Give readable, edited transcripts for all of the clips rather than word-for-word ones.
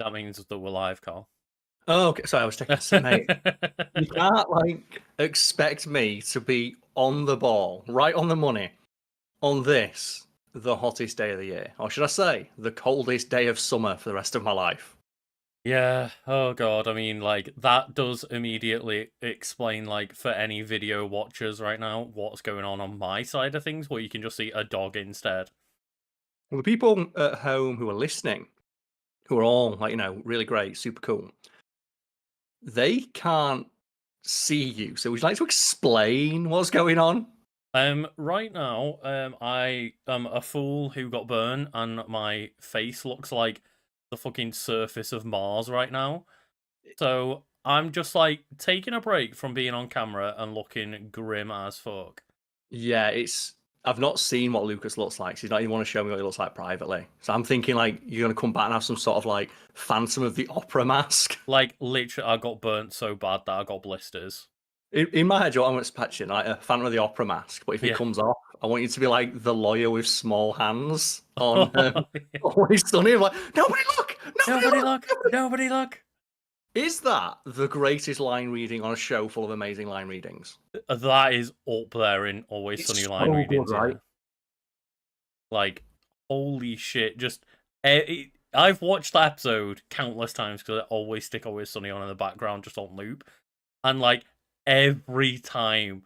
That means that we're live, Carl. Oh, okay. Sorry, I was checking to mate. You can't expect me to be on the ball, right on the money, on this, the hottest day of the year, or should I say, the coldest day of summer for the rest of my life. Yeah, oh god, I mean, like, that does immediately explain, like, for any video watchers right now, what's going on my side of things, where you can just see a dog instead. Well, the people at home who are listening, who are all really great, super cool, they can't see you. So would you like to explain what's going on? Right now, I am a fool who got burned, and my face looks like the fucking surface of Mars right now. So I'm just like taking a break from being on camera and looking grim as fuck. Yeah, I've not seen what Lucas looks like, so he's not even want to show me what he looks like privately. So I'm thinking like you're gonna come back and have some sort of like Phantom of the Opera mask. Like literally, I got burnt so bad that I got blisters. In my head, you know what I'm expecting like a Phantom of the Opera mask, but if it Yeah. comes off, I want you to be like the lawyer with small hands on Yeah. Always Sunny. I'm like, nobody look, Nobody look! Nobody look! Is that the greatest line reading on a show full of amazing line readings? That is up there in Always It's Sunny line so good, readings, right? yeah. Like, holy shit, just... I've watched that episode countless times because I always stick Always Sunny on in the background just on loop. And, like, every time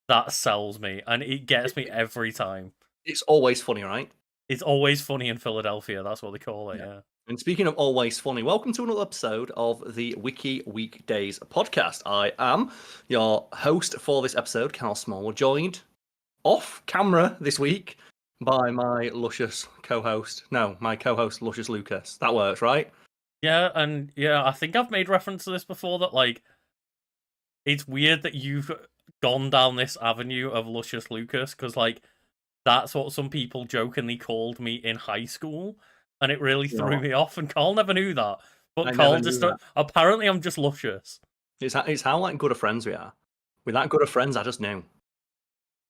that sells me, and it gets me every time. It's always funny, right? It's always funny in Philadelphia, that's what they call it, yeah. And speaking of always funny, welcome to another episode of the Wiki Weekdays podcast. I am your host for this episode, Karl Smallwood, joined off camera this week by my luscious co-host. No, my co-host, Luscious Lucas. That works, right? Yeah, and yeah, I think I've made reference to this before, that, like, it's weird that you've gone down this avenue of Luscious Lucas, because, like, that's what some people jokingly called me in high school, and it really threw me off, and Carl never knew that. But I Carl never knew just... that. Apparently I'm just luscious. It's how like good of friends we are. With that good of friends, I just knew.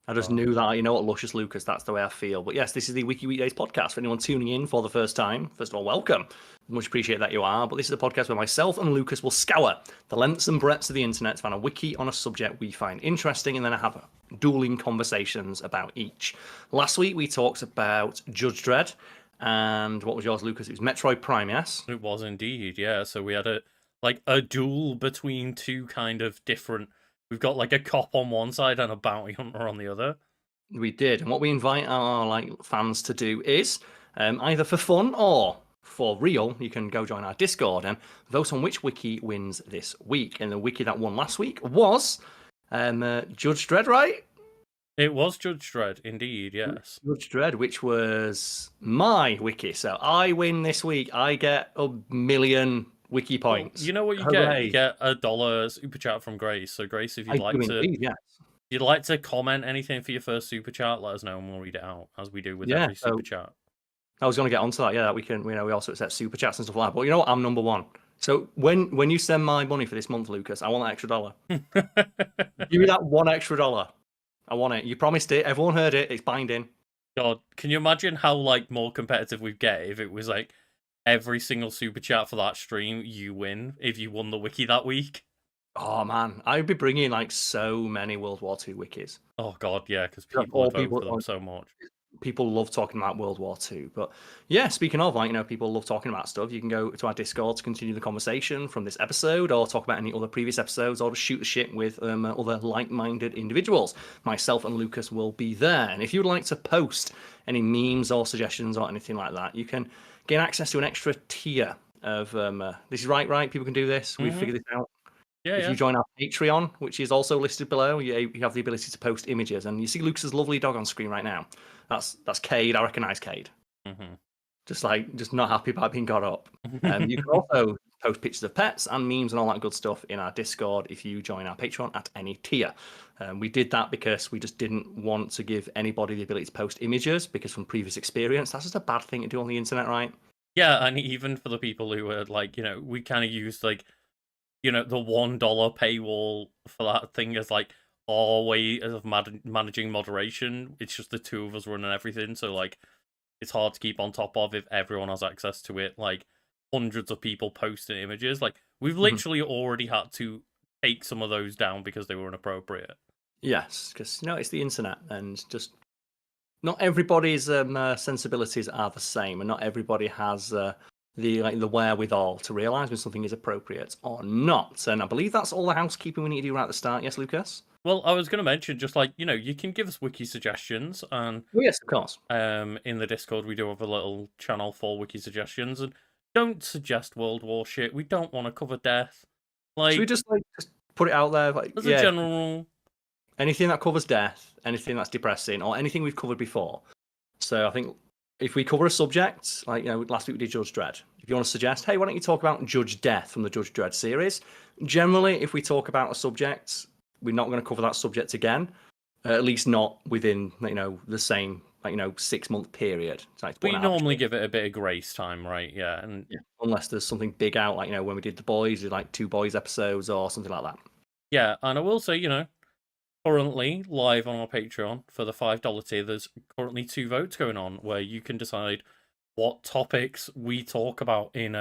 I just knew that, you know what, Luscious Lucas, that's the way I feel. But yes, this is the Wiki Weekdays podcast. For anyone tuning in for the first time, first of all, welcome. Much appreciate that you are. But this is a podcast where myself and Lucas will scour the lengths and breadths of the internet to find a wiki on a subject we find interesting, and then have dueling conversations about each. Last week we talked about Judge Dredd, and what was yours, Lucas? It was Metroid Prime, yes? It was indeed, yeah. So we had a duel between two kind of different... We've got like a cop on one side and a bounty hunter on the other. We did, and what we invite our fans to do is either for fun or for real, you can go join our Discord and vote on which wiki wins this week. And the wiki that won last week was Judge Dredd, right? It was Judge Dredd, indeed, yes. Judge Dredd, which was my wiki. So I win this week. I get 1,000,000 wiki points. Well, you know what you Hooray. get? You get $1 super chat from Grace. So Grace, if you'd like to, indeed, yes. if you'd like to comment anything for your first super chat, let us know and we'll read it out, as we do with every super chat. I was going to get onto that. Yeah, that we can. We also accept super chats and stuff like that. But you know what? I'm number one. So when you send my money for this month, Lucas, I want that extra $1. Give me that one extra $1. I want it. You promised it. Everyone heard it. It's binding. God, can you imagine how like more competitive we'd get if it was like every single super chat for that stream you win if you won the wiki that week? Oh man, I'd be bringing like so many World War II wikis. Oh god, yeah, because people vote for them so much. People love talking about World War II. But yeah, speaking of people love talking about stuff. You can go to our Discord to continue the conversation from this episode, or talk about any other previous episodes, or just shoot the shit with other like-minded individuals. Myself and Lucas will be there. And if you'd like to post any memes or suggestions or anything like that, you can gain access to an extra tier of this is right? People can do this. We've figured this out. Yeah, if you join our Patreon, which is also listed below, you have the ability to post images. And you see Lucas's lovely dog on screen right now. That's Cade. I recognise Cade. Just not happy about being got up. You can also post pictures of pets and memes and all that good stuff in our Discord if you join our Patreon at any tier. We did that because we just didn't want to give anybody the ability to post images, because from previous experience, that's just a bad thing to do on the internet, right? Yeah, and even for the people who are like, we kind of used like, the $1 paywall for that thing as like our way of managing moderation. It's just the two of us running everything, so like it's hard to keep on top of if everyone has access to it. Like hundreds of people posting images. Like, we've Mhm. literally already had to take some of those down because they were inappropriate. Yes, because it's the internet, and just not everybody's sensibilities are the same, and not everybody has the wherewithal to realise when something is appropriate or not. And I believe that's all the housekeeping we need to do right at the start. Yes, Lucas? Well, I was going to mention just like, you can give us wiki suggestions, and Oh, yes, of course. in the Discord we do have a little channel for wiki suggestions, and don't suggest World War shit. We don't want to cover death. Should we Like, just put it out there? Like, as a yeah, general rule, anything that covers death, anything that's depressing, or anything we've covered before. So I think if we cover a subject, like last week we did Judge Dredd. If you want to suggest, hey, why don't you talk about Judge Death from the Judge Dredd series? Generally, if we talk about a subject, we're not going to cover that subject again. At least not within the same 6-month period. we normally give it a bit of grace time, right? Yeah, and unless there's something big out, like when we did The Boys, we did like 2 Boys episodes or something like that. yeah, and I will say, currently live on our Patreon for the $5 tier, there's currently 2 votes going on where you can decide what topics we talk about in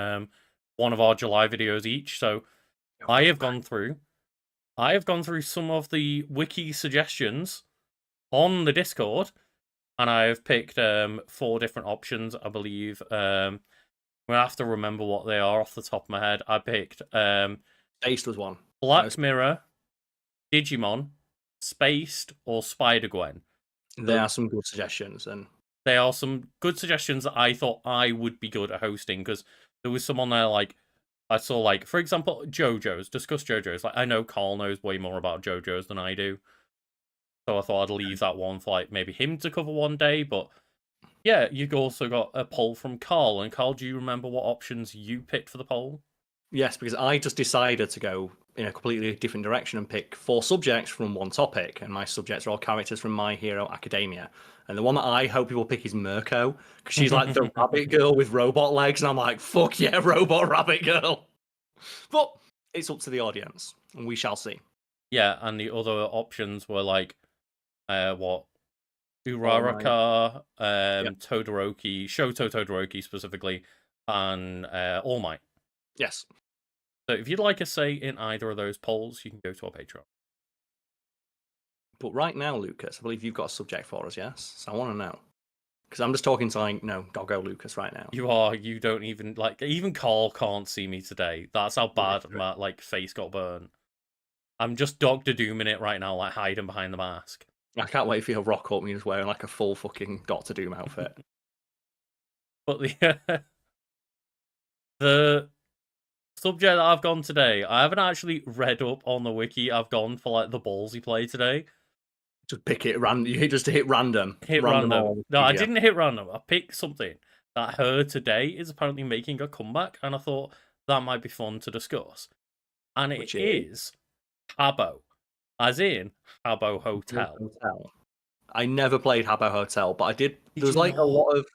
one of our July videos each. So I have gone through some of the wiki suggestions on the Discord, and I have picked 4 different options, I believe. I'm gonna have to remember what they are off the top of my head. I picked Taste was one. Black Mirror, Digimon, Spaced, or Spider-Gwen. There are some good suggestions, and they are some good suggestions that I thought I would be good at hosting, because there was some on there, like, I saw, like, for example, JoJo's. Discuss JoJo's. Like, I know Karl knows way more about JoJo's than I do. So I thought I'd leave that one for, like, maybe him to cover one day. But, yeah, you've also got a poll from Karl. And, Karl, do you remember what options you picked for the poll? Yes, because I just decided to go in a completely different direction and pick 4 subjects from one topic. And my subjects are all characters from My Hero Academia. And the one that I hope people pick is Mirko, because she's like the rabbit girl with robot legs. And I'm like, fuck yeah, robot rabbit girl. But it's up to the audience, and we shall see. Yeah, and the other options were like, Uraraka, Todoroki, Shoto Todoroki specifically, and All Might. Yes. So if you'd like a say in either of those polls, you can go to our Patreon. But right now, Lucas, I believe you've got a subject for us, yes? So I want to know. Because I'm just talking to, Doggo Lucas right now. You don't even, even Karl can't see me today. That's how bad my, face got burnt. I'm just Dr. Doom in it right now, hiding behind the mask. I can't wait for you to rock up and you're just wearing, a full fucking Dr. Doom outfit. But the subject that I've gone today, I haven't actually read up on the wiki. I've gone for, the ballsy play today. Just pick it random. You just hit random. Hit random. No, I didn't hit random. I picked something that I heard today is apparently making a comeback, and I thought that might be fun to discuss. And it is Habbo, as in Habbo Hotel. I never played Habbo Hotel, but I did. There's a lot of.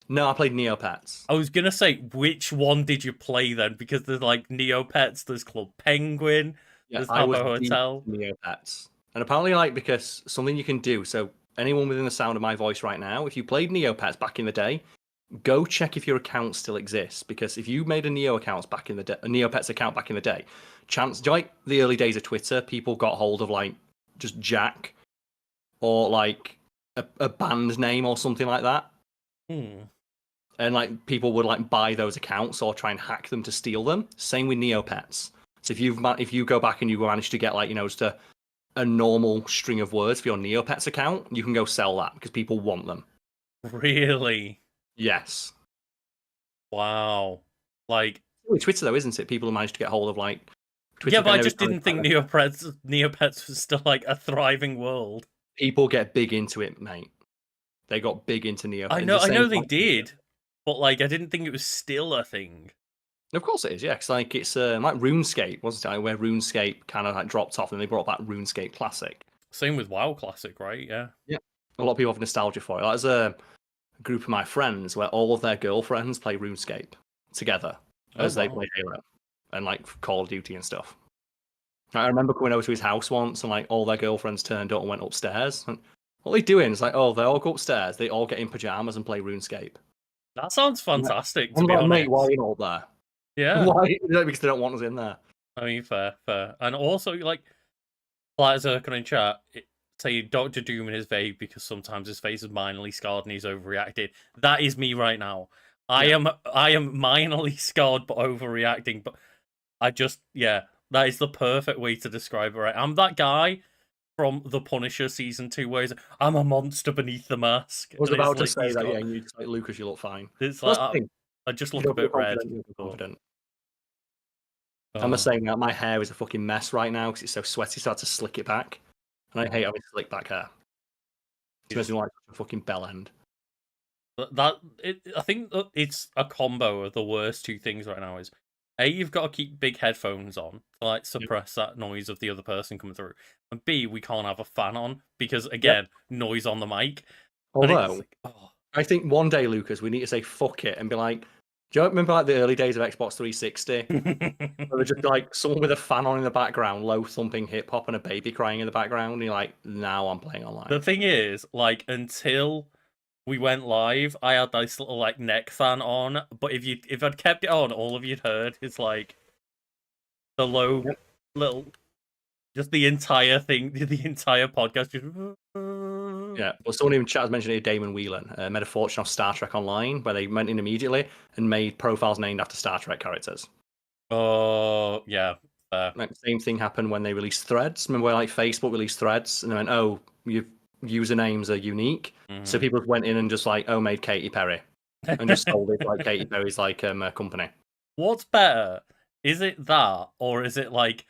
No, I played Neopets. I was gonna say, which one did you play then? Because there's Neopets, there's Club Penguin, there's Habbo Hotel. Neopets. And apparently, because something you can do, so anyone within the sound of my voice right now, if you played Neopets back in the day, go check if your account still exists. Because if you made a Neopets account back in the day, the early days of Twitter, people got hold of just Jack or a band name or something like that. And people would buy those accounts or try and hack them to steal them. Same with Neopets. So if you go back and you manage to get just a normal string of words for your Neopets account, you can go sell that because people want them. Really? Yes. Wow. With Twitter though, isn't it? People who managed to get hold of Twitter. Yeah, but I just didn't think Neopets was still a thriving world. People get big into it, mate. They got big into Neopets. I know they did, but I didn't think it was still a thing. Of course it is, yeah. Because it's like RuneScape, wasn't it? Where RuneScape kind of dropped off, and they brought back RuneScape Classic. Same with WoW Classic, right? Yeah. Yeah. A lot of people have nostalgia for it. There's a group of my friends where all of their girlfriends play RuneScape together as they play Halo and Call of Duty and stuff. I remember coming over to his house once, and all their girlfriends turned up and went upstairs. And what are they doing? It's they all go upstairs. They all get in pajamas and play RuneScape. That sounds fantastic. To be honest, mate, why are you not up there? Yeah. Why? Because they don't want us in there. I mean, fair, fair. And also, like, Flat Zircon in chat, saying Doctor Doom in his vague because sometimes his face is minorly scarred and he's overreacted. That is me right now. I am minorly scarred but overreacting, but I just, yeah, that is the perfect way to describe it, right? I'm that guy from The Punisher season 2 where he's, I'm a monster beneath the mask. I was And it's about to like, say he's that, got, yeah, and you just like, Lucas, you look fine. it's That's like, the thing. I just You look a don't feel bit red. confident, you feel but, confident. oh. I'm just saying that my hair is a fucking mess right now because it's so sweaty, so I had to slick it back. And I hate having slick back hair. It makes me like a fucking bell end. I think that it's a combo of the worst two things right now is A, you've got to keep big headphones on to like suppress that noise of the other person coming through. And B, we can't have a fan on because again, noise on the mic. Although like, oh. I think one day, Lucas, we need to say fuck it and be like, do you remember like the early days of Xbox 360? Where they're just like someone with a fan on in the background, low thumping hip hop and a baby crying in the background, and you're like, now I'm playing online. The thing is, like, until we went live, I had this little like neck fan on, but if I'd kept it on, all of you'd heard is like the low little, just the entire thing, the entire podcast. Just... Yeah, well, someone in chat has mentioned it, Damon Whelan, made a fortune off Star Trek Online, where they went in immediately and made profiles named after Star Trek characters. Oh, yeah. Like, the same thing happened when they released Threads. Remember where like Facebook released Threads, and they went, "Oh, your usernames are unique," so people went in and just like, "Oh, made Katy Perry," and just sold it like Katy Perry's like company. What's better? Is it that, or is it like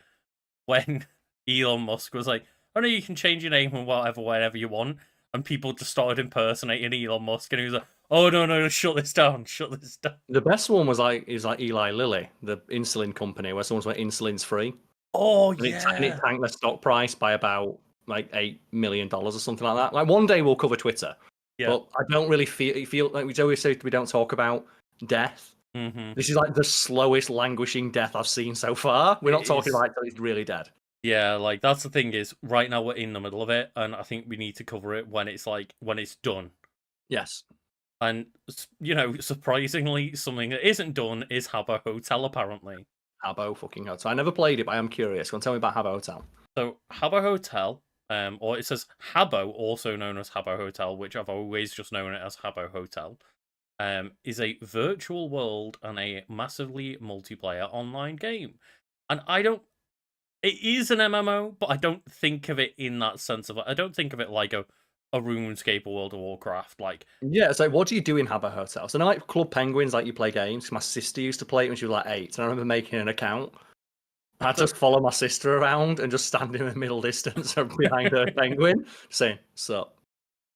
when Elon Musk was like, "Oh no, you can change your name and whatever, whenever you want," and people just started impersonating Elon Musk, and he was like, "Oh no, shut this down, shut this down." The best one was like Eli Lilly, the insulin company, where someone's like, "Insulin's free." Oh And yeah, it tanked their stock price by about like $8 million or something like that. Like one day we'll cover Twitter, but I don't really feel like we always say we don't talk about death. This is like the slowest languishing death I've seen so far. We're not talking about it's really dead. Yeah, like that's the thing is right now we're in the middle of it, and I think we need to cover it when it's done. Yes. And you know, surprisingly, something that isn't done is Habbo Hotel apparently. Habbo fucking Hotel. I never played it, but I am curious. Go on, tell me about Habbo Hotel. So Habbo Hotel, or it says Habbo, also known as Habbo Hotel, which I've always just known it as Habbo Hotel, is a virtual world and a massively multiplayer online game. And it is an MMO, but I don't think of it in that sense of I don't think of it like a RuneScape or World of Warcraft. Like, yeah, it's like, what do you do in Habbo Hotel? So, like Club Penguins, like you play games. My sister used to play it when she was like 8, and I remember making an account. I just follow my sister around and just stand in the middle distance behind her penguin, saying, "Sup."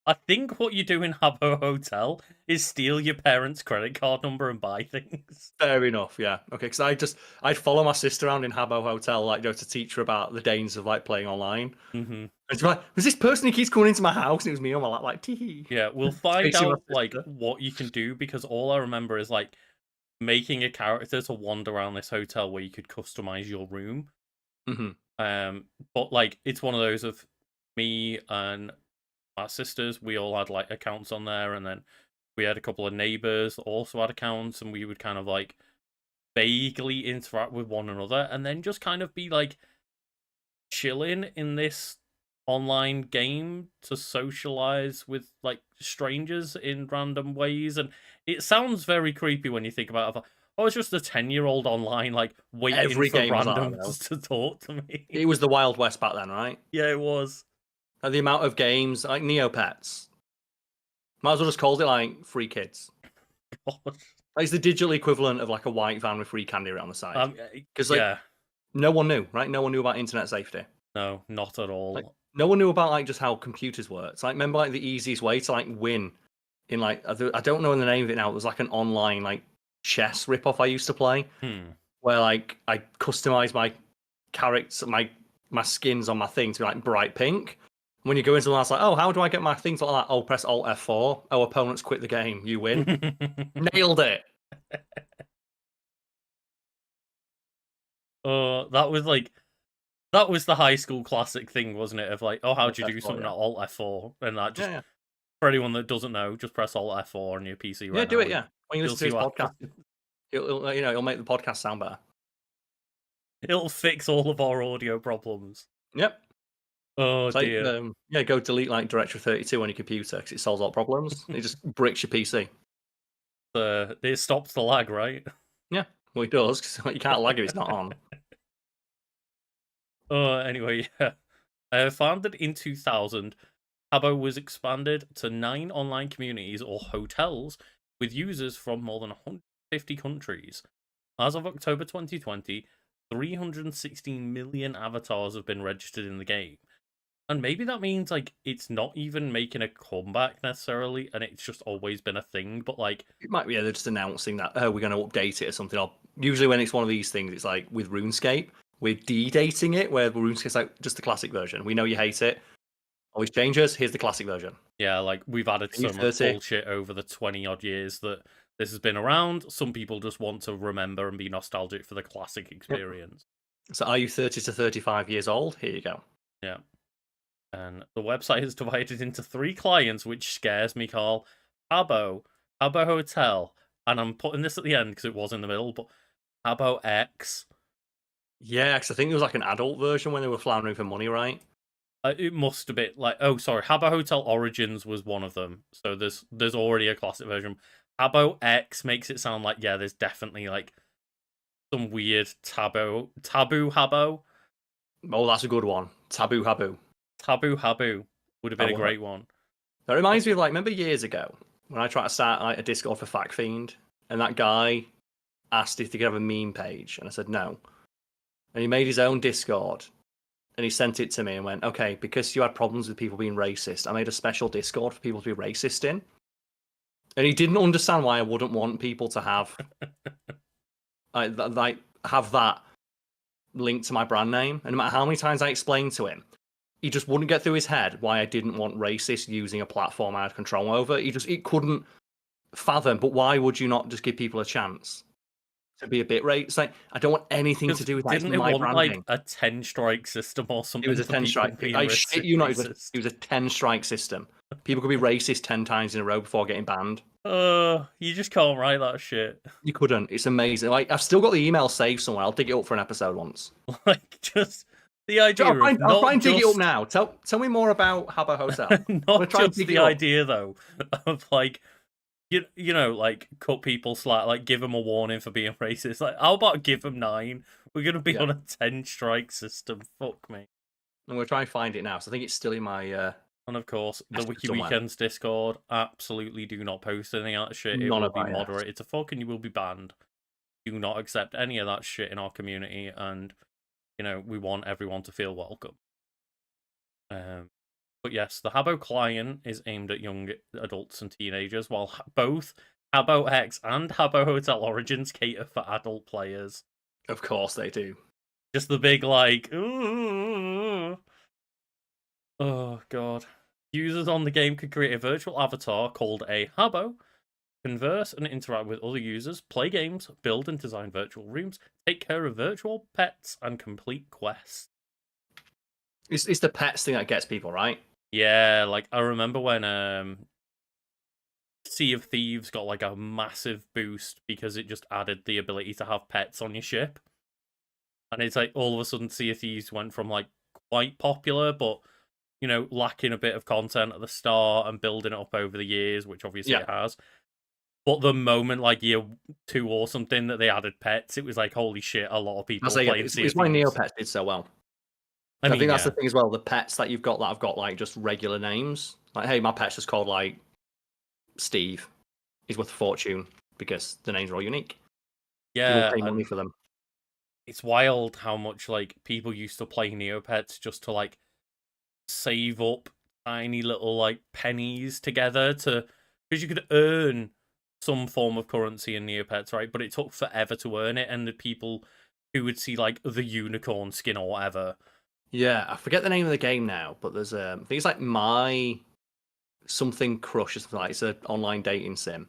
I think what you do in Habbo Hotel is steal your parents' credit card number and buy things. Fair enough, yeah. Okay, because I'd follow my sister around in Habbo Hotel, like, to teach her about the dangers of like playing online. And she's like, "Was this person who keeps coming into my house?" And it was me on my lap, like, tee. Yeah, we'll find out like what you can do because all I remember is like making a character to wander around this hotel where you could customize your room. But like it's one of those of me and my sisters, we all had like accounts on there, and then we had a couple of neighbors that also had accounts, and we would kind of like vaguely interact with one another, and then just kind of be like chilling in this online game to socialize with like strangers in random ways. And it sounds very creepy when you think about it. Oh, it's just a 10-year-old online, like, waiting Every for game was randoms to talk to me. It was the Wild West back then, right? Yeah, it was. The amount of games, like Neopets. Might as well just called it, like, Free Kids. God. Like, it's the digital equivalent of, like, a white van with free candy around the side. Because, like, yeah. no one knew, right? No one knew about internet safety. No, not at all. Like, no one knew about, like, just how computers work. It's like, remember, like, the easiest way to, like, win in, like, I don't know the name of it now. It was, like, an online, like, chess ripoff I used to play, where like I customized my characters, my skins on my thing to be like bright pink. When you go into the last, like, oh, how do I get my things like that? Oh, press Alt F4. Oh, opponents quit the game. You win. Nailed it. That was the high school classic thing, wasn't it? Of like, oh, how'd you do something at Alt F4? And that just for anyone that doesn't know, just press Alt F4 on your PC. Yeah, do it. Yeah, when you listen to this podcast, It'll make the podcast sound better. It'll fix all of our audio problems. Yep. Oh It's like, dear. go delete like Directory 32 on your computer because it solves all problems. It just bricks your PC. It stops the lag, right? Yeah, well, it does because you can't lag if it's not on. Anyway, yeah. Founded in 2000, Habbo was expanded to 9 online communities or hotels with users from more than 150 countries. As of October 2020, 316 million avatars have been registered in the game. And maybe that means like it's not even making a comeback necessarily, and it's just always been a thing. But like, It might be they're just announcing that we're going to update it or something. Or usually when it's one of these things, it's like with RuneScape, we're de-dating it, where RuneScape's like just the classic version. We know you hate it. Always changes. Here's the classic version. yeah, like we've added so much bullshit over the 20 odd years that this has been around. Some people just want to remember and be nostalgic for the classic experience. So are you 30 to 35 years old? Here you go. Yeah. And the website is divided into 3 clients, which scares me, Karl. Habbo Hotel, and I'm putting this at the end because it was in the middle, but Habbo X. Yeah, because I think there was like an adult version when they were floundering for money, right? It must have been like, oh, sorry, Habbo Hotel Origins was one of them. So there's already a classic version. Habbo X makes it sound like, yeah, there's definitely like some weird taboo Habbo. Oh, that's a good one. Taboo Haboo. Taboo Haboo would have been a great one. That reminds me of like, remember years ago when I tried to start like a Discord for Fact Fiend, and that guy asked if he could have a meme page, and I said no. And he made his own Discord, and he sent it to me and went, okay, because you had problems with people being racist, I made a special Discord for people to be racist in. And he didn't understand why I wouldn't want people to have like have that linked to my brand name. And no matter how many times I explained to him, he just wouldn't get through his head why I didn't want racist using a platform I had control over. He couldn't fathom. But why would you not just give people a chance to be a bit racist? Like, I don't want anything to do with that. Didn't it my want branding. like a 10 strike system or something? It was a 10 strike. I shit you not. It was a 10 strike system. People could be racist 10 times in a row before getting banned. You just can't write that shit. You couldn't. It's amazing. Like, I've still got the email saved somewhere. I'll dig it up for an episode once. Like, just the idea. I'll try and dig it up now. Tell me more about Habbo Hotel. Not just the idea though of like, you know, like cut people slack, like give them a warning for being racist. Like, how about give them 9? We're gonna be on a 10 strike system. Fuck me. I'm gonna try and find it now. So I think it's still in my. And of course, the Wiki Weekends Discord. Absolutely, do not post any of that shit. It will be moderated to fuck, and you will be banned. Do not accept any of that shit in our community, and you know we want everyone to feel welcome. But yes, the Habbo client is aimed at young adults and teenagers, while both Habbo X and Habbo Hotel Origins cater for adult players. Of course they do. Just the big like, ooh. Oh god. Users on the game could create a virtual avatar called a Habbo, converse and interact with other users, play games, build and design virtual rooms, take care of virtual pets, and complete quests. It's the pets thing that gets people, right? Yeah, like I remember when Sea of Thieves got like a massive boost because it just added the ability to have pets on your ship. And it's like all of a sudden Sea of Thieves went from like quite popular, but you know, lacking a bit of content at the start and building it up over the years, which obviously it has. But the moment, like year 2 or something, that they added pets, it was like, holy shit, a lot of people playing Sea of Thieves. It's why Neopets did so well. I think that's the thing as well. The pets that you've got that have got like just regular names. Like, hey, my pet's just called like Steve. He's worth a fortune because the names are all unique. Yeah. People pay money for them. It's wild how much like people used to play Neopets just to like save up tiny little like pennies together to, because you could earn some form of currency in Neopets, right? But it took forever to earn it, and the people who would see like the unicorn skin or whatever. Yeah, I forget the name of the game now, but there's I think it's like My Something Crush or something like. It's an online dating sim.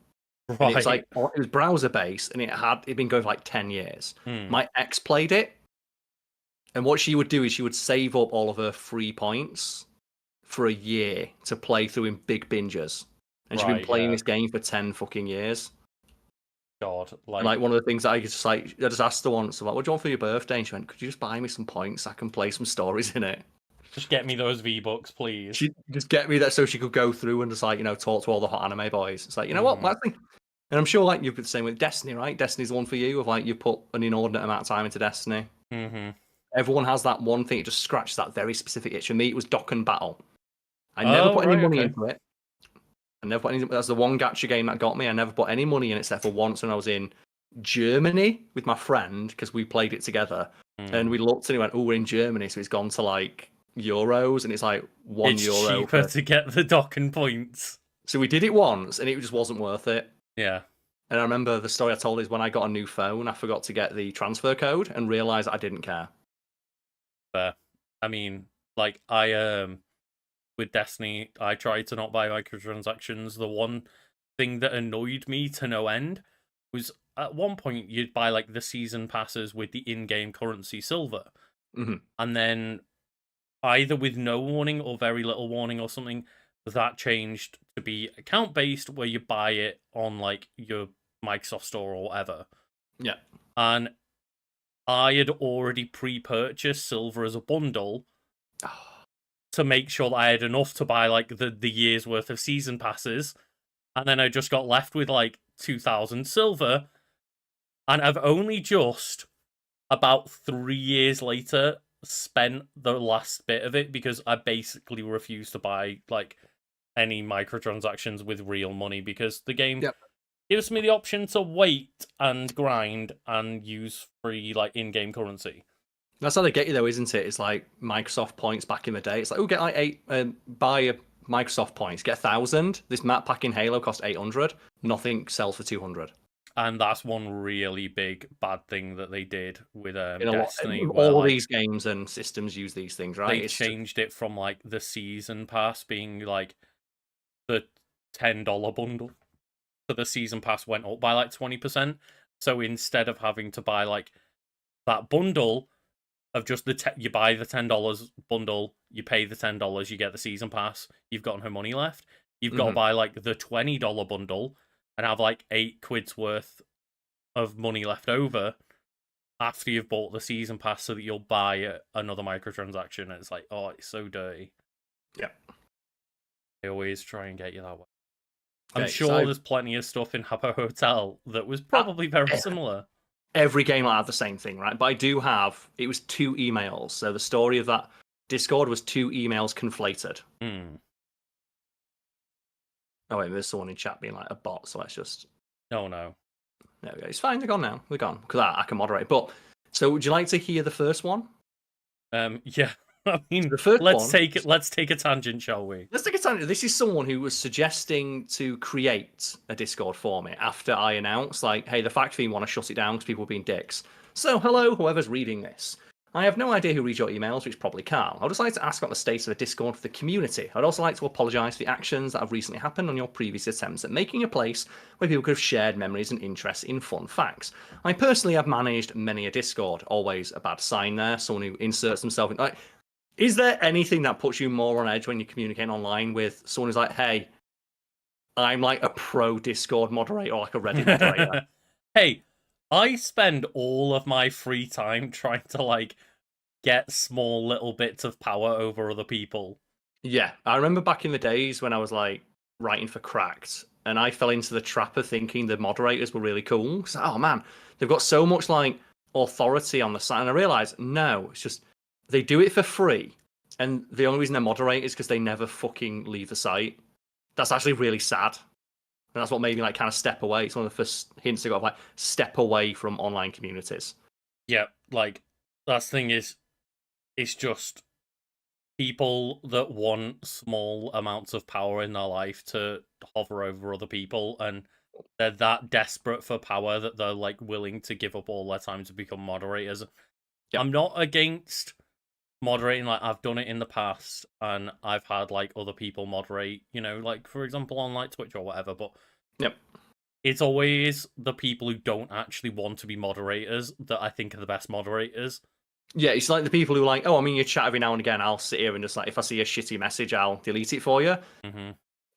Right. And it was like it was browser based, and it'd been going for like 10 years. My ex played it. And what she would do is she would save up all of her free points for a year to play through in big binges. And she'd been playing this game for 10 fucking years. God, And, like, one of the things that I just asked her once, I'm like, what do you want for your birthday? And she went, could you just buy me some points so I can play some stories in it? just get me those V-Bucks, please. She just get me that so she could go through and just, like, talk to all the hot anime boys. It's like, you know what? And I'm sure, like, you've been the same with Destiny, right? Destiny's the one for you, of, like, you put an inordinate amount of time into Destiny. Everyone has that one thing, it just scratches that very specific itch. For me, it was Dokkan Battle. I never put any money into it. I never put any. That's the one gacha game that got me. I never put any money in it except for once when I was in Germany with my friend because we played it together, and we looked and he went, "Oh, we're in Germany, so it's gone to like euros, and it's like €1." It's cheaper to get the Dokkan points. So we did it once, and it just wasn't worth it. Yeah. And I remember the story I told is when I got a new phone, I forgot to get the transfer code and realized I didn't care. Fair. I mean, like with Destiny, I tried to not buy microtransactions. The one thing that annoyed me to no end was at one point you'd buy like the season passes with the in-game currency silver, and then either with no warning or very little warning or something, that changed to be account-based, where you buy it on like your Microsoft Store or whatever. Yeah. And I had already pre-purchased silver as a bundle to make sure that I had enough to buy like the year's worth of season passes, and then I just got left with like 2,000 silver, and I've only just about 3 years later spent the last bit of it because I basically refused to buy like any microtransactions with real money because the game gives me the option to wait and grind and use free like in-game currency. That's how they get you though, isn't it? It's like Microsoft points back in the day. It's like, oh, get like 8, buy a Microsoft points, get 1,000. This map pack in Halo cost 800. Nothing sells for 200. And that's one really big bad thing that they did with Destiny. All these games and systems use these things, right? They changed it from like the season pass being like the $10 bundle, so the season pass went up by like 20%. So instead of having to buy like that bundle of just you buy the $10 bundle, you pay the $10, you get the season pass, you've got no money left. You've got to buy like the $20 bundle and have like £8 worth of money left over after you've bought the season pass, so that you'll buy another microtransaction. And it's like, oh, it's so dirty. Yeah, they always try and get you that way. I'm sure there's plenty of stuff in Habbo Hotel that was probably very similar. Every game will have the same thing, right? But I do have, it was 2 emails. So the story of that Discord was 2 emails conflated. Oh, wait, there's someone in chat being like a bot, so let's just... Oh, no. There we go. It's fine, they're gone now. They're gone. Because I can moderate. But, so would you like to hear the first one? Yeah. I mean, the first let's take a tangent, shall we? Let's take a tangent. This is someone who was suggesting to create a Discord for me after I announced, like, hey, the factory want to shut it down because people are being dicks. So, hello, whoever's reading this. I have no idea who reads your emails, which is probably Karl. I'd just like to ask about the state of the Discord for the community. I'd also like to apologise for the actions that have recently happened on your previous attempts at making a place where people could have shared memories and interests in fun facts. I personally have managed many a Discord. Always a bad sign there. Someone who inserts themselves in... Like, is there anything that puts you more on edge when you're communicating online with someone who's like, hey, I'm like a pro Discord moderator or like a Reddit moderator? Hey, I spend all of my free time trying to like get small little bits of power over other people. Yeah, I remember back in the days when I was like writing for Cracked, and I fell into the trap of thinking the moderators were really cool. So, oh man, they've got so much like authority on the side, and I realized no, it's just they do it for free, and the only reason they're moderators is because they never fucking leave the site. That's actually really sad. And that's what made me like kind of step away. It's one of the first hints I got of like step away from online communities. Yeah, like that's the thing is, it's just people that want small amounts of power in their life to hover over other people, and they're that desperate for power that they're like willing to give up all their time to become moderators. Yep. I'm not against moderating, like I've done it in the past, and I've had like other people moderate, you know, like for example on like Twitch or whatever, but yep, it's always the people who don't actually want to be moderators that I think are the best moderators. Yeah, it's like the people who are like, oh, I'm in your chat every now and again, I'll sit here and just like, if I see a shitty message, I'll delete it for you.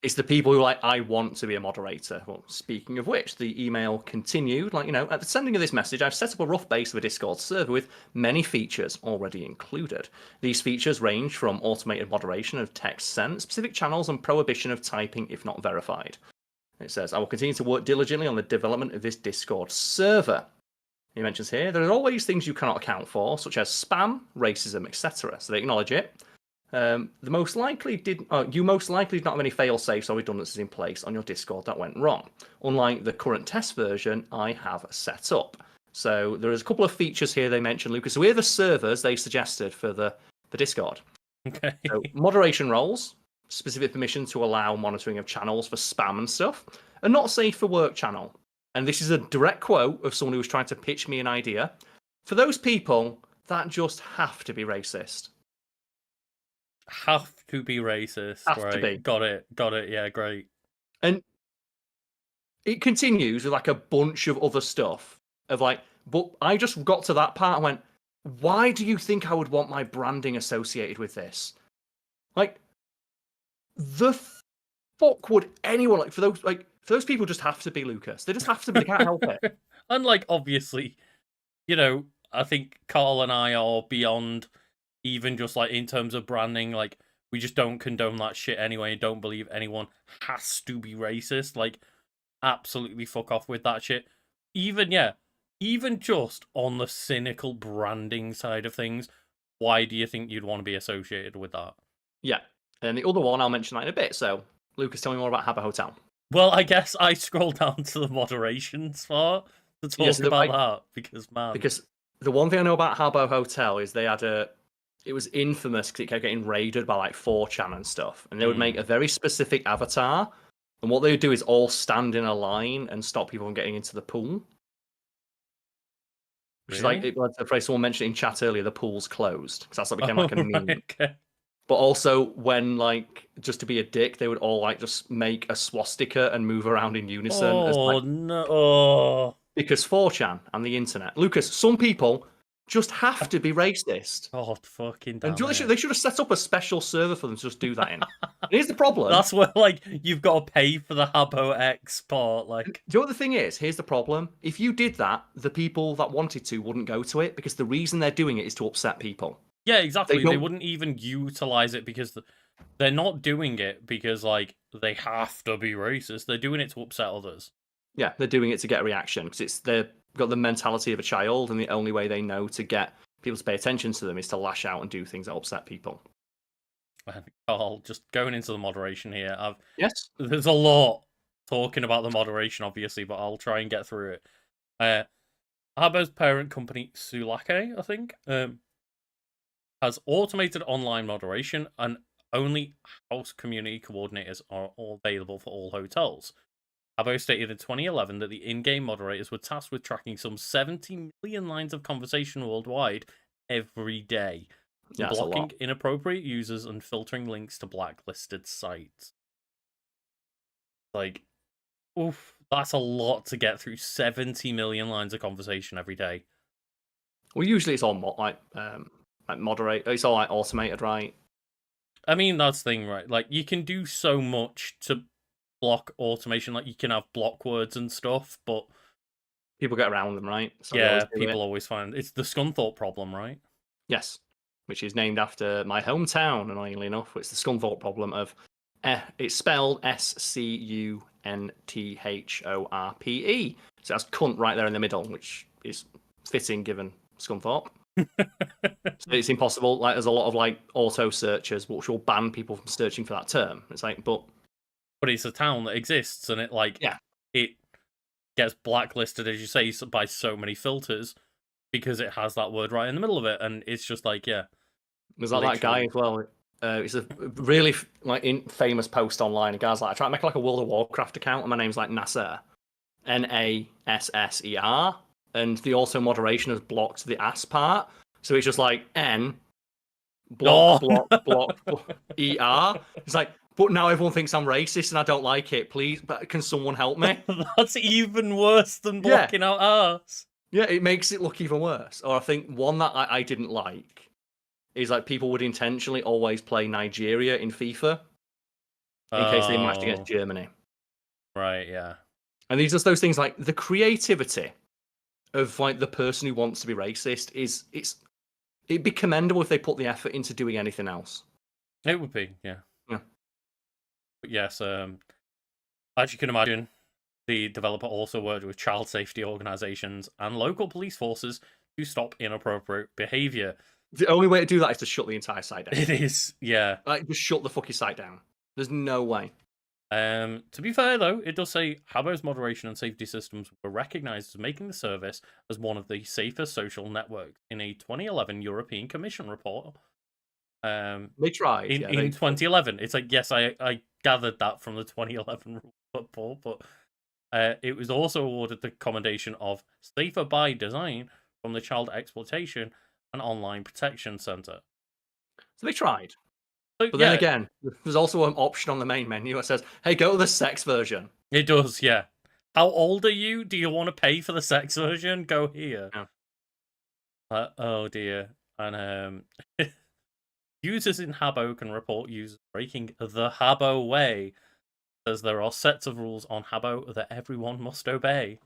It's the people who are like, I want to be a moderator. Well, speaking of which, the email continued, like, at the sending of this message, I've set up a rough base of a Discord server with many features already included. These features range from automated moderation of text sent, specific channels, and prohibition of typing if not verified. It says, I will continue to work diligently on the development of this Discord server. He mentions here, there are always things you cannot account for, such as spam, racism, etc. So they acknowledge it. You most likely did not have any fail safes or redundancies in place on your Discord that went wrong, unlike the current test version I have set up. So there is a couple of features here they mentioned, Lucas. So here are the servers they suggested for the Discord. Okay. So moderation roles, specific permission to allow monitoring of channels for spam and stuff, a not safe for work channel. And this is a direct quote of someone who was trying to pitch me an idea. For those people that just have to be racist. Have to be racist. Have right. to be. Got it. Yeah, great. And it continues with like a bunch of other stuff of like, but I just got to that part and went, why do you think I would want my branding associated with this? Like, the fuck would anyone for those people just have to be Lucas. They just have to be. They can't help it. And like, obviously, I think Karl and I are beyond even just like in terms of branding. Like, we just don't condone that shit anyway. Don't believe anyone has to be racist. Like, absolutely fuck off with that shit. Even just on the cynical branding side of things, why do you think you'd want to be associated with that? Yeah. And the other one, I'll mention that in a bit. So, Lucas, tell me more about Habbo Hotel. Well, I guess I scroll down to the moderations part to talk about that because the one thing I know about Habbo Hotel is they had it was infamous because it kept getting raided by like 4chan and stuff, and they would make a very specific avatar, and what they would do is all stand in a line and stop people from getting into the pool. Which is like the phrase someone mentioned in chat earlier, the pool's closed, because that's what became like a meme. Okay. But also, when like just to be a dick, they would all like just make a swastika and move around in unison. No! Because 4chan and the internet, Lucas. Some people just have to be racist. God fucking damn it. They should have set up a special server for them to just do that in. And here's the problem. That's where like you've got to pay for the Habbo X part. Like, do you know what the thing is? Here's the problem. If you did that, the people that wanted to wouldn't go to it because the reason they're doing it is to upset people. Yeah, exactly. They wouldn't even utilize it because they're not doing it because like they have to be racist. They're doing it to upset others. Yeah, they're doing it to get a reaction because they've got the mentality of a child, and the only way they know to get people to pay attention to them is to lash out and do things that upset people. Karl, just going into the moderation here. Yes, there's a lot talking about the moderation, obviously, but I'll try and get through it. Habbo's parent company, Sulake, I think, has automated online moderation, and only house community coordinators are available for all hotels. Habbo stated in 2011 that the in-game moderators were tasked with tracking some 70 million lines of conversation worldwide every day, blocking inappropriate users and filtering links to blacklisted sites. Like, oof, that's a lot to get through. 70 million lines of conversation every day. Well, usually it's all moderate. It's all like automated, right? I mean, that's the thing, right? Like, you can do so much to block automation. Like, you can have block words and stuff, but people get around them, right? So yeah, people always find it's the Scunthorpe problem, right? Yes, which is named after my hometown, annoyingly enough. It's the Scunthorpe problem of it's spelled Scunthorpe. So that's cunt right there in the middle, which is fitting given Scunthorpe. So it's impossible. Like, there's a lot of like auto searches which will ban people from searching for that term. It's like, but it's a town that exists, and it it gets blacklisted, as you say, by so many filters because it has that word right in the middle of it, and it's just like, yeah. There's like that guy as well. It's a really famous post online. A guy's like, I try to make like a World of Warcraft account, and my name's like Nasser, Nasser, and the auto moderation has blocked the ass part, so it's just like N block ER. It's like, but now everyone thinks I'm racist and I don't like it. Please, but can someone help me? That's even worse than blocking out arse. Yeah, it makes it look even worse. Or I think one that I didn't like is like people would intentionally always play Nigeria in FIFA. in case they matched against Oh, Germany. right, yeah. And these are just those things like the creativity of like the person who wants to be racist it'd be commendable if they put the effort into doing anything else. It would be, yeah. Yeah. But yes, as you can imagine, the developer also worked with child safety organizations and local police forces to stop inappropriate behavior. The only way to do that is to shut the entire site down. It is, yeah. Like, just shut the fucking site down. There's no way. To be fair, though, it does say Habbo's moderation and safety systems were recognized as making the service as one of the safest social networks in a 2011 European Commission report. They tried. In 2011, it's like, yes, I gathered that from the 2011 report, but it was also awarded the commendation of Safer by Design from the Child Exploitation and Online Protection Center. So they tried. So, But then again, there's also an option on the main menu that says, hey, go to the sex version. it does, yeah. How old are you? Do you want to pay for the sex version? Go here. Yeah. Oh dear. And users in Habbo can report users breaking the Habbo way, as there are sets of rules on Habbo that everyone must obey.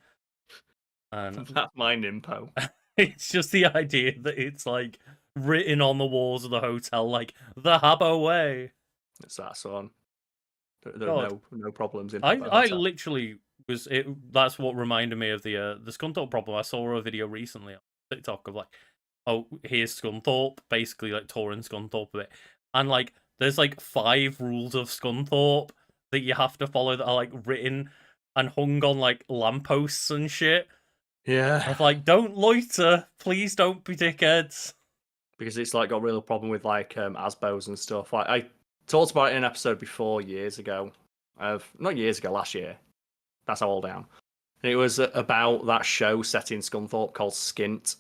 And That's my nimpo. it's just the idea that it's like written on the walls of the hotel, like the Habbo way. It's that song. There are no problems in Habbo I Hotel. literally was it. That's what reminded me of the Scunthorpe problem. I saw a video recently on TikTok of like, oh, here's Scunthorpe, basically like touring Scunthorpe a bit, and like there's like 5 rules of Scunthorpe that you have to follow that are like written and hung on like lampposts and shit. Yeah. Of like, don't loiter, please don't be dickheads. Because it's like got a real problem with like ASBOs and stuff. Like I talked about it in an episode before years ago. Not years ago, last year. That's how old I am. And it was about that show set in Scunthorpe called Skint,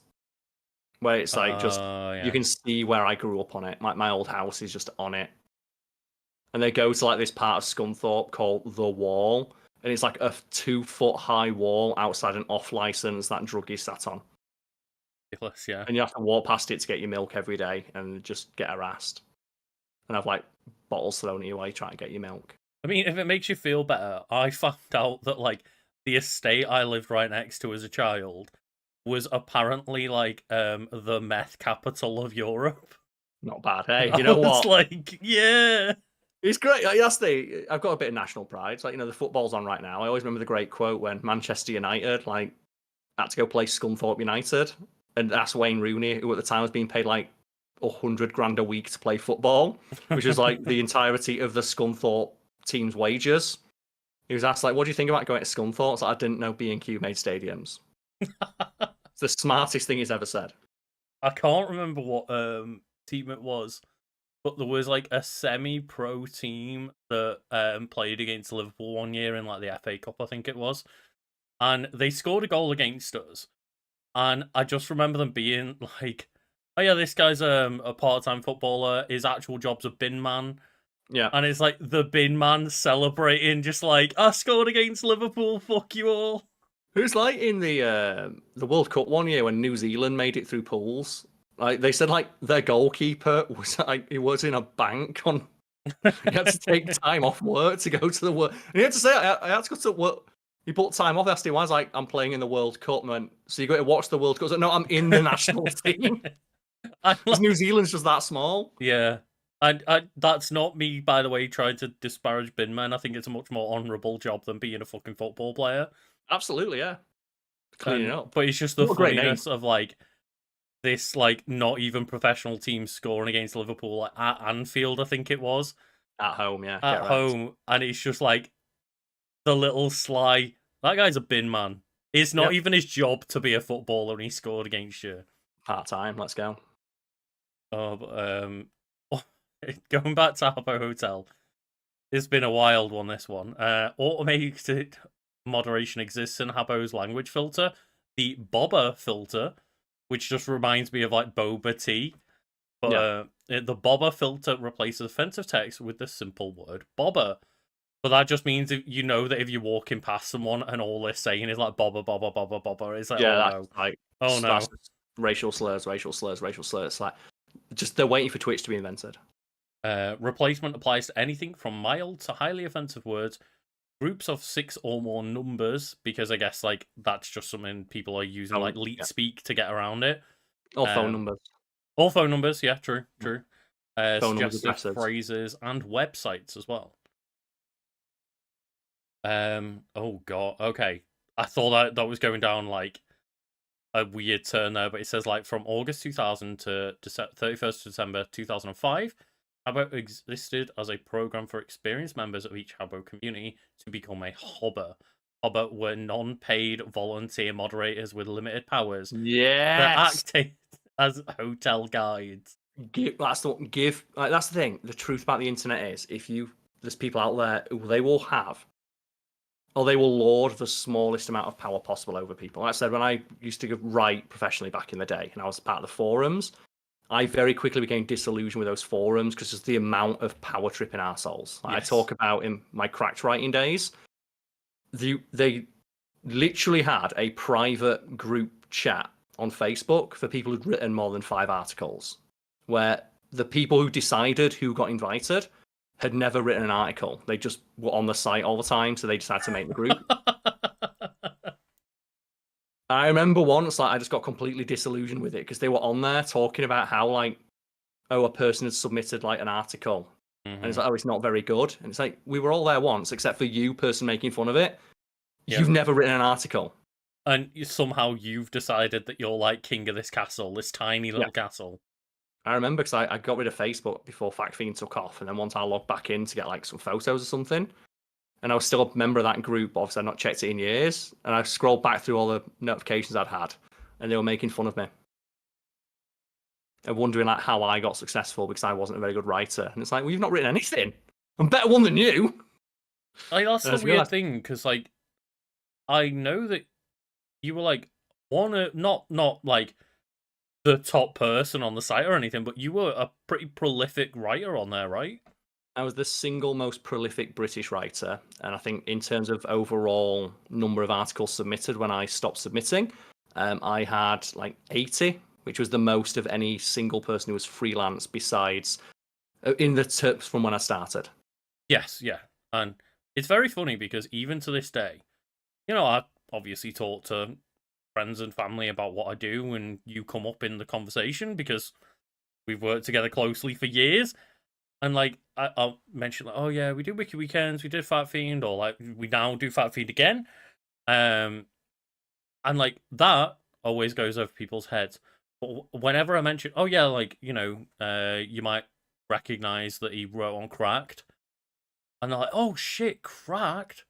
where it's like just you can see where I grew up on it. My old house is just on it. And they go to like this part of Scunthorpe called The Wall, and it's like a 2-foot high wall outside an off license that druggie sat on. Ridiculous, yeah. And you have to walk past it to get your milk every day and just get harassed. And have like bottles thrown at you while you try to get your milk. I mean, if it makes you feel better, I found out that like the estate I lived right next to as a child was apparently like the meth capital of Europe. Not bad, hey. You know what? It's like, yeah. It's great. I've got a bit of national pride. It's like, the football's on right now. I always remember the great quote when Manchester United like had to go play Scunthorpe United, and that's Wayne Rooney, who at the time was being paid like $100,000 a week to play football, which is like the entirety of the Scunthorpe team's wages. He was asked like, "What do you think about going to Scunthorpe?" It's like, I didn't know B&Q made stadiums. It's the smartest thing he's ever said. I can't remember what team it was, but there was like a semi-pro team that played against Liverpool one year in like the FA Cup, I think it was, and they scored a goal against us. And I just remember them being like, "Oh yeah, this guy's a part-time footballer. His actual job's a bin man." Yeah, and it's like the bin man celebrating, just like, "I scored against Liverpool. Fuck you all." It was like in the World Cup one year when New Zealand made it through pools. Like they said, like their goalkeeper was like he was in a bank on. He had to take time off work to go to the work, and he had to say, "I had to go to work." He bought time off. I asked him, "Why?" I was like, "I'm playing in the World Cup." And I went, "So you got to watch the World Cup?" I was like, "No, I'm in the national team." Like, New Zealand's just that small. Yeah. I that's not me, by the way, trying to disparage bin men. I think it's a much more honourable job than being a fucking football player. Absolutely, yeah. Cleaning up. But it's just the funniness of like this like not even professional team scoring against Liverpool like, at Anfield, I think it was. At home, yeah. At home, and it's just like the little sly. That guy's a bin man. It's not even his job to be a footballer, and he scored against you. Part time. Let's go. Oh, but going back to Habbo Hotel, it's been a wild one. This one, automated moderation exists in Habbo's language filter, the Boba filter, which just reminds me of like boba tea. But the Boba filter replaces offensive text with the simple word Boba. But that just means that if you're walking past someone and all they're saying is like Boba, Boba, Boba, Boba, it's like, oh no. Racial slurs. It's like just they're waiting for Twitch to be invented. Replacement applies to anything from mild to highly offensive words, groups of 6 or more numbers, because I guess like that's just something people are using like leet speak to get around it. Or phone numbers. Or phone numbers, yeah, true. Phone numbers, Suggestive addresses. phrases and websites as well. Oh god, okay. I thought that was going down like a weird turn there, but it says like from August 2000 to 31st December 2005, Habbo existed as a program for experienced members of each Habbo community to become a hobber. Hobber were non-paid volunteer moderators with limited powers that Yes. acted as hotel guides. That's the thing. The truth about the internet is, there's people out there who they will lord the smallest amount of power possible over people. Like I said, when I used to write professionally back in the day, and I was part of the forums, I very quickly became disillusioned with those forums because it's the amount of power tripping assholes. Like Yes. I talk about in my cracked writing days. They literally had a private group chat on Facebook for people who'd written more than 5 articles, where the people who decided who got invited had never written an article. They just were on the site all the time, so they decided to make the group. I remember once, like, I just got completely disillusioned with it because they were on there talking about how, like, a person had submitted like an article, and it's like, oh, it's not very good. And it's like, we were all there once, except for you, person making fun of it. Yep. You've never written an article, and somehow you've decided that you're like king of this castle, this tiny little castle. I remember because I got rid of Facebook before FactFiend took off, and then once I logged back in to get like some photos or something, and I was still a member of that group, but obviously I'd not checked it in years, and I scrolled back through all the notifications I'd had, and they were making fun of me. And wondering like how I got successful because I wasn't a very good writer. And it's like, well, you've not written anything. I'm a better one than you. Like, that's the weird thing, because like I know that you were like not like the top person on the site or anything, but you were a pretty prolific writer on there, right? I was the single most prolific British writer, and I think in terms of overall number of articles submitted when I stopped submitting, I had like 80, which was the most of any single person who was freelance besides in the tips from when I started. Yes, yeah. And it's very funny because even to this day, you know, I obviously talk to friends and family about what I do, and you come up in the conversation because we've worked together closely for years. And like I'll mention, like, oh yeah, we do Wiki Weekends, we did FactFiend, or like we now do FactFiend again. And like that always goes over people's heads. But whenever I mention, oh yeah, like, you know, you might recognize that he wrote on Cracked, and they're like, oh shit, Cracked.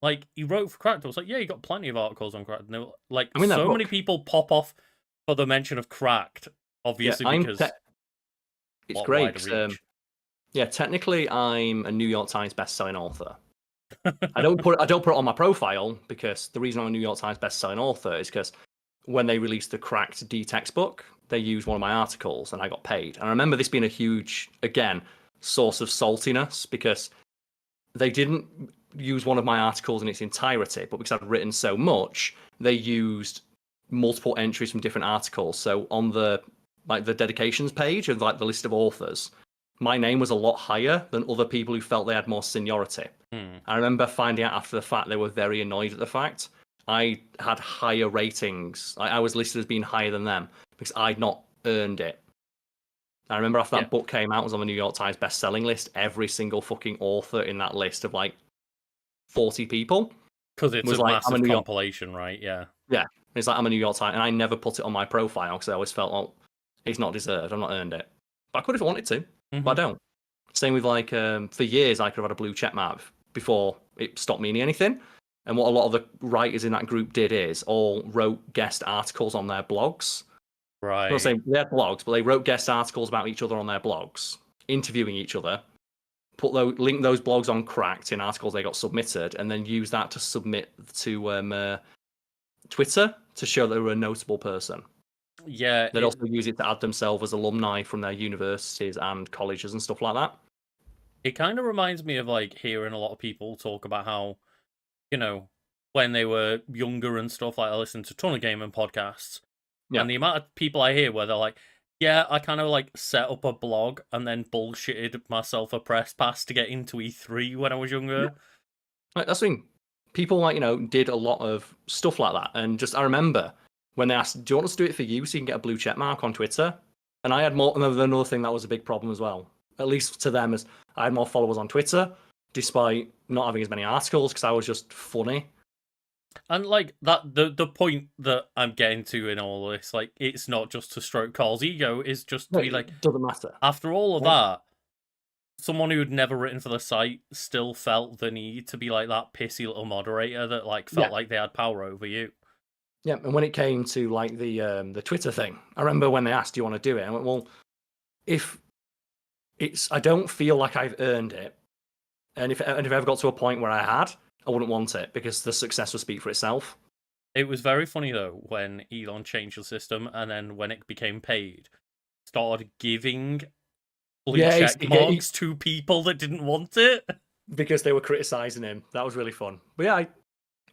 Like, he wrote for Cracked. I was like, yeah, you got plenty of articles on Cracked. And like, so many people pop off for the mention of Cracked, obviously, because it's great. Yeah, technically, I'm a New York Times best-selling author. I don't put it on my profile because the reason I'm a New York Times best-selling author is because when they released the Cracked D textbook, they used one of my articles and I got paid. And I remember this being a huge, again, source of saltiness because they didn't use one of my articles in its entirety, but because I'd written so much, they used multiple entries from different articles. So on the dedications page of like the list of authors, my name was a lot higher than other people who felt they had more seniority. I remember finding out after the fact they were very annoyed at the fact I had higher ratings. I was listed as being higher than them because I'd not earned it. I remember after that book came out, it was on the New York Times best-selling list. Every single fucking author in that list of like 40 people. Because it's a massive compilation, right? Yeah. Yeah. It's like, I'm a New York Times, and I never put it on my profile because I always felt, oh, it's not deserved. I've not earned it. But I could if I wanted to, but I don't. Same with like, for years, I could have had a blue check mark before it stopped meaning anything. And what a lot of the writers in that group did is all wrote guest articles on their blogs. Right. I'm not saying their blogs, but they wrote guest articles about each other on their blogs, interviewing each other, link those blogs on Cracked in articles they got submitted, and then use that to submit to Twitter to show they were a notable person. Yeah. They'd also use it to add themselves as alumni from their universities and colleges and stuff like that. It kind of reminds me of like hearing a lot of people talk about how, you know, when they were younger and stuff, like I listened to a ton of gaming podcasts. Yeah. And the amount of people I hear where they're like, Yeah, I kind of like set up a blog and then bullshitted myself a press pass to get into E3 when I was Yeah. younger. Like, that's the thing. People did a lot of stuff like that, and just I remember when they asked, "Do you want us to do it for you so you can get a blue check mark on Twitter?" And I had more. Another thing that was a big problem as well, at least to them, is I had more followers on Twitter, despite not having as many articles because I was just funny. And like that, the point that I'm getting to in all this, like, it's not just to stroke Carl's ego, is just to No, be like, it doesn't matter. after all of Like, that, someone who had never written for the site still felt the need to be like that pissy little moderator that like felt yeah, like they had power over you. yeah. And when it came to like the Twitter thing, I remember when they asked, "Do you want to do it?" I went, "Well, if I don't feel like I've earned it, and if I ever got to a point where I had, I wouldn't want it because the success will speak for itself." It was very funny though when Elon changed the system and then when it became paid, started giving blue Yeah, check marks to people that didn't want it. because they were criticizing him. That was really fun. But yeah,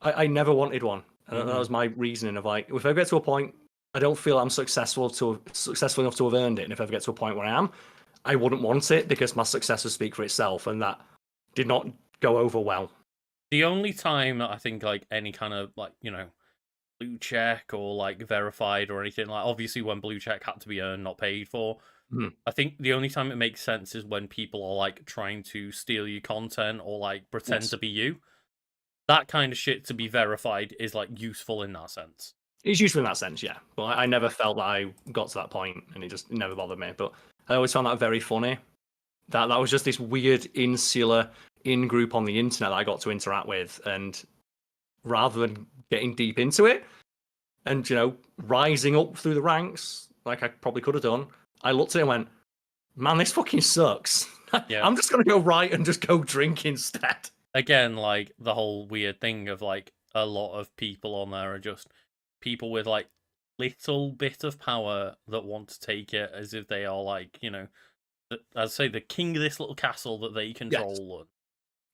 I never wanted one. And that was my reasoning of like, if I get to a point, I don't feel I'm successful enough to have earned it. And if I ever get to a point where I am, I wouldn't want it because my success will speak for itself. And that did not go over well. The only time that I think like any kind of like, blue check or like verified or anything, like obviously when blue check had to be earned, not paid for. I think the only time it makes sense is when people are like trying to steal your content or like pretend to be you. That kind of shit to be verified is like useful in that sense. It's useful in that sense, yeah. But I never felt that I got to that point, and it just never bothered me. But I always found that very funny. That was just this weird insular in group on the internet that I got to interact with, and rather than getting deep into it and rising up through the ranks like I probably could have done, I looked at it and went, "Man, this fucking sucks." Yeah. I'm just gonna go right and just go drink instead. Again, like the whole weird thing of like a lot of people on there are just people with like little bit of power that want to take it as if they are like, as I say, the king of this little castle that they control. Yes.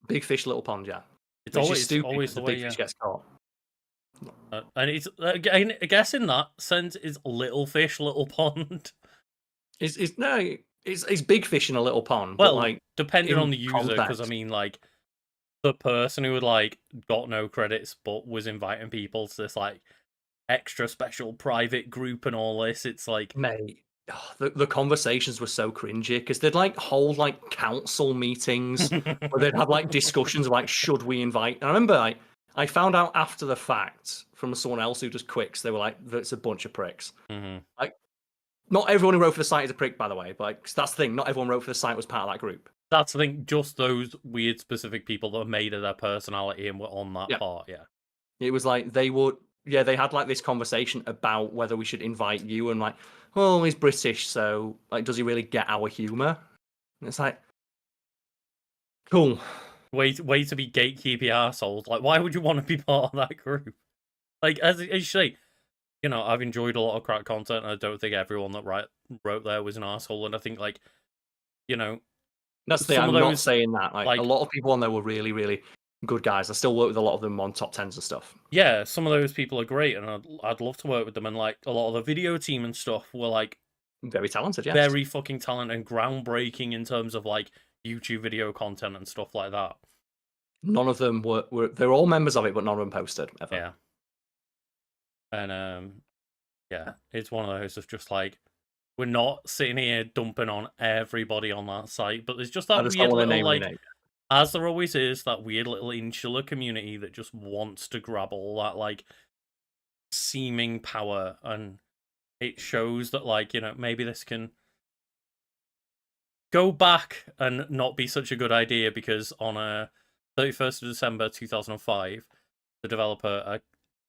Big fish, little pond, yeah. It's always the way, big fish gets caught. And it's I guess in that sense, it's little fish, little pond. It's big fish in a little pond. Well, but like depending on the user, because context. I mean, like the person who had like got no credits but was inviting people to this like extra special private group and all this, it's like, Mate, the conversations were so cringy because they'd like hold like council meetings where they'd have like discussions of like, should we invite? And I remember I found out after the fact from someone else who just quicks. They were like, "That's a bunch of pricks." Like, not everyone who wrote for the site is a prick, by the way. But like, that's the thing. Not everyone who wrote for the site was part of that group. That's the thing. Just those weird specific people that made it their personality and were on that part. Yeah, it was like they would. Yeah, they had like this conversation about whether we should invite you, and like, well, he's British, so like, does he really get our humor? And it's like, cool. Way to be gatekeepy assholes. Like, why would you want to be part of that group? Like, as you say, I've enjoyed a lot of crack content, and I don't think everyone that wrote there was an asshole. And I think, like, that's the thing. I'm not saying that. Like, a lot of people on there were really, really good guys. I still work with a lot of them on top tens and stuff. Yeah, some of those people are great, and I'd love to work with them. And like a lot of the video team and stuff were like very talented, yes. Very fucking talented and groundbreaking in terms of like YouTube video content and stuff like that. None of them were they're all members of it, but none of them posted ever. Yeah. And yeah, it's one of those of just like, we're not sitting here dumping on everybody on that site, but there's just that weird little like, as there always is, that weird little insular community that just wants to grab all that like seeming power, and it shows that like, maybe this can go back and not be such a good idea, because on 31st of December 2005, the developer, I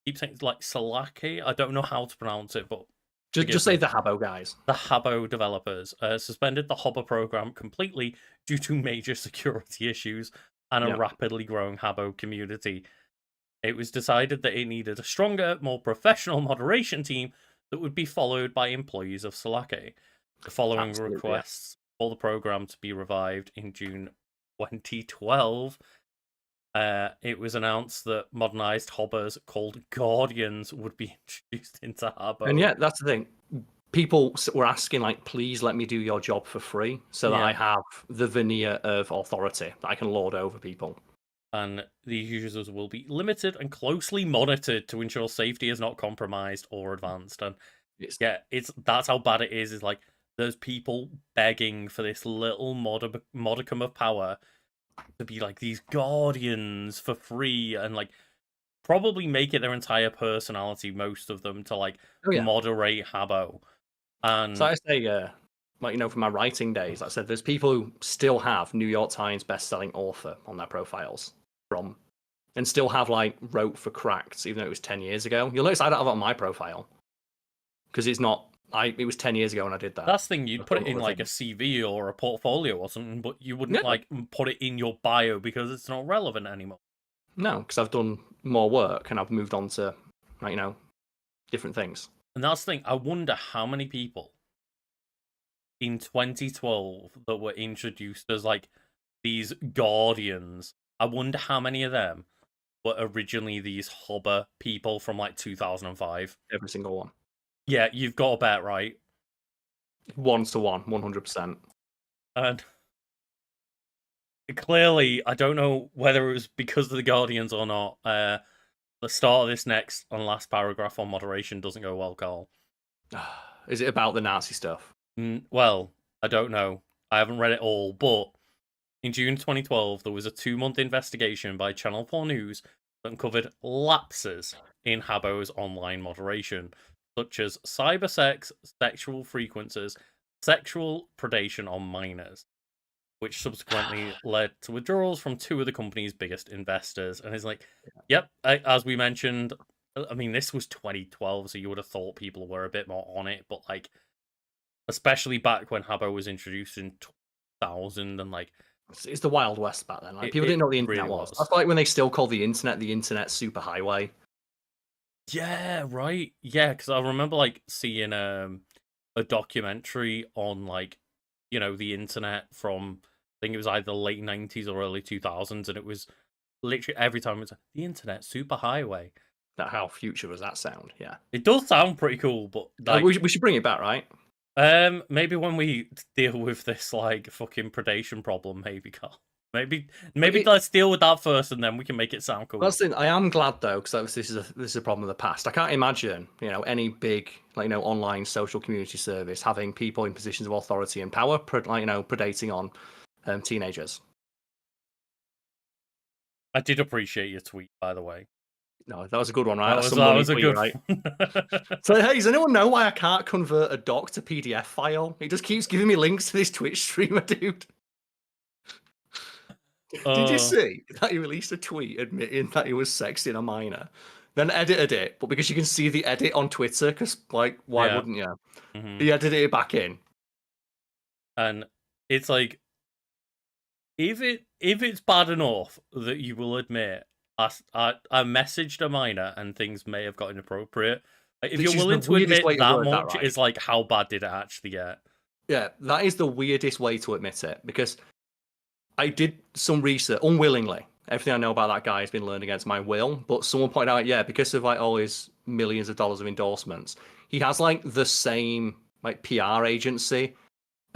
keep saying it's like Salaki, I don't know how to pronounce it, but just say the Habbo guys. The Habbo developers suspended the Hopper program completely due to major security issues and a rapidly growing Habbo community. It was decided that it needed a stronger, more professional moderation team that would be followed by employees of Salaki. The following requests for the program to be revived in June 2012. It was announced that modernized hobbers called Guardians would be introduced into Habbo. And yeah, that's the thing. people were asking, like, please let me do your job for free so that I have the veneer of authority that I can lord over people. And these users will be limited and closely monitored to ensure safety is not compromised or advanced. And that's how bad it is. Is like there's people begging for this little modicum of power to be like these guardians for free, and like probably make it their entire personality, most of them, to like moderate Habbo. And so I say, like, you know, from my writing days, like I said, there's people who still have New York Times best-selling author on their profiles and still have like wrote for Cracked, even though it was 10 years ago. You'll notice I don't have it on my profile because it's not. It was 10 years ago when I did that. That's the thing, you'd put it in like a CV or a portfolio or something, but you wouldn't like put it in your bio because it's not relevant anymore. No, because I've done more work and I've moved on to, like, you know, different things. And that's the thing. I wonder how many people in 2012 that were introduced as like these guardians. I wonder how many of them were originally these hobber people from like 2005. Every single one. Yeah, you've got a bet, right? 1-to-1, 100%. And clearly, I don't know whether it was because of the Guardians or not. The start of this next and last paragraph on moderation doesn't go well, Karl. Is it about the Nazi stuff? Well, I don't know. I haven't read it all, but in June 2012, there was a 2-month investigation by Channel 4 News that uncovered lapses in Habbo's online moderation, such as cybersex, sexual frequencies, sexual predation on minors, which subsequently led to withdrawals from 2 of the company's biggest investors. And it's like, yep, as we mentioned, I mean, this was 2012, so you would have thought people were a bit more on it, but like, especially back when Habbo was introduced in 2000, and like, it's the Wild West back then. Like, people didn't know what the internet really was. That's like when they still call the internet superhighway. Yeah, right. Yeah, because I remember like seeing a documentary on like, you know, the internet from, I think it was either the late 90s or early 2000s, and it was literally every time it's like, the internet superhighway. That how future does that sound? Yeah, it does sound pretty cool, but like, we should bring it back, right? Maybe when we deal with this like fucking predation problem, maybe, Karl. Maybe let's deal with that first, and then we can make it sound cool. That's the thing. I am glad though, because this is a problem of the past. I can't imagine, you know, any big, like, you know, online social community service having people in positions of authority and power, like, you know, predating on teenagers. I did appreciate your tweet, by the way. No, that was a good one, right? That was a good right? So, hey, does anyone know why I can't convert a doc to PDF file? It just keeps giving me links to this Twitch streamer, dude. Did you see that he released a tweet admitting that he was sexting a minor, then edited it? But because you can see the edit on Twitter, because like, why wouldn't you? Mm-hmm. He edited it back in. And it's like, if it's bad enough that you will admit, I messaged a minor and things may have got inappropriate. Like, if you're willing to admit that much, it's like, how bad did it actually get? Yeah, that is the weirdest way to admit it, because I did some research unwillingly. Everything I know about that guy has been learned against my will. But someone pointed out, yeah, because of like all his millions of dollars of endorsements, he has like the same like PR agency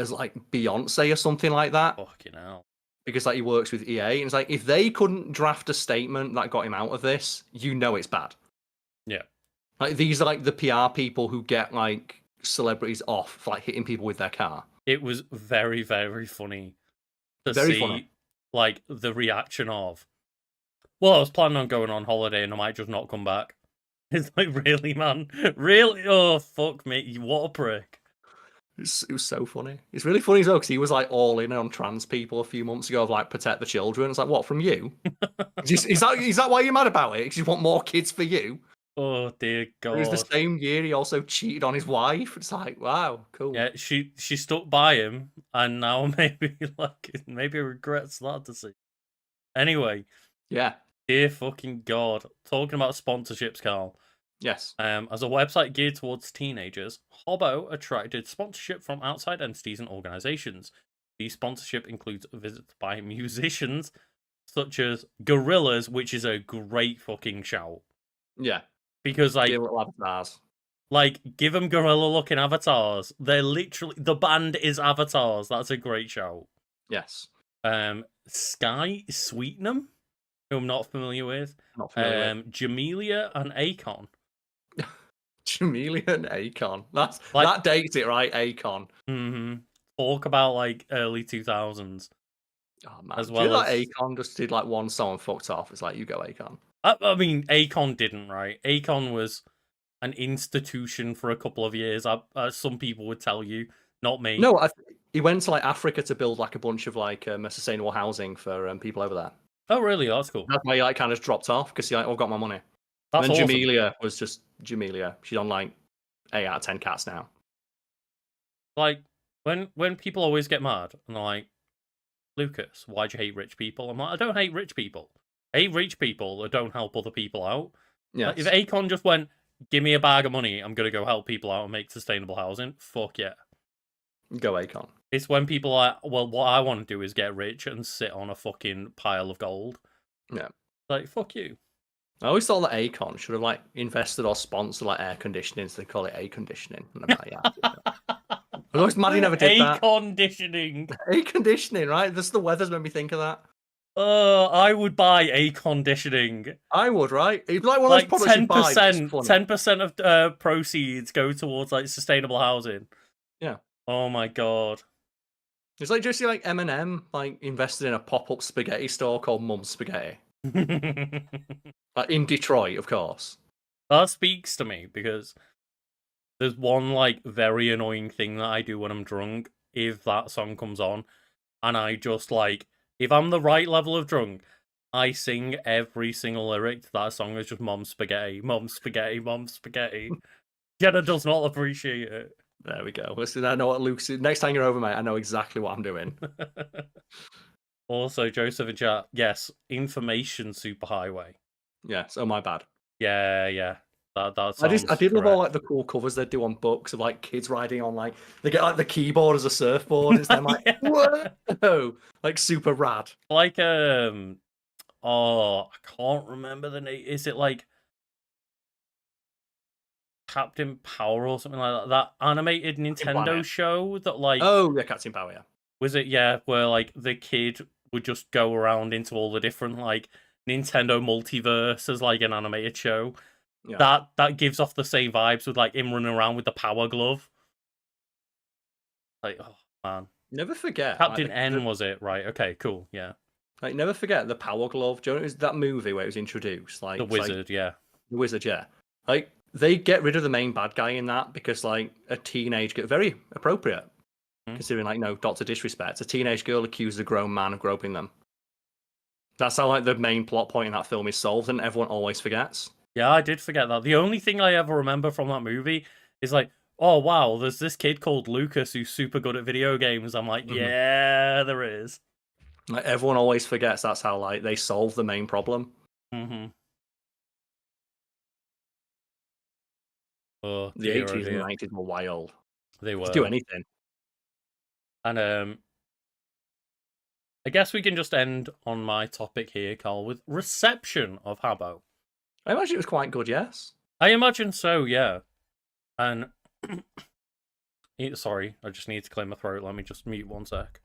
as like Beyonce or something like that. Fucking hell. Because like he works with EA, and it's like, if they couldn't draft a statement that got him out of this, you know it's bad. Yeah. Like, these are like the PR people who get like celebrities off for like hitting people with their car. It was very, very funny. Very funny. Like, the reaction of, well, I was planning on going on holiday and I might just not come back. It's like, really, man? Really? Oh, fuck me. What a prick. It was so funny. It's really funny as well, because he was like all in on trans people a few months ago of like, protect the children. It's like, what, from you? is that why you're mad about it? Because you want more kids for you? Oh, dear God. It was the same year he also cheated on his wife. It's like, wow, cool. Yeah, she stuck by him, and now maybe regrets that decision. Anyway. Yeah. Dear fucking God. Talking about sponsorships, Karl. Yes. As a website geared towards teenagers, Habbo attracted sponsorship from outside entities and organizations. The sponsorship includes visits by musicians such as Gorillaz, which is a great fucking shout. Yeah. Because like, Like, give them gorilla-looking avatars. They're literally... The band is avatars. That's a great show. Yes. Sky Sweetnam, who I'm not familiar with. Not familiar with. Jamelia and Akon. Jamelia and Akon. Like- that dates it, right? Akon. Mm-hmm. Talk about, like, early 2000s. Oh, man. As Do you know well that as... Akon just did, like, one song and fucked off? It's like, you go, Akon. I mean, Akon didn't, right? Akon was an institution for a couple of years, as some people would tell you. Not me. No, he went to, like, Africa to build, like, a bunch of, like, sustainable housing for people over there. Oh, really? That's cool. That's why he, like, kind of dropped off, because he, like, got my money. That's and then awesome. Jamelia was just Jamelia. She's on, like, 8 out of 10 cats now. Like, when people always get mad, and they're like, Lucas, why'd you hate rich people? I'm like, I don't hate rich people. I hate rich people that don't help other people out. Yeah. Like, if Akon just went, give me a bag of money, I'm going to go help people out and make sustainable housing, fuck yeah. Go Akon. It's when people are like, well, what I want to do is get rich and sit on a fucking pile of gold. Yeah. Like, fuck you. I always thought that Akon should have, like, invested or sponsored, like, air conditioning, so they call it A-conditioning. And I'm like, yeah. I was always mad he never did that. A-conditioning. A-conditioning, right? The weather's made me think of that. I would buy A-conditioning. I would, right? It'd be like one of those products you buy. 10% of proceeds go towards, like, sustainable housing. Yeah. Oh my god. It's like, just see, like, Eminem, like, invested in a pop-up spaghetti store called Mum's Spaghetti. In Detroit, of course. That speaks to me, because there's one, like, very annoying thing that I do when I'm drunk, if that song comes on, and I just, like, if I'm the right level of drunk, I sing every single lyric to that song as just Mom Spaghetti, Mom Spaghetti, Mom Spaghetti. Jenna does not appreciate it. There we go. Listen, I know what Luke's... Next time you're over, mate, I know exactly what I'm doing. Also, Joseph in chat, yes, information superhighway. Yes, oh my bad. Yeah. That I did love all, like, the cool covers they do on books of, like, kids riding on, like, they get, like, the keyboard as a surfboard. It's them, like, whoa, like, super rad. Like, I can't remember the name. Is it like Captain Power or something like that? That animated Nintendo show that, like... Oh, yeah, Captain Power, yeah. Was it, yeah, where, like, the kid would just go around into all the different, like, Nintendo multiverse as, like, an animated show. Yeah. That gives off the same vibes with, like, him running around with the power glove. Like, oh, man. Never forget. Captain N, was it? Right, okay, cool, yeah. Like, never forget the power glove. Do you know, it was that movie where it was introduced? Like, the Wizard, yeah. The Wizard, yeah. Like, they get rid of the main bad guy in that because, like, a teenage girl... Very appropriate. Considering, like, no, Dr. Disrespect. A teenage girl accuses a grown man of groping them. That's how, like, the main plot point in that film is solved, and everyone always forgets. Yeah, I did forget that. The only thing I ever remember from that movie is, like, oh, wow, there's this kid called Lucas who's super good at video games. I'm like, yeah, there is. Like, everyone always forgets that's how, like, they solve the main problem. Mm-hmm. The 80s and 90s were wild. They were. To do anything. And I guess we can just end on my topic here, Karl, with reception of Habbo. I imagine it was quite good, yes. I imagine so, yeah. And sorry, I just need to clear my throat. Let me just mute one sec.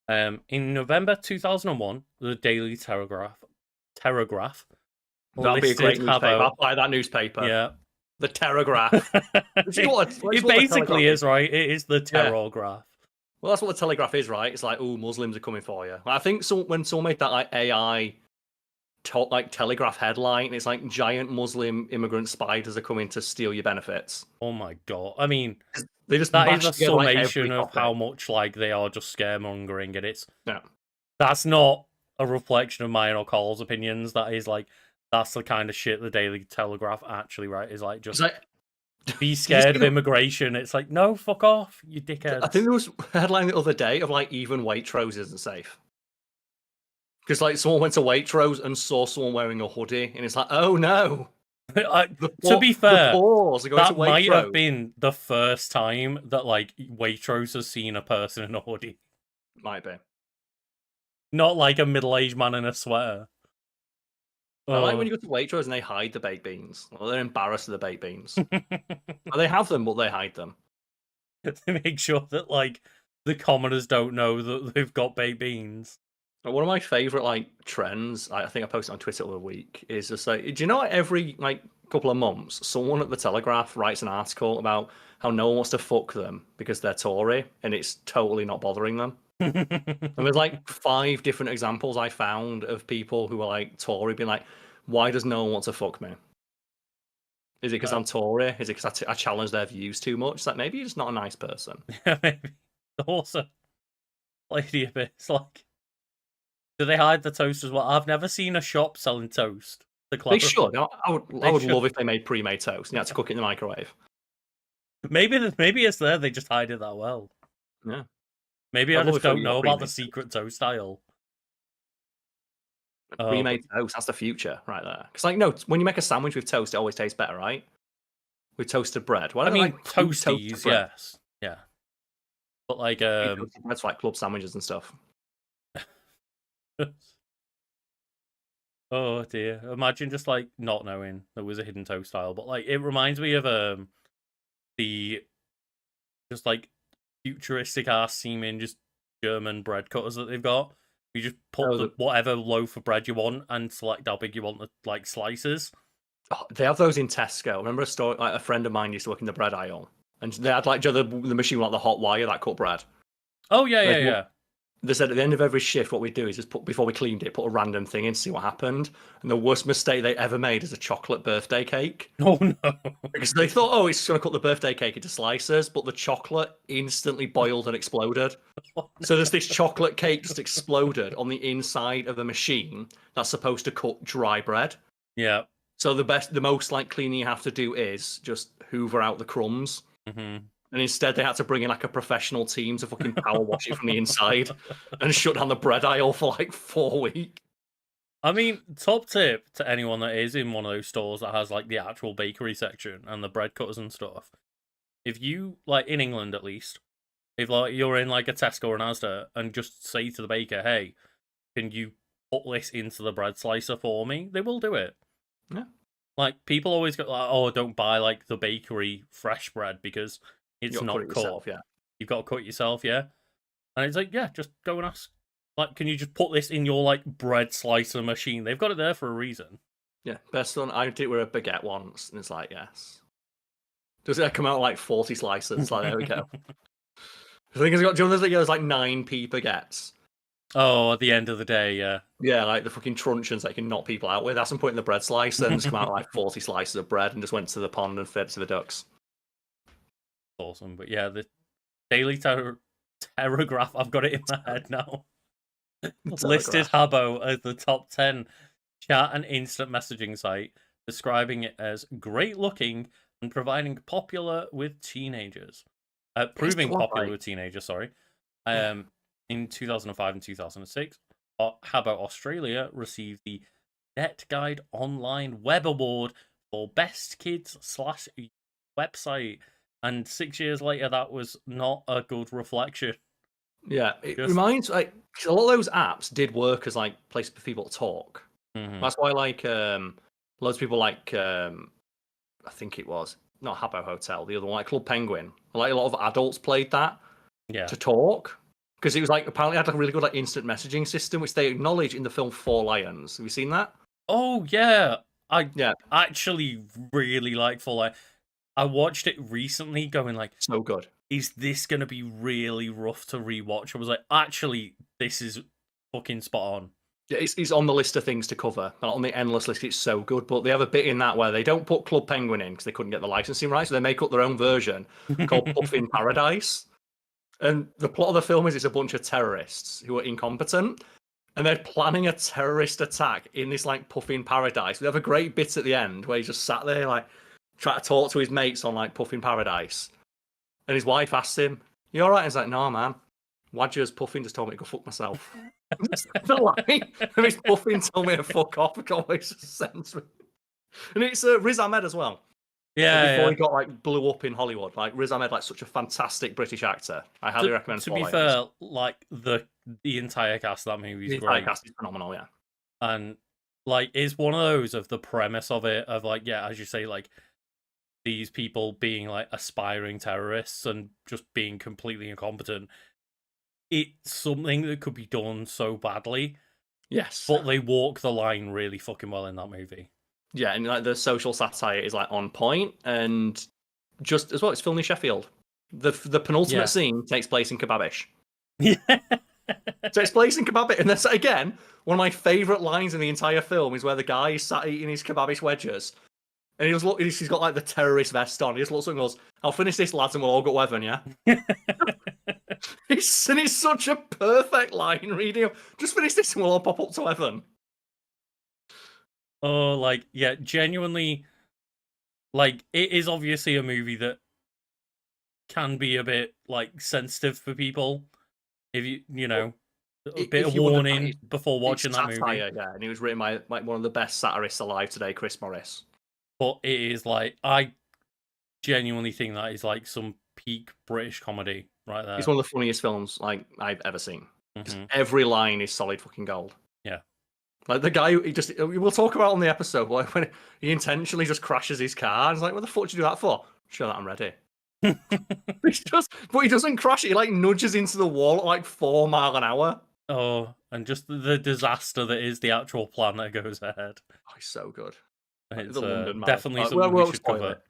In November 2001, the Daily Telegraph That'd be a great newspaper. I'll buy that newspaper. Yeah. The Telegraph. It basically is, right? It is the Telegraph. Well, that's what the Telegraph is, right? It's like, oh, Muslims are coming for you. I think when someone made that, like, AI like Telegraph headline, it's like giant Muslim immigrant spiders are coming to steal your benefits. Oh my god! I mean, they just that is a summation of how much, like, they are just scaremongering, and it's that's not a reflection of mine or Karl's opinions. That is, like, that's the kind of shit the Daily Telegraph actually write is like, just be scared of immigration. It's like, no, fuck off, you dickheads. I think there was a headline the other day of, like, even Waitrose isn't safe. Because, like, someone went to Waitrose and saw someone wearing a hoodie, and it's like, oh no. To be fair, that to might have been the first time that, like, Waitrose has seen a person in a hoodie. Might be. Not like a middle-aged man in a sweater. I like when Oh. you go to Waitrose and they hide the baked beans. Or they're embarrassed of the baked beans. Or they have them, but they hide them. To make sure that like the commoners don't know that they've got baked beans. One of my favorite like trends, I think I posted on Twitter the other week, is just like, do you know, like, every like couple of months, someone at the Telegraph writes an article about how no one wants to fuck them because they're Tory, and it's totally not bothering them. And there's like 5 different examples I found of people who are like Tory being like, why does no one want to fuck me? Is it because I'm Tory? Is it because I challenge their views too much? It's like, maybe you're just not a nice person. Yeah, maybe. Also, lady a bit. It's like, do they hide the toast as well? I've never seen a shop selling toast. They should. I would should. love if they made pre-made toast and you had to cook it in the microwave. Maybe it's there. They just hide it that well. Yeah. Maybe I'd I love just if don't you know got about the pre-made secret toast aisle. Pre-made toast, that's the future right there. Because like, no, when you make a sandwich with toast, it always tastes better, right? With toasted bread. Why I don't mean, they like toasties, bread? yes, yeah. But like, Toasted bread's like club sandwiches and stuff. oh dear! Imagine just like not knowing there was a hidden toast aisle. But like, it reminds me of the just like futuristic ass seeming just German bread cutters that they've got. You just put whatever loaf of bread you want and select how big you want the like slices. Oh, they have those in Tesco. Remember a store? Like a friend of mine used to work in the bread aisle, and they had like the machine with like the hot wire that cut bread. Oh yeah, Like, yeah. They said at the end of every shift, what we do is just put, before we cleaned it, put a random thing in to see what happened. And the worst mistake they ever made is a chocolate birthday cake. Oh no! Because they thought, oh, it's going to cut the birthday cake into slices, but the chocolate instantly boiled and exploded. So there's this chocolate cake just exploded on the inside of a machine that's supposed to cut dry bread. Yeah. So the most like cleaning you have to do is just hoover out the crumbs. Mm-hmm. And instead, they had to bring in like a professional team to fucking power wash it from the inside and shut down the bread aisle for like 4 weeks. I mean, top tip to anyone that is in one of those stores that has like the actual bakery section and the bread cutters and stuff. If you like in England at least, if like you're in like a Tesco or an Asda and just say to the baker, "Hey, can you put this into the bread slicer for me?" They will do it. Yeah. Like people always go like, "Oh, don't buy like the bakery fresh bread because it's not cut." Yourself, yeah. You've got to cut it yourself, yeah. And it's like, yeah, just go and ask. Like, can you just put this in your like bread slicer machine? They've got it there for a reason. Yeah, best one. I did it with a baguette once, and it's like, yes. Does it come out like 40 slices? Like, there we go. I think it's got. Do you know there's like 9p baguettes? Oh, at the end of the day, yeah. Yeah, like the fucking truncheons that you can knock people out with. That's some point in the bread slicer, and just come out like 40 slices of bread, and just went to the pond and fed to the ducks. Awesome, but yeah, the Daily Telegraph. I've got it in my head now. Listed Habbo as the top 10 chat and instant messaging site, describing it as great looking and proving popular with teenagers. Proving popular with teenagers, sorry. In 2005 and 2006, Habbo Australia received the Net Guide Online Web Award for Best Kids / website. And 6 years later, that was not a good reflection. Yeah, it reminds like a lot of those apps did work as like places for people to talk. Mm-hmm. That's why like loads of people like I think it was not Habbo Hotel, the other one, like Club Penguin. Like a lot of adults played that to talk because it was like apparently had like a really good like instant messaging system, which they acknowledge in the film Four Lions. Have you seen that? Oh yeah, I actually really like Four Lions. I watched it recently, going like, so good. Is this going to be really rough to rewatch? I was like, actually, this is fucking spot on. Yeah, it's on the list of things to cover. Not on the endless list, it's so good. But they have a bit in that where they don't put Club Penguin in because they couldn't get the licensing rights, so they make up their own version called Puffin Paradise. And the plot of the film is it's a bunch of terrorists who are incompetent, and they're planning a terrorist attack in this like Puffin Paradise. They have a great bit at the end where he just sat there like trying to talk to his mates on like Puffin Paradise. And his wife asked him, "You alright?" He's like, "No, man. Wadger's Puffin just told me to go fuck myself." The line of his Puffin told me to fuck off. It always just sends me. And it's Riz Ahmed as well. Yeah, before he got like blew up in Hollywood, like Riz Ahmed, like such a fantastic British actor. I highly recommend. To be fair, like the entire cast of that movie is great. The entire cast is phenomenal, yeah. And like, it's one of those of the premise of it, of, like, yeah, as you say, like, these people being, like, aspiring terrorists and just being completely incompetent. It's something that could be done so badly, Yes. but they walk the line really fucking well in that movie. Yeah, and like the social satire is like on point, and just as well, it's filmed in Sheffield. The penultimate Yeah. scene takes place in Kebabish. Yeah. So it's place in Kebabish, and that's again one of my favourite lines in the entire film is where the guy is sat eating his Kebabish wedges, and he just look, he's got like the terrorist vest on. He just looks up and goes, "I'll finish this, lads, and we'll all go heaven, yeah." It's such a perfect line reading. Just finish this, and we'll all pop up to heaven. Oh, like, yeah, genuinely, like, it is obviously a movie that can be a bit, like, sensitive for people. If you know, a bit of warning before watching that movie. Yeah, and it was written by like one of the best satirists alive today, Chris Morris. But it is like, I genuinely think that is like some peak British comedy right there. It's one of the funniest films like I've ever seen. Every line is solid fucking gold. Yeah. Like the guy, we'll talk about on the episode, like when he intentionally just crashes his car. And it's like, what the fuck did you do that for? Show that I'm ready. But he doesn't crash it. He like nudges into the wall at like 4 miles an hour. Oh, and just the disaster that is the actual plan that goes ahead. Oh, he's so good. It's the London definitely something we should cover.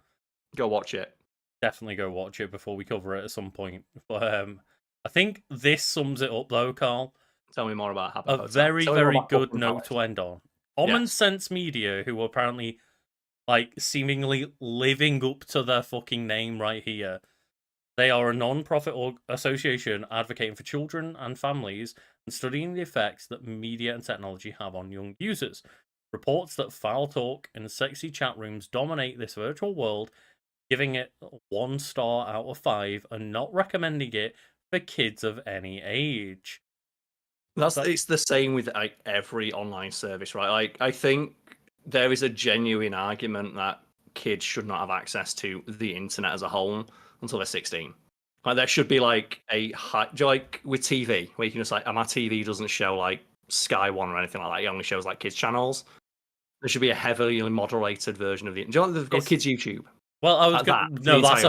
Go watch it. Definitely go watch it before we cover it at some point. But I think this sums it up though, Carl. Tell me more about Habit A Hotel. very, very good note to end on. Common Sense Media, who are apparently like seemingly living up to their fucking name right here. They are a non-profit association advocating for children and families and studying the effects that media and technology have on young users. Reports that foul talk and sexy chat rooms dominate this virtual world, giving it 1 star out of 5 and not recommending it for kids of any age. It's the same with like every online service, right? Like I think there is a genuine argument that kids should not have access to the internet as a whole until they're 16. Like there should be like like with TV, where you can just like, my TV doesn't show like Sky One or anything like that. It only shows like kids channels. There should be a heavily moderated version of the. Do you know they've got kids YouTube? Well, I was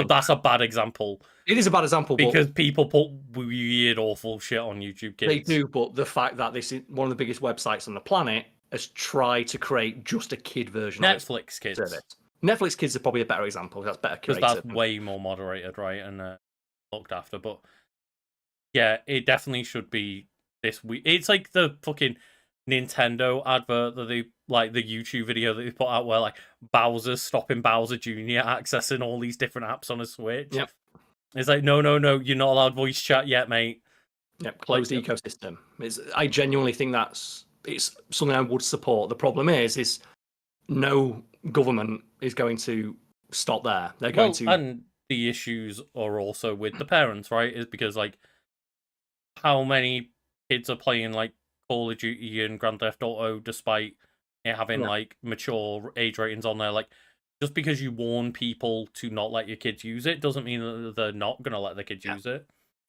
that's a bad example. It is a bad example because people put weird, awful shit on YouTube Kids. They do, but the fact that this is one of the biggest websites on the planet has tried to create just a kid version of Netflix Kids. Service. Netflix Kids are probably a better example. That's better curated. Because that's way more moderated, right, and looked after. But yeah, it definitely should be this week. It's like the fucking Nintendo advert that they like the YouTube video that they put out where like Bowser's stopping Bowser Jr. accessing all these different apps on a Switch. Yep. It's like no, you're not allowed voice chat yet, mate. Yep, closed ecosystem. I genuinely think it's something I would support. The problem is no government is going to stop there. They're going to, and the issues are also with the parents, right? Is because like how many kids are playing like Call of Duty and Grand Theft Auto despite it having like mature age ratings on there. Like just because you warn people to not let your kids use it doesn't mean that they're not going to let their kids use it.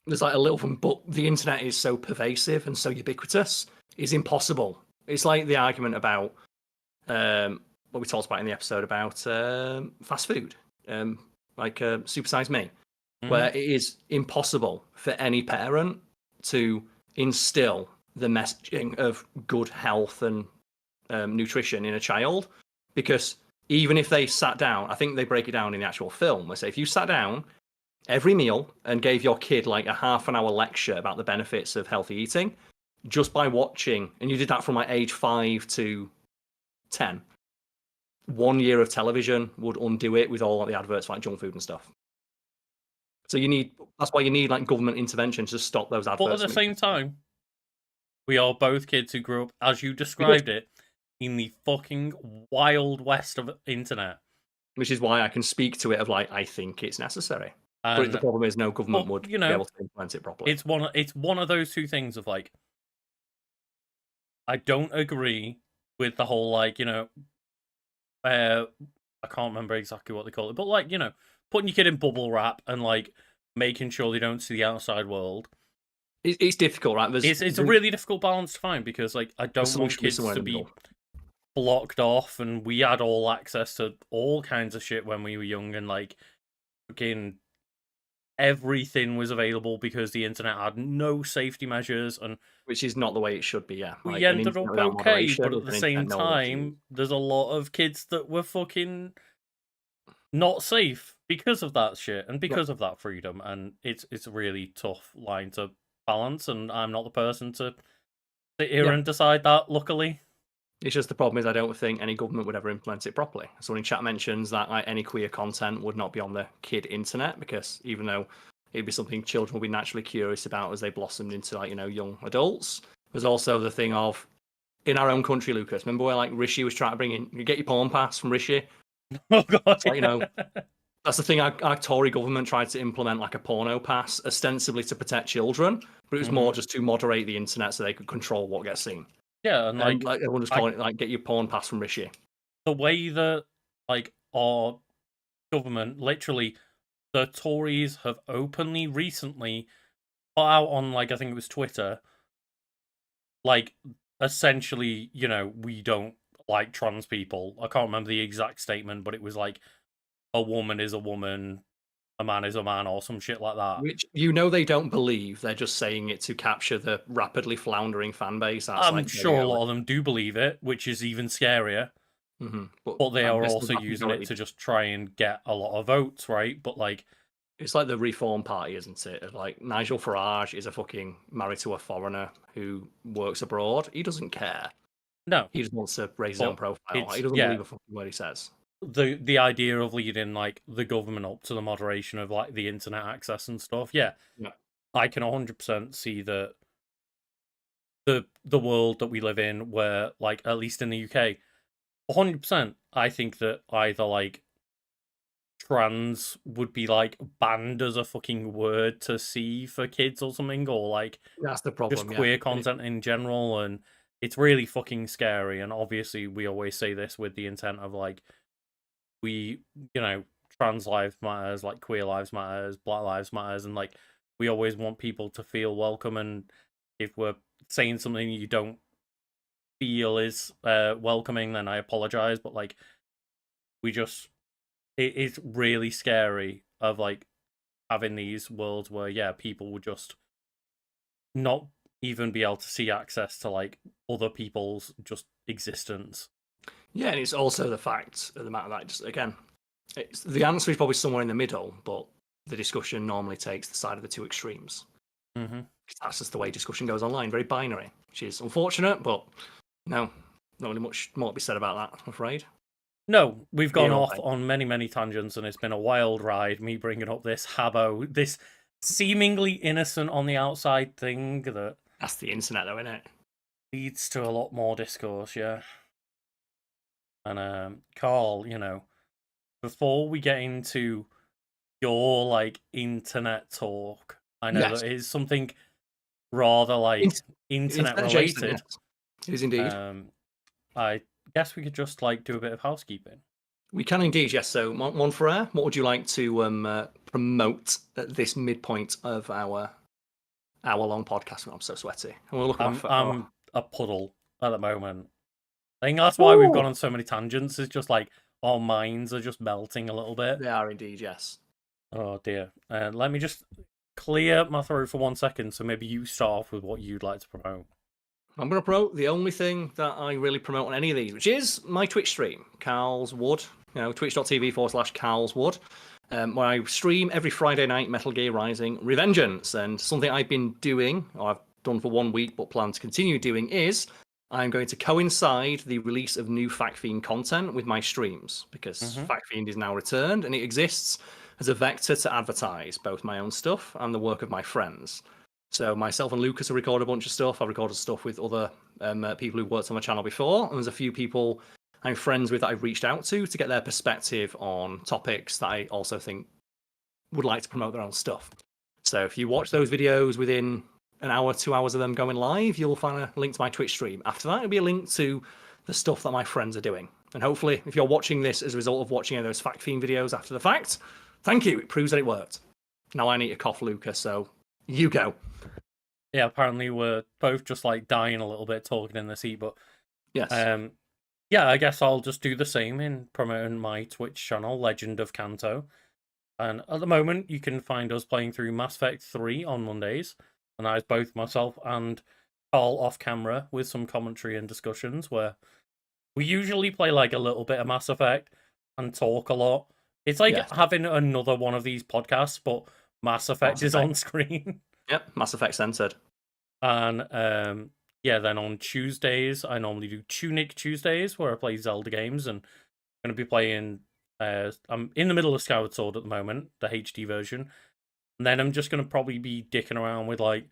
There's like a little thing, but the internet is so pervasive and so ubiquitous, it's impossible. It's like the argument about what we talked about in the episode about fast food, Super Size Me, where it is impossible for any parent to instill the messaging of good health and nutrition in a child, because even if they sat down, I think they break it down in the actual film. They say if you sat down every meal and gave your kid like a half an hour lecture about the benefits of healthy eating, just by watching, and you did that from like age 5 to 10, 1 year of television would undo it with all the adverts for like junk food and stuff. So that's why you need like government intervention to stop those adverts. But at the same time, we are both kids who grew up, as you described it, in the fucking wild west of internet. Which is why I can speak to it of like, I think it's necessary. But the problem is no government would be able to implement it properly. It's one of those two things of like, I don't agree with the whole like, I can't remember exactly what they call it, but like, putting your kid in bubble wrap and like making sure they don't see the outside world. It's difficult, right? It's a really difficult balance to find because like I don't want kids to be blocked off, and we had all access to all kinds of shit when we were young, and like fucking everything was available because the internet had no safety measures, and Which is not the way it should be, yeah. we Like, an ended internet up without okay. moderation But at is the an same internet no one wants to use. time, there's a lot of kids that were fucking not safe because of that shit and Yep. because of that freedom, and it's a really tough line to balance, and I'm not the person to sit here Yeah. and decide that, luckily. It's just the problem is I don't think any government would ever implement it properly. Someone in chat mentions that like any queer content would not be on the kid internet because even though it'd be something children will be naturally curious about as they blossomed into like, you know, young adults, there's also the thing of in our own country, Lucas. Remember where like Rishi was trying to bring in you get your porn pass from Rishi? Oh god. It's like, you know, that's the thing our Tory government tried to implement like a porno pass ostensibly to protect children, but it was more just to moderate the internet so they could control what gets seen. Yeah, and like everyone was calling it like get your porn pass from Rishi. the way that like our government, literally, the Tories have openly recently put out on like I think it was Twitter, like essentially, you know, we don't like trans people. I can't remember the exact statement, but it was like a woman is a woman, a man is a man, or some shit like that. Which you know they don't believe. They're just saying it to capture the rapidly floundering fan base. That's I'm like sure a lot of them do believe it, which is even scarier. But they are also using it to just try and get a lot of votes, right? But like, it's like the Reform Party, isn't it? Like Nigel Farage is a fucking married to a foreigner who works abroad. He doesn't care. no, He just wants to raise his own profile. He doesn't believe a fucking word he says. The idea of leading like the government up to the moderation of like the internet access and stuff, yeah. I can 100% see that the world that we live in, where like at least in the UK, 100%, I think that either like trans would be like banned as a fucking word to see for kids or something, or like that's the problem. Just queer content in general, and it's really fucking scary. And obviously, we always say this with the intent of like, we, you know, trans lives matters, like queer lives matters, black lives matters, and like we always want people to feel welcome. And if we're saying something you don't feel is welcoming, then I apologize. But like, we just it is really scary of like having these worlds where people would just not even be able to see access to like other people's just existence. Yeah, and it's also the fact of the matter that just again, the answer is probably somewhere in the middle, but the discussion normally takes the side of the two extremes. That's just the way discussion goes online, very binary, which is unfortunate, but no, not really much more to be said about that, I'm afraid. No, we've gone off on many tangents, and it's been a wild ride, me bringing up this Habbo, this seemingly innocent on the outside thing that... That's the internet though, isn't it? Leads to a lot more discourse, yeah. And Karl, you know, before we get into your like internet talk, I know that it is something rather like internet related. It is indeed. I guess we could just like do a bit of housekeeping. We can indeed, yes. So, Monfrere, what would you like to promote at this midpoint of our hour-long podcast? I'm so sweaty. I'm a puddle at the moment. I think that's why we've gone on so many tangents. It's just like our minds are just melting a little bit. They are indeed, yes. Oh dear. Let me just clear my throat for 1 second, so maybe you start off with what you'd like to promote. I'm going to promote the only thing that I really promote on any of these, which is my Twitch stream, Karl's Wood. You know, twitch.tv/Karl's Wood, where I stream every Friday night Metal Gear Rising Revengeance. And something I've been doing, or I've done for 1 week, but plan to continue doing, is I'm going to coincide the release of new FactFiend content with my streams, because FactFiend is now returned, and it exists as a vector to advertise both my own stuff and the work of my friends. So myself and Lucas have recorded a bunch of stuff. I've recorded stuff with other people who've worked on the channel before, and there's a few people I'm friends with that I've reached out to get their perspective on topics that I also think would like to promote their own stuff. So if you watch those videos within an hour, 2 hours of them going live, you'll find a link to my Twitch stream. After that, it'll be a link to the stuff that my friends are doing. And hopefully, if you're watching this as a result of watching any of those FactFiend videos after the fact, thank you. It proves that it worked. Now I need to cough, Lucas, so you go. Yeah, apparently we're both just like dying a little bit talking in this heat, but yes. Yeah, I guess I'll just do the same in promoting my Twitch channel, Legend of Kanto. And at the moment, you can find us playing through Mass Effect 3 on Mondays. And that is both myself and Karl off camera with some commentary and discussions where we usually play like a little bit of Mass Effect and talk a lot. It's like Yes. having another one of these podcasts, but Mass Effect is on screen. Yep, Mass Effect censored. And yeah, then on Tuesdays, I normally do Tunic Tuesdays where I play Zelda games, and I'm going to be playing. I'm in the middle of Skyward Sword at the moment, the HD version, and then I'm just going to probably be dicking around with like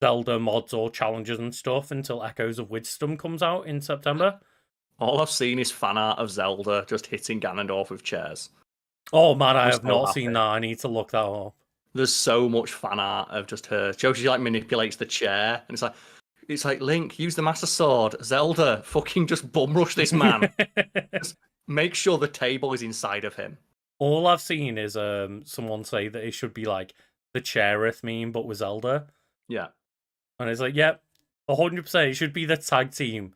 Zelda mods or challenges and stuff until Echoes of Wisdom comes out in September. All I've seen is fan art of Zelda just hitting Ganondorf with chairs. Oh man, I I'm have so not happy. seen that. I need to look that up. There's so much fan art of just her. She like manipulates the chair, and it's like Link, use the Master Sword. Zelda, fucking just bum rush this man. Just make sure the table is inside of him. All I've seen is someone say that it should be like the Cherith meme, but with Zelda. Yeah. And it's like, yep, 100%. It should be the tag team.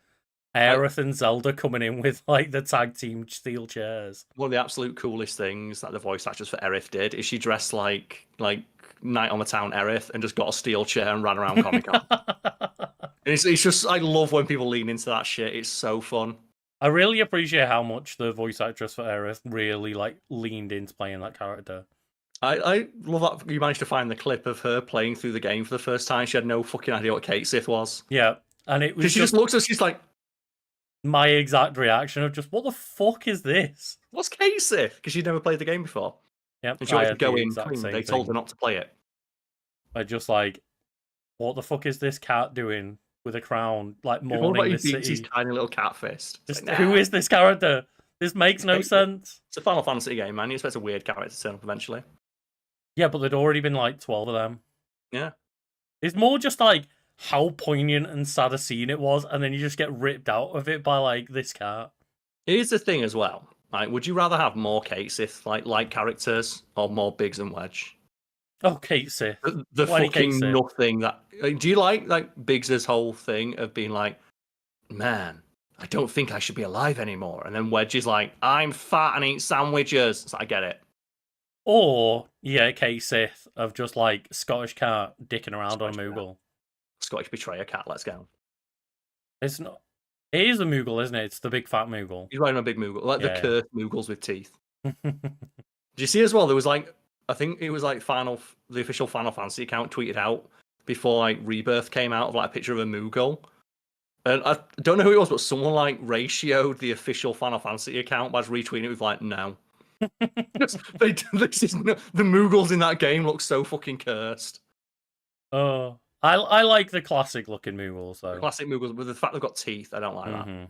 Aerith and Zelda coming in with like the tag team steel chairs. One of the absolute coolest things that the voice actress for Aerith did is she dressed like Night on the Town Aerith and just got a steel chair and ran around Comic Con. It's just, I love when people lean into that shit. It's so fun. I really appreciate how much the voice actress for Aerith really like leaned into playing that character. I love that you managed to find the clip of her playing through the game for the first time. She had no fucking idea what Kate Sith was. Yeah, and it was She just looks at us, she's like, my exact reaction of just, what the fuck is this? what's Kate Sith? Because she'd never played the game before. Yep, And she wanted to go the in exact clean. same They told her thing. not to play it. I just like, what the fuck is this cat doing with a crown, like What mourning about he the beats his city? tiny little cat fist? Just, Like, who nah. is this character? This makes no sense. It's a Final Fantasy game, man. You expect a weird character to turn up eventually. Yeah, but there'd already been like 12 of them. Yeah. It's more just like how poignant and sad a scene it was, and then you just get ripped out of it by like this cat. Here's the thing as well. Like, would you rather have more Kate Sith like characters or more Biggs and Wedge? Oh, Kate Sith. The Why Kate fucking Sith? nothing that. Do you like Biggs's whole thing of being like, man, I don't think I should be alive anymore, and then Wedge is like, I'm fat and eat sandwiches. So I get it. Or yeah, Kate Sith of just like Scottish cat dicking around Scottish on a cat. Moogle. Scottish betrayer cat. Let's go. It's not. It is a Moogle, isn't it? It's the big fat Moogle. He's riding a big Moogle, like Yeah. the cursed Moogles with teeth. Did you see as well? There was like, I think it was like the official Final Fantasy account tweeted out before like Rebirth came out of like a picture of a Moogle. And I don't know who it was, but someone like ratioed the official Final Fantasy account by just retweeting it with like, no. the Moogles in that game look so fucking cursed. Oh, I like the classic looking Moogles though. The classic Moogles, with the fact they've got teeth, I don't like that.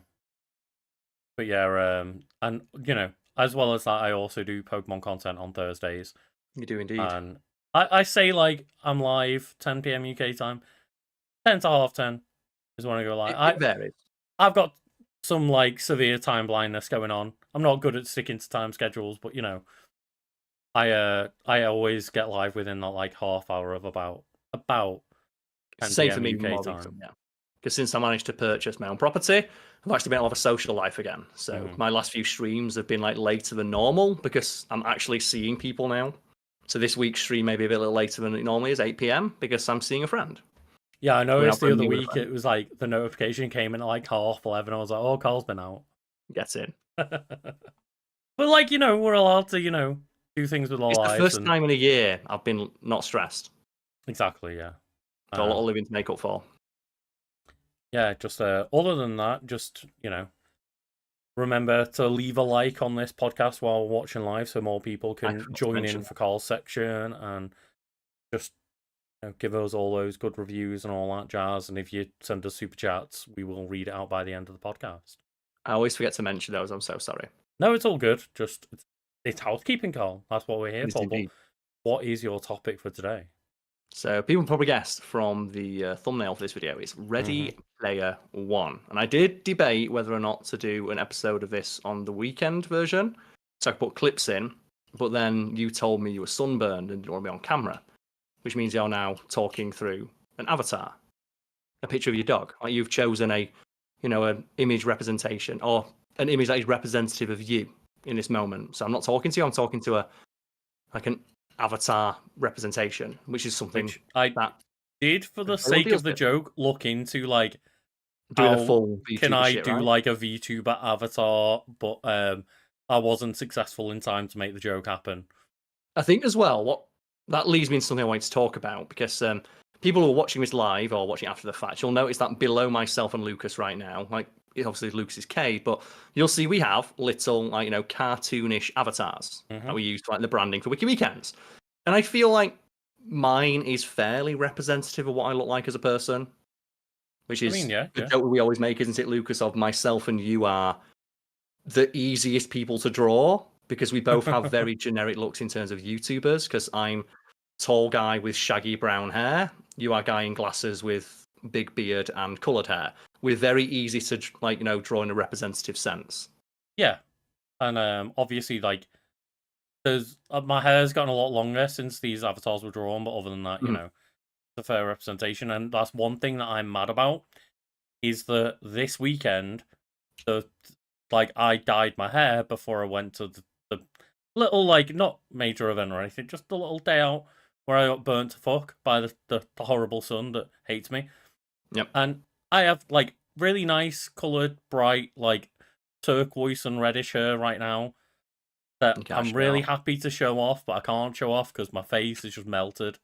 But yeah, and you know, as well as that, I also do Pokemon content on Thursdays. You do indeed. And I say like I'm live 10 p.m. UK time, 10 to half 10 is when I go live. It varies. I've got some like severe time blindness going on. I'm not good at sticking to time schedules, but you know, I always get live within that like half hour of about 10 Same for p.m. me, UK more time. recent, yeah. Because since I managed to purchase my own property, I've actually been able to have a social life again. So my last few streams have been like later than normal because I'm actually seeing people now. So this week's stream may be a bit later than it normally is, 8 p.m. because I'm seeing a friend. Yeah, I noticed the other with a week friend. it was like the notification came in at like 11:30. I was like, oh, Carl's been out. Gets in. But like, you know, we're allowed to, you know, do things with our It's lives. the first time in a year I've been not stressed. Exactly, yeah. Got a lot of living to make up for. Yeah, just other than that, just, you know, remember to leave a like on this podcast while watching live so more people can join in for Carl's section, and just, you know, give us all those good reviews and all that jazz. And if you send us super chats, we will read it out by the end of the podcast. I always forget to mention those. I'm so sorry. No, it's all good. Just it's housekeeping, Carl. That's what we're here for. But what is your topic for today? So people probably guessed from the thumbnail for this video, it's Ready Player One. And I did debate whether or not to do an episode of this on the weekend version. So I could put clips in, but then you told me you were sunburned and didn't want to be on camera, which means you're now talking through an avatar, a picture of your dog. Like you've chosen a an image representation or an image that is representative of you in this moment. So I'm not talking to you. I'm talking to an avatar representation, which is something Which I that did, for the everyone sake deals of the with. joke, look into like Doing a how full can VTuber I shit, do right? like a VTuber avatar, but I wasn't successful in time to make the joke happen. I think as well, what that leads me into something I wanted to talk about, because people who are watching this live or watching after the fact, you'll notice that below myself and Lucas right now, like obviously Lucas is K, but you'll see we have little cartoonish avatars that we use for like the branding for Wiki Weekends, and I feel like mine is fairly representative of what I look like as a person, which is Yeah. the joke we always make, isn't it, Lucas? Of myself and you are the easiest people to draw because we both have very generic looks in terms of YouTubers. Because I'm tall guy with shaggy brown hair. You are guy in glasses with big beard and coloured hair. We're very easy to draw in a representative sense. Yeah, and obviously like there's my hair's gotten a lot longer since these avatars were drawn, but other than that, it's a fair representation. And that's one thing that I'm mad about is that this weekend, I dyed my hair before I went to the little not major event or anything, just a little day out where I got burnt to fuck by the horrible sun that hates me. Yep. And I have really nice coloured, bright, turquoise and reddish hair right now that I'm really happy to show off, but I can't show off because my face is just melted.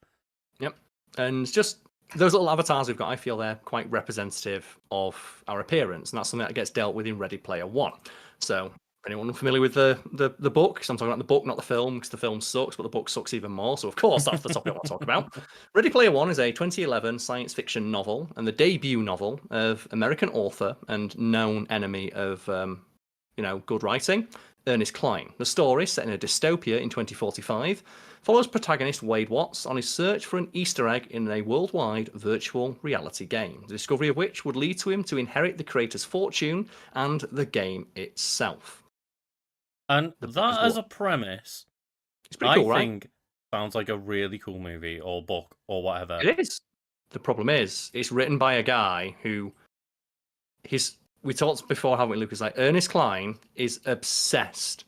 Yep. And just those little avatars we've got, I feel they're quite representative of our appearance, and that's something that gets dealt with in Ready Player One. So, anyone familiar with the book? So I'm talking about the book, not the film, because the film sucks, but the book sucks even more. So, of course, that's the topic I want to talk about. Ready Player One is a 2011 science fiction novel and the debut novel of American author and known enemy of good writing, Ernest Cline. The story, set in a dystopia in 2045, follows protagonist Wade Watts on his search for an Easter egg in a worldwide virtual reality game, the discovery of which would lead to him to inherit the creator's fortune and the game itself. And that as a premise, it's pretty cool, I right? think sounds like a really cool movie or book or whatever. It is. The problem is, it's written by a guy who we talked before, haven't we, Lucas? Like Ernest Cline is obsessed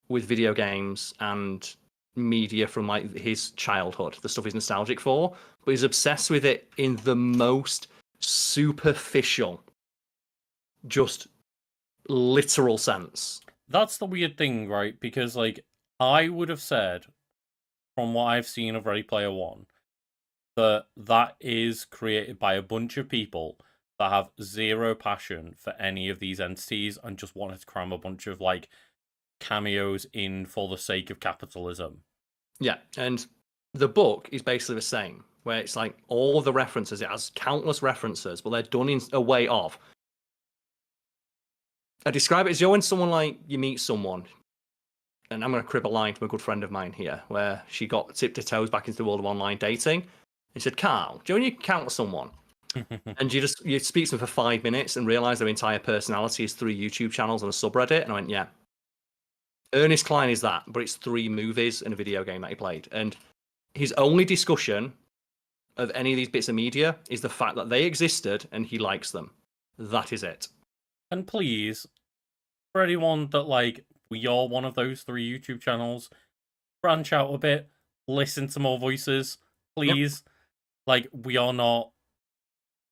with video games and media from his childhood, the stuff he's nostalgic for, but he's obsessed with it in the most superficial, just literal sense. That's the weird thing, right? Because I would have said, from what I've seen of Ready Player One, that is created by a bunch of people that have zero passion for any of these entities and just wanted to cram a bunch of cameos in for the sake of capitalism. Yeah, and the book is basically the same, where it's all the references, it has countless references, but they're done in a way of, I describe it as when someone you meet someone, and I'm going to crib a line from a good friend of mine here, where she got tipped her toes back into the world of online dating. He said, Karl, do you know when you count someone and you speak to them for 5 minutes and realize their entire personality is 3 YouTube channels and a subreddit? And I went, yeah. Ernest Cline is that, but it's 3 movies and a video game that he played. And his only discussion of any of these bits of media is the fact that they existed and he likes them. That is it. And please, for anyone that you're one of those 3 YouTube channels, branch out a bit, listen to more voices, please. Yep. We are not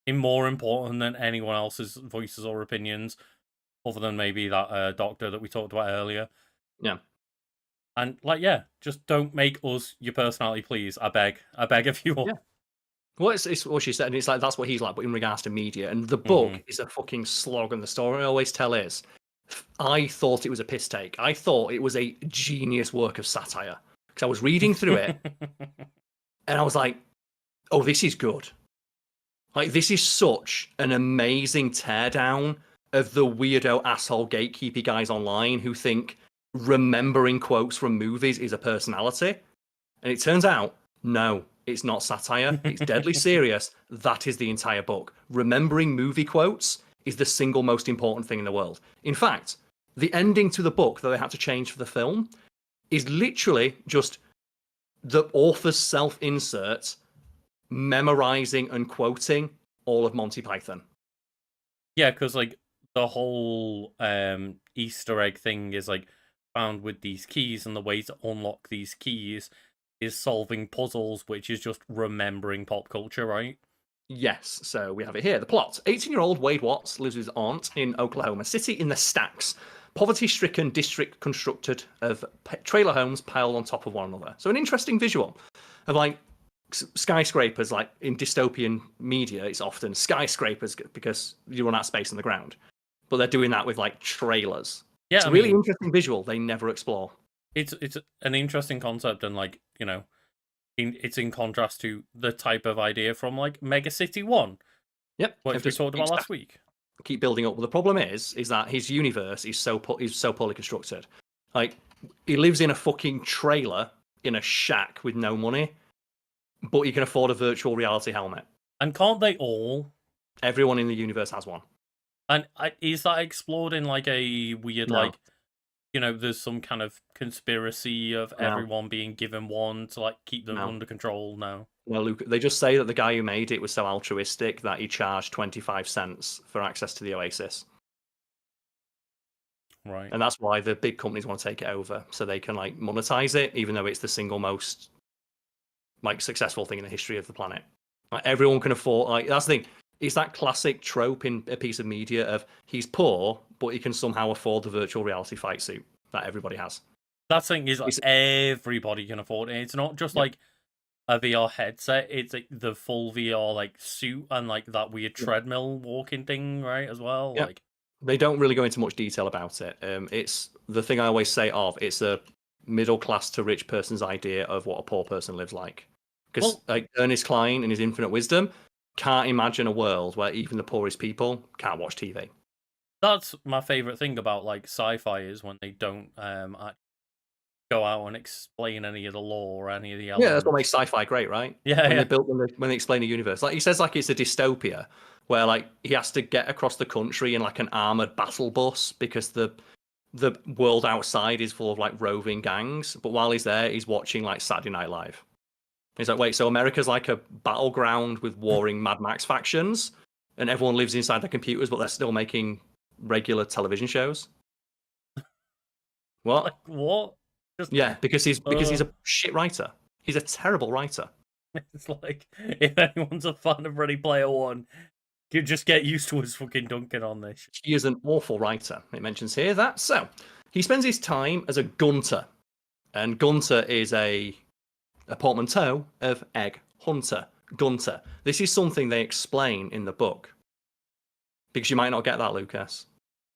more important than anyone else's voices or opinions, other than maybe that doctor that we talked about earlier. Yeah. And just don't make us your personality, please. I beg of you all. Yeah. Well, it's what she said, and it's that's what he's like, but in regards to media. And the book is a fucking slog, and the story I always tell is, I thought it was a piss take. I thought it was a genius work of satire. Because I was reading through it, and I was like, oh, this is good. This is such an amazing teardown of the weirdo asshole gatekeepy guys online who think remembering quotes from movies is a personality. And it turns out, no, it's not satire. It's deadly serious. That is the entire book. Remembering movie quotes is the single most important thing in the world. In fact, the ending to the book that they had to change for the film is literally just the author's self-insert memorizing and quoting all of Monty Python. Yeah, because like the whole Easter egg thing is like found with these keys, and the way to unlock these keys is solving puzzles, which is just remembering pop culture, right? Yes, so we have it here. The plot. 18-year-old Wade Watts lives with his aunt in Oklahoma City in the Stacks. Poverty-stricken district constructed of trailer homes piled on top of one another. So an interesting visual of like skyscrapers, like in dystopian media, it's often skyscrapers because you run out of space on the ground. But they're doing that with like trailers. Yeah, It's a really interesting visual they never explore. it's an interesting concept, and like it's in contrast to the type of idea from like Mega City 1, Yep, which we talked about last week. Keep building up. Well, the problem is that his universe is so poorly constructed. Like he lives in a fucking trailer in a shack with no money, but he can afford a virtual reality helmet. And can't they all? Everyone in the universe has one. And is that explored in like a weird No. there's some kind of conspiracy of everyone being given one to like keep them under control now? No, Luke. They just say that the guy who made it was so altruistic that he charged 25 cents for access to the Oasis. Right. And that's why the big companies want to take it over, so they can like monetize it, even though it's the single most like successful thing in the history of the planet. Like everyone can afford. Like that's the thing. It's that classic trope in a piece of media of he's poor, but he can somehow afford the virtual reality fight suit that everybody has. That thing is like everybody can afford it. It's not just like a VR headset. It's like the full VR like suit and like that weird treadmill walking thing, right? As well. Yeah. Like they don't really go into much detail about it. It's the thing I always say of it's a middle class to rich person's idea of what a poor person lives like. Because like Ernest Cline in his infinite wisdom can't imagine a world where even the poorest people can't watch TV. That's my favorite thing about like sci-fi is when they don't go out and explain any of the lore or any of the elements. Yeah, that's what makes sci-fi great, right? Yeah, when they explain a universe, like he says, like it's a dystopia where like he has to get across the country in like an armored battle bus because the world outside is full of like roving gangs. But while he's there, he's watching like Saturday Night Live. He's like, wait, so America's like a battleground with warring Mad Max factions, and everyone lives inside their computers, but they're still making regular television shows? What? Like, what? Yeah, because he's a shit writer. He's a terrible writer. It's like if anyone's a fan of Ready Player One, you just get used to us fucking dunking on this. He is an awful writer. It mentions here that so he spends his time as a gunter, and gunter is a portmanteau of egg hunter. Gunter. This is something they explain in the book because you might not get that, Lucas.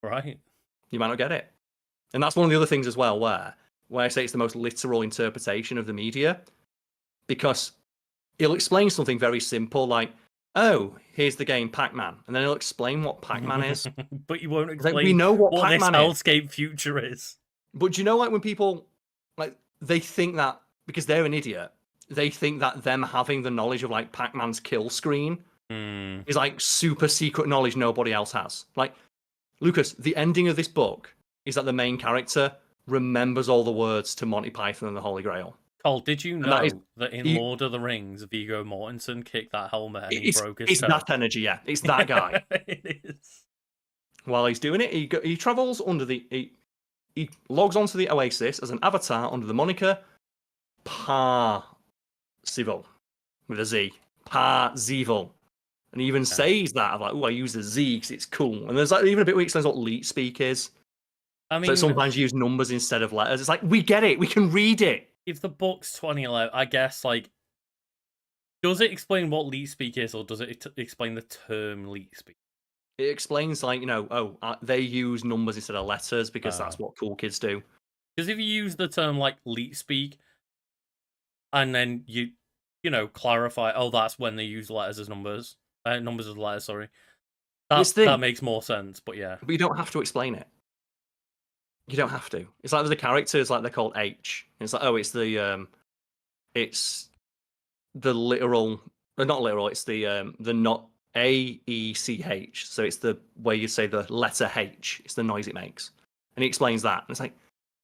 Right. You might not get it, and that's one of the other things as well where I say it's the most literal interpretation of the media, because he'll explain something very simple like, oh, here's the game Pac-Man, and then he'll explain what Pac-Man is. But you won't explain like, we know what Pac-Man this hellscape future is. But do you know, like, when people, like, they think that, because they're an idiot, they think that them having the knowledge of, like, Pac-Man's kill screen is, like, super secret knowledge nobody else has. Like, Lucas, the ending of this book is that the main character remembers all the words to Monty Python and the Holy Grail. Cole, did you know that in Lord of the Rings, Viggo Mortensen kicked that helmet and he broke his toe? It's that energy, yeah. It's that guy. It is. While he's doing it, he travels under he logs onto the Oasis as an avatar under the moniker Parzival with a Z. Parzival. And he even says that of like, oh, I use the Z because it's cool. And there's like even a bit where he explains what leet speak is. I mean, so sometimes you use numbers instead of letters. It's like, we get it. We can read it. If the book's 2011, I guess, like, does it explain what leet speak is, or does it explain the term leet speak? It explains, like, they use numbers instead of letters because that's what cool kids do. Because if you use the term, like, leet speak, and then you clarify, oh, that's when they use letters as numbers. Numbers as letters, sorry. That makes more sense, but yeah. But you don't have to explain it. You don't have to. It's like the characters, like they're called H. It's like, oh, it's the literal, not literal. It's the not AECH. So it's the way you say the letter H. It's the noise it makes, and he explains that. And it's like,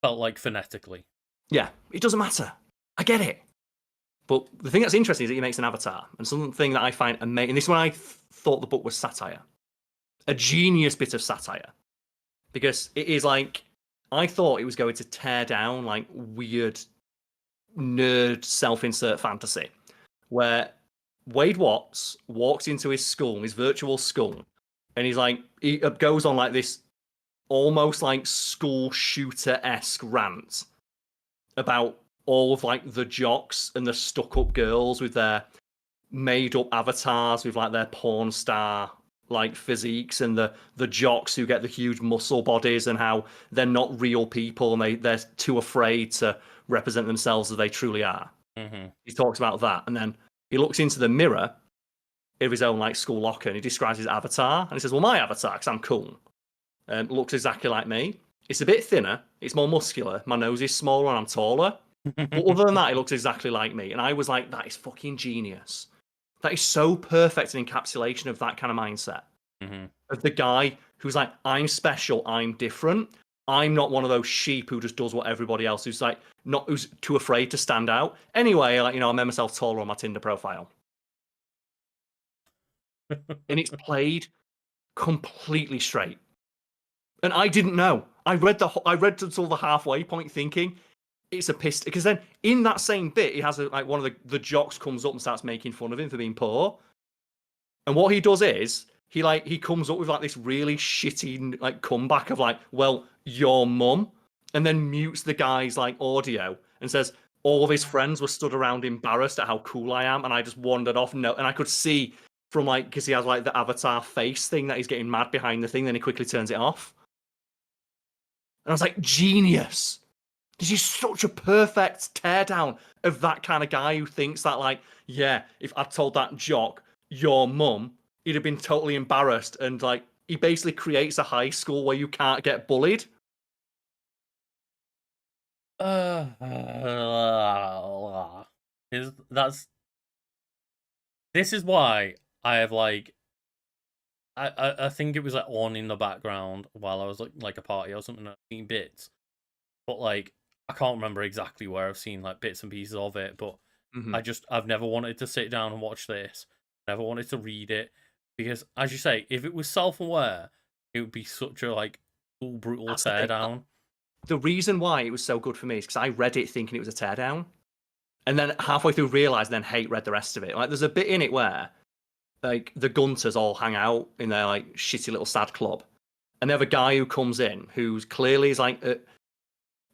felt like phonetically. Yeah, it doesn't matter. I get it. But the thing that's interesting is that he makes an avatar, and something that I find amazing. And this is when I thought the book was satire. a genius bit of satire, because it is like, I thought it was going to tear down like weird nerd self-insert fantasy where Wade Watts walks into his school, his virtual school, and he goes on like this almost like school shooter-esque rant about all of like the jocks and the stuck-up girls with their made-up avatars with like their porn star like physiques, and the jocks who get the huge muscle bodies and how they're not real people and they're too afraid to represent themselves as they truly are. Mm-hmm. He talks about that, and then he looks into the mirror of his own like school locker and he describes his avatar, and he says, well, my avatar, because I'm cool, looks exactly like me. It's a bit thinner, it's more muscular, my nose is smaller and I'm taller, but other than that it looks exactly like me. And I was like, that is fucking genius. That is so perfect an encapsulation of that kind of mindset. Mm-hmm. Of the guy who's like, I'm special, I'm different, I'm not one of those sheep who just does what everybody else, who's like who's too afraid to stand out. Anyway, like, I made myself taller on my Tinder profile. And it's played completely straight. And I didn't know. I read until the halfway point thinking it's a piss, because then in that same bit, he has like one of the jocks comes up and starts making fun of him for being poor. And what he does is he comes up with like this really shitty like comeback of like, well, your mum, and then mutes the guy's like audio and says all of his friends were stood around embarrassed at how cool I am, and I just wandered off. And I could see from like, because he has like the avatar face thing, that he's getting mad behind the thing, then he quickly turns it off. And I was like, genius. This is such a perfect teardown of that kind of guy who thinks that, like, yeah, if I told that jock, your mum, he'd have been totally embarrassed. And, like, he basically creates a high school where you can't get bullied. This is why I have, like, I think it was like on in the background while I was like a party or something. I've seen bits, but like I can't remember exactly where I've seen like bits and pieces of it. But I've never wanted to sit down and watch this. Never wanted to read it, because, as you say, if it was self-aware, it would be such a like cool, brutal teardown. The reason why it was so good for me is because I read it thinking it was a teardown, and then halfway through realized, and then read the rest of it. Like, there's a bit in it where like the Gunters all hang out in their like shitty little sad club, and they have a guy who comes in who's clearly is like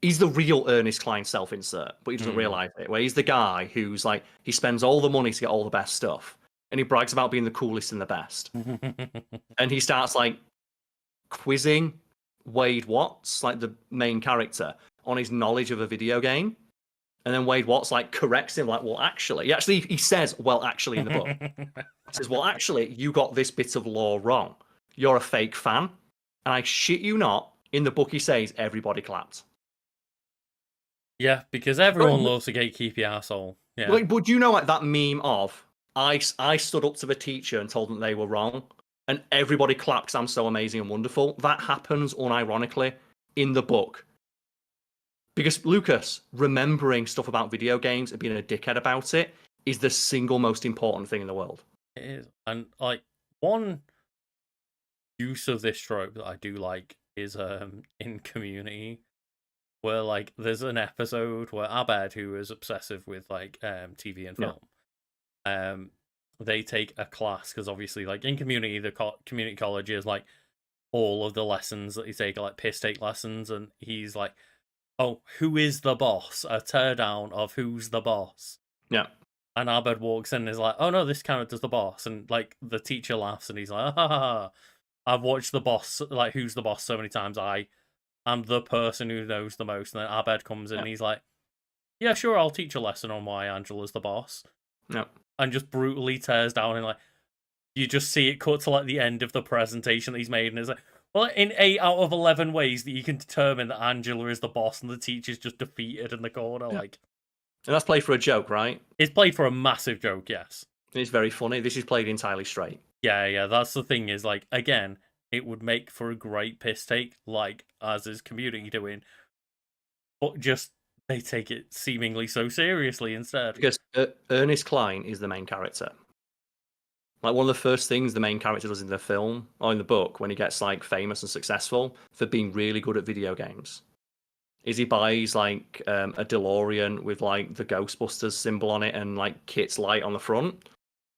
he's the real Ernest Cline self-insert, but he doesn't realize it. Where he's the guy who's like, he spends all the money to get all the best stuff, and he brags about being the coolest and the best. And he starts like quizzing Wade Watts, like the main character, on his knowledge of a video game. And then Wade Watts like corrects him, like, well, actually, he says, well, actually, in the book. He says, well, actually, you got this bit of lore wrong. You're a fake fan. And I shit you not, in the book he says, everybody clapped. Yeah, because everyone loves a gatekeepy asshole. Yeah. Like, but do you know, like, that meme of, I stood up to the teacher and told them they were wrong, and everybody clapped because I'm so amazing and wonderful? That happens unironically in the book. Because Lucas, remembering stuff about video games and being a dickhead about it is the single most important thing in the world. It is. And like, one use of this trope that I do like is in Community, where like there's an episode where Abed, who is obsessive with like TV and film, they take a class, because obviously like in Community, the community college is like all of the lessons that you take are like piss take lessons, and he's like, oh, who is the boss? A teardown of who's the boss. Yeah. And Abed walks in and is like, oh no, this character's the boss. And like the teacher laughs and he's like, I've watched the boss, like who's the boss so many times. I'm the person who knows the most. And then Abed comes in and he's like, yeah, sure, I'll teach a lesson on why Angela's the boss. Yeah. And just brutally tears down, and like you just see it cut to like the end of the presentation that he's made, and it's like, well, in 8 out of 11 ways that you can determine that Angela is the boss and the teacher's just defeated in the corner. Yeah. Like, and that's played for a joke, right? It's played for a massive joke, yes. It's very funny. This is played entirely straight. Yeah, that's the thing, is like, again, it would make for a great piss take, like, as is Community doing, but just, they take it seemingly so seriously instead. Because Ernest Cline is the main character. Like one of the first things the main character does in the film or in the book when he gets like famous and successful for being really good at video games is he buys like a DeLorean with like the Ghostbusters symbol on it and like Kit's light on the front,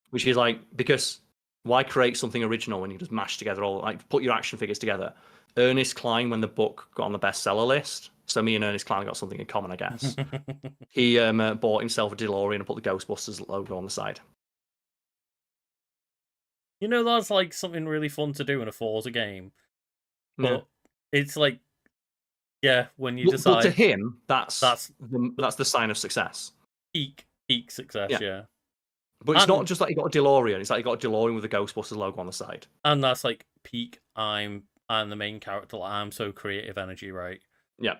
which is like, because why create something original when you just mash together all, like put your action figures together? Ernest Cline, when the book got on the bestseller list, so me and Ernest Cline got something in common, I guess. He bought himself a DeLorean and put the Ghostbusters logo on the side. You know, that's like something really fun to do in a Forza game. But it's like, yeah, when you decide. But to him, that's the sign of success. Peak success, yeah. But it's not just like he got a DeLorean. It's like he got a DeLorean with the Ghostbusters logo on the side. And that's like peak. I'm the main character. Like, I'm so creative energy, right? Yeah.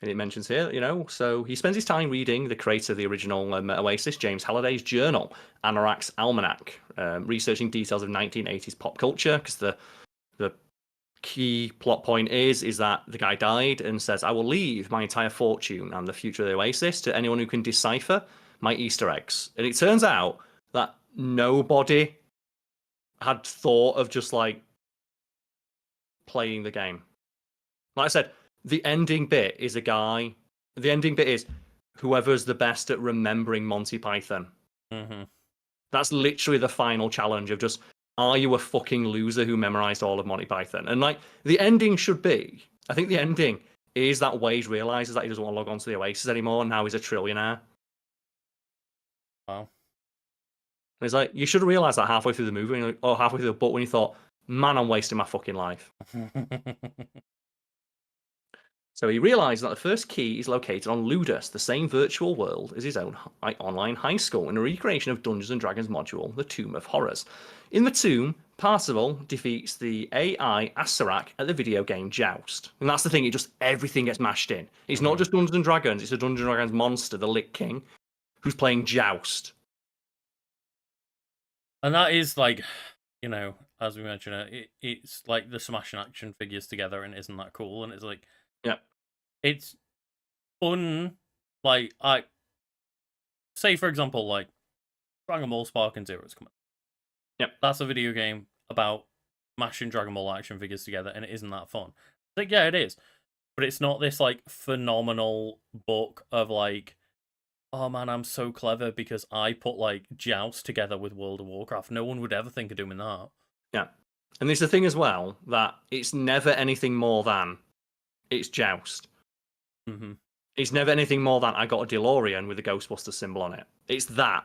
And it mentions here, so he spends his time reading the creator of the original Oasis, James Halliday's journal, Anorak's Almanac, researching details of 1980s pop culture, because the key plot point is that the guy died and says, I will leave my entire fortune and the future of the Oasis to anyone who can decipher my Easter eggs. And it turns out that nobody had thought of just like playing the game. Like I said, the ending bit is whoever's the best at remembering Monty Python. Mm-hmm. That's literally the final challenge of just, are you a fucking loser who memorized all of Monty Python? And like the ending should be, I think the ending is that Wade realizes that he doesn't want to log on to the Oasis anymore, and now he's a trillionaire. Wow. And it's like, you should have realized that halfway through the movie, or halfway through the book, when you thought, man, I'm wasting my fucking life. So he realizes that the first key is located on Ludus, the same virtual world as his own online high school, in a recreation of Dungeons & Dragons module, the Tomb of Horrors. In the tomb, Parzival defeats the AI Asarak at the video game Joust. And that's the thing, everything gets mashed in. It's not just Dungeons & Dragons, it's a Dungeons & Dragons monster, the Lich King, who's playing Joust. And that is like, as we mentioned, it's like the smashing action figures together, and isn't that cool? And it's like, yeah, it's fun. Like, I say, for example, like Dragon Ball Spark and Zero's coming. Yep, that's a video game about mashing Dragon Ball action figures together, and it isn't that fun. Like, yeah, it is, but it's not this like phenomenal book of like, oh man, I'm so clever because I put like Joust together with World of Warcraft. No one would ever think of doing that. Yeah, and there's the thing as well that it's never anything more than it's Joust. Mm-hmm. It's never anything more than I got a DeLorean with a Ghostbusters symbol on it. It's that.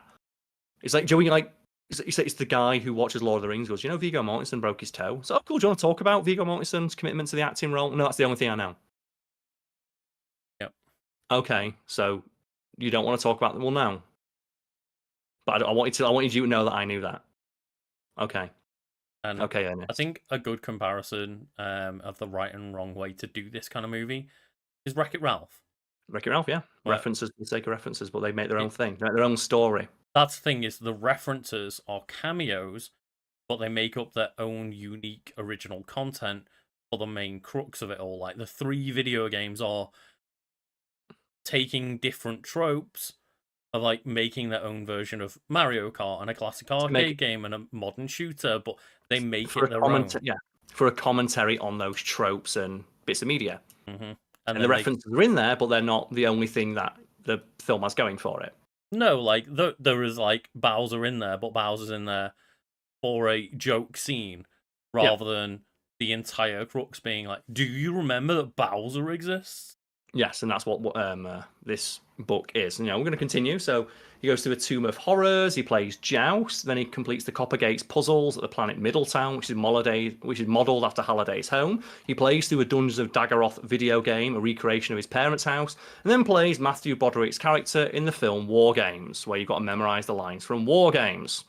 It's like Joey, like it's the guy who watches Lord of the Rings goes, Viggo Mortensen broke his toe. So, cool, do you want to talk about Viggo Mortensen's commitment to the acting role? No, that's the only thing I know. Yep. Okay, so you don't want to talk about them? Well, no. But I wanted you to know that I knew that. Okay. And okay, Ernest. I think a good comparison of the right and wrong way to do this kind of movie is Wreck-It Ralph. Wreck-It Ralph, yeah. Well, references for the sake of references, but they make their own thing. They make their own story. That's the thing, is the references are cameos, but they make up their own unique original content for the main crux of it all. Like, the 3 video games are taking different tropes of like making their own version of Mario Kart and a classic arcade game and a modern shooter, but they make it their own. Yeah, for a commentary on those tropes and bits of media. Mm-hmm. And the references are in there, but they're not the only thing that the film has going for it. No, like there is like Bowser in there, but Bowser's in there for a joke scene rather than the entire crux being like, do you remember that Bowser exists? Yes, and that's what this book is. We're going to continue. So he goes to a Tomb of Horrors. He plays Joust. Then he completes the Coppergates puzzles at the planet Middletown, which is modelled after Halliday's home. He plays through a Dungeons of Daggeroth video game, a recreation of his parents' house, and then plays Matthew Broderick's character in the film War Games, where you've got to memorise the lines from War Games.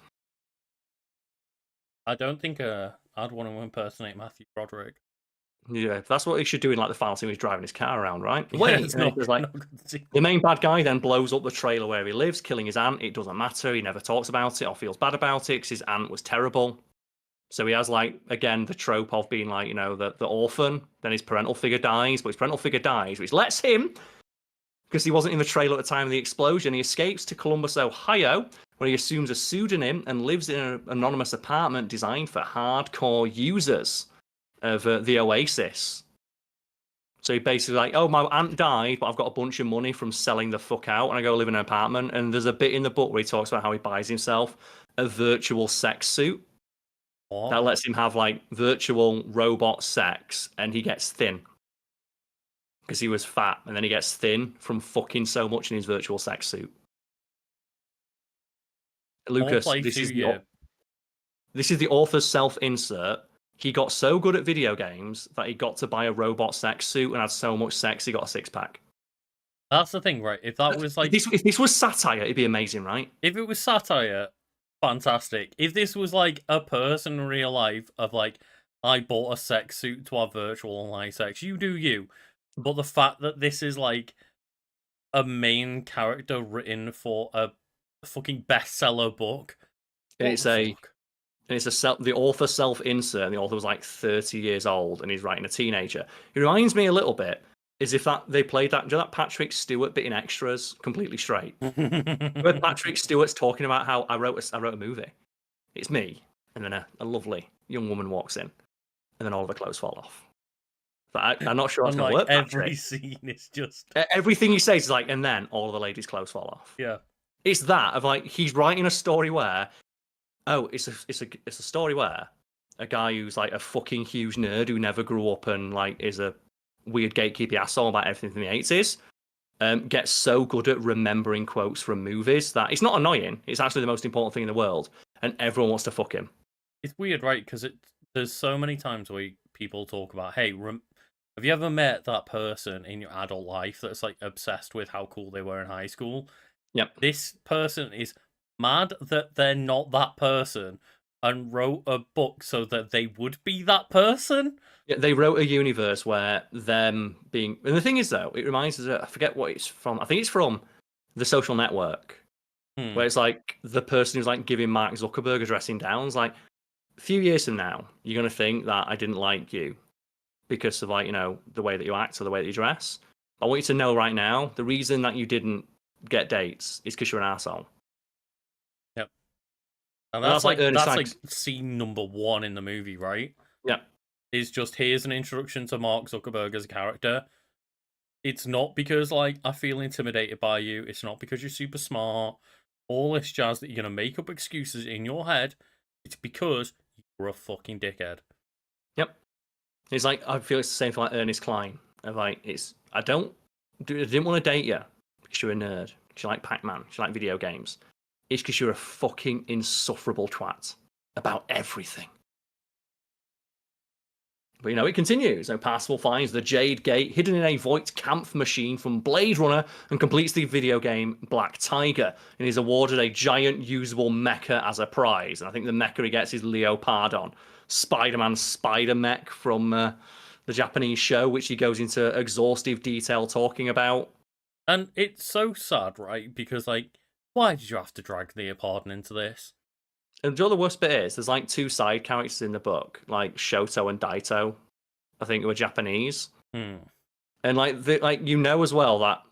I don't think I'd want to impersonate Matthew Broderick. Yeah, that's what he should do in like the final scene. He's driving his car around, right? Wait, the main bad guy then blows up the trailer where he lives, killing his aunt. It doesn't matter. He never talks about it or feels bad about it because his aunt was terrible. So he has like, again, the trope of being like, the orphan. Then his parental figure dies, but his parental figure dies, which lets him because he wasn't in the trailer at the time of the explosion. He escapes to Columbus, Ohio, where he assumes a pseudonym and lives in an anonymous apartment designed for hardcore users of the Oasis. So he basically like, oh, my aunt died, but I've got a bunch of money from selling the fuck out, and I go live in an apartment. And there's a bit in the book where he talks about how he buys himself a virtual sex suit that lets him have like virtual robot sex, and he gets thin because he was fat, and then he gets thin from fucking so much in his virtual sex suit. Lucas, this is the author's self-insert. He got so good at video games that he got to buy a robot sex suit and had so much sex he got a six-pack. That's the thing, right? If that was like... If this was satire, it'd be amazing, right? If it was satire, fantastic. If this was like a person in real life of like, I bought a sex suit to have virtual online sex, you do you. But the fact that this is like a main character written for a fucking bestseller book... And the author self-insert, and the author was like 30 years old, and he's writing a teenager. It reminds me a little bit, as if that they played that, do you know that Patrick Stewart bit in Extras, Completely Straight? Where Patrick Stewart's talking about how I wrote a movie. It's me, and then a lovely young woman walks in, and then all of the clothes fall off. But I'm not sure it's going to work, Patrick. Every scene is just... Everything he says is like, and then all of the ladies' clothes fall off. Yeah. It's that, of like, he's writing a story where... Oh, it's a story where a guy who's like a fucking huge nerd who never grew up and like is a weird gatekeepy asshole about everything from the 80s, gets so good at remembering quotes from movies that it's not annoying. It's actually the most important thing in the world, and everyone wants to fuck him. It's weird, right? Because there's so many times where people talk about, hey, have you ever met that person in your adult life that's like obsessed with how cool they were in high school? Yep. This person is mad that they're not that person and wrote a book so that they would be that person. Yeah, they wrote a universe where them being... And the thing is, though, it reminds us of... I forget what it's from. I think it's from The Social Network, where it's like the person who's like giving Mark Zuckerberg a dressing down. It's like, a few years from now, you're going to think that I didn't like you because of like, the way that you act or the way that you dress. I want you to know right now, the reason that you didn't get dates is because you're an asshole. And that's like scene number 1 in the movie, right? Yeah. Is just, here's an introduction to Mark Zuckerberg as a character. It's not because, like, I feel intimidated by you. It's not because you're super smart. All this jazz that you're going to make up excuses in your head. It's because you're a fucking dickhead. Yep. It's like, I feel it's the same for like Ernest Cline. Of like, I didn't want to date you because you're a nerd. Because you like Pac-Man. Because you like video games. It's because you're a fucking insufferable twat about everything. But it continues. Parsival finds the Jade Gate hidden in a Voight Kampf machine from Blade Runner and completes the video game Black Tiger, and is awarded a giant usable mecha as a prize. And I think the mecha he gets is Leopardon, Spider-Man Spider Mech from the Japanese show, which he goes into exhaustive detail talking about. And it's so sad, right? Because, like, why did you have to drag Leopardon into this? And the worst bit is, there's like 2 side characters in the book, like Shoto and Daito, I think, who are Japanese. And like, as well that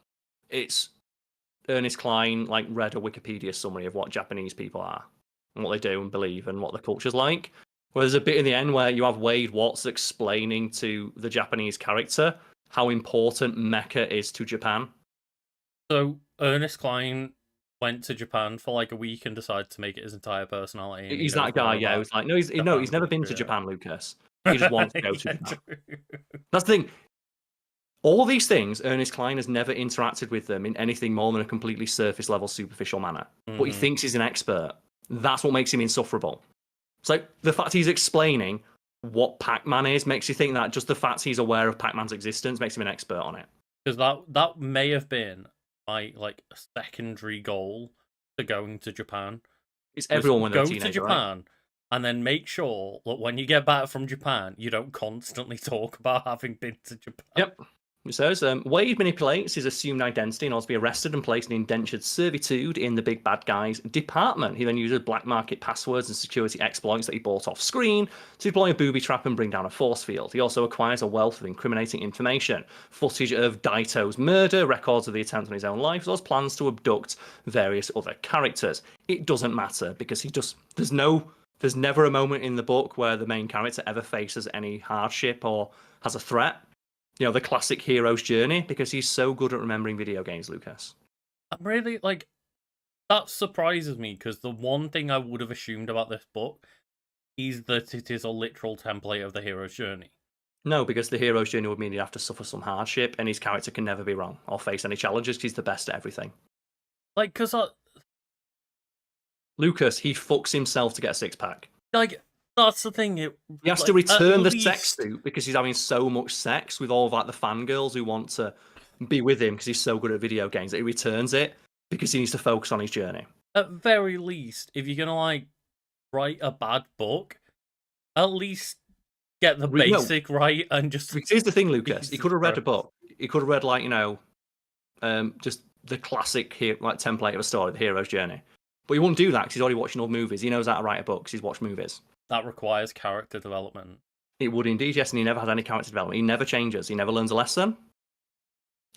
it's Ernest Cline like read a Wikipedia summary of what Japanese people are and what they do and believe and what the culture's like. Where there's a bit in the end where you have Wade Watts explaining to the Japanese character how important mecha is to Japan. So Ernest Cline went to Japan for like a week and decided to make it his entire personality. He's that guy, yeah. Who's like, he's never been to Japan, Lucas. He just wants to go to Japan. That's the thing. All these things, Ernest Cline has never interacted with them in anything more than a completely surface level, superficial manner. But he thinks he's an expert. That's what makes him insufferable. It's like the fact he's explaining what Pac-Man is makes you think that just the fact he's aware of Pac-Man's existence makes him an expert on it. Because that may have been my like secondary goal to going to Japan. It's everyone when they're a teenager, go to Japan, right? And then make sure that when you get back from Japan, you don't constantly talk about having been to Japan. Yep. It says, Wade manipulates his assumed identity in order to be arrested and placed in indentured servitude in the big bad guy's department. He then uses black market passwords and security exploits that he bought off screen to deploy a booby trap and bring down a force field. He also acquires a wealth of incriminating information, footage of Daito's murder, records of the attempt on his own life, as well as plans to abduct various other characters. It doesn't matter because there's never a moment in the book where the main character ever faces any hardship or has a threat. You know, the classic hero's journey, because he's so good at remembering video games, Lucas. I'm really, like, that surprises me, because the one thing I would have assumed about this book is that it is a literal template of the hero's journey. No, because the hero's journey would mean he'd have to suffer some hardship, and his character can never be wrong or face any challenges because he's the best at everything. Like, because Lucas, he fucks himself to get a six-pack. like, that's the thing. He has to return the sex suit because he's having so much sex with all of, like, the fangirls who want to be with him because he's so good at video games that he returns it because he needs to focus on his journey. At very least, if you're gonna, like, write a bad book, at least get the basic right and just... Here's the thing, Lucas. He could have read a book. He could have read, like, you know, just the classic like template of a story, the hero's journey. But he wouldn't do that because he's already watching old movies. He knows how to write a book because he's watched movies. That requires character development. It would indeed, yes, and he never has any character development. He never changes. He never learns a lesson.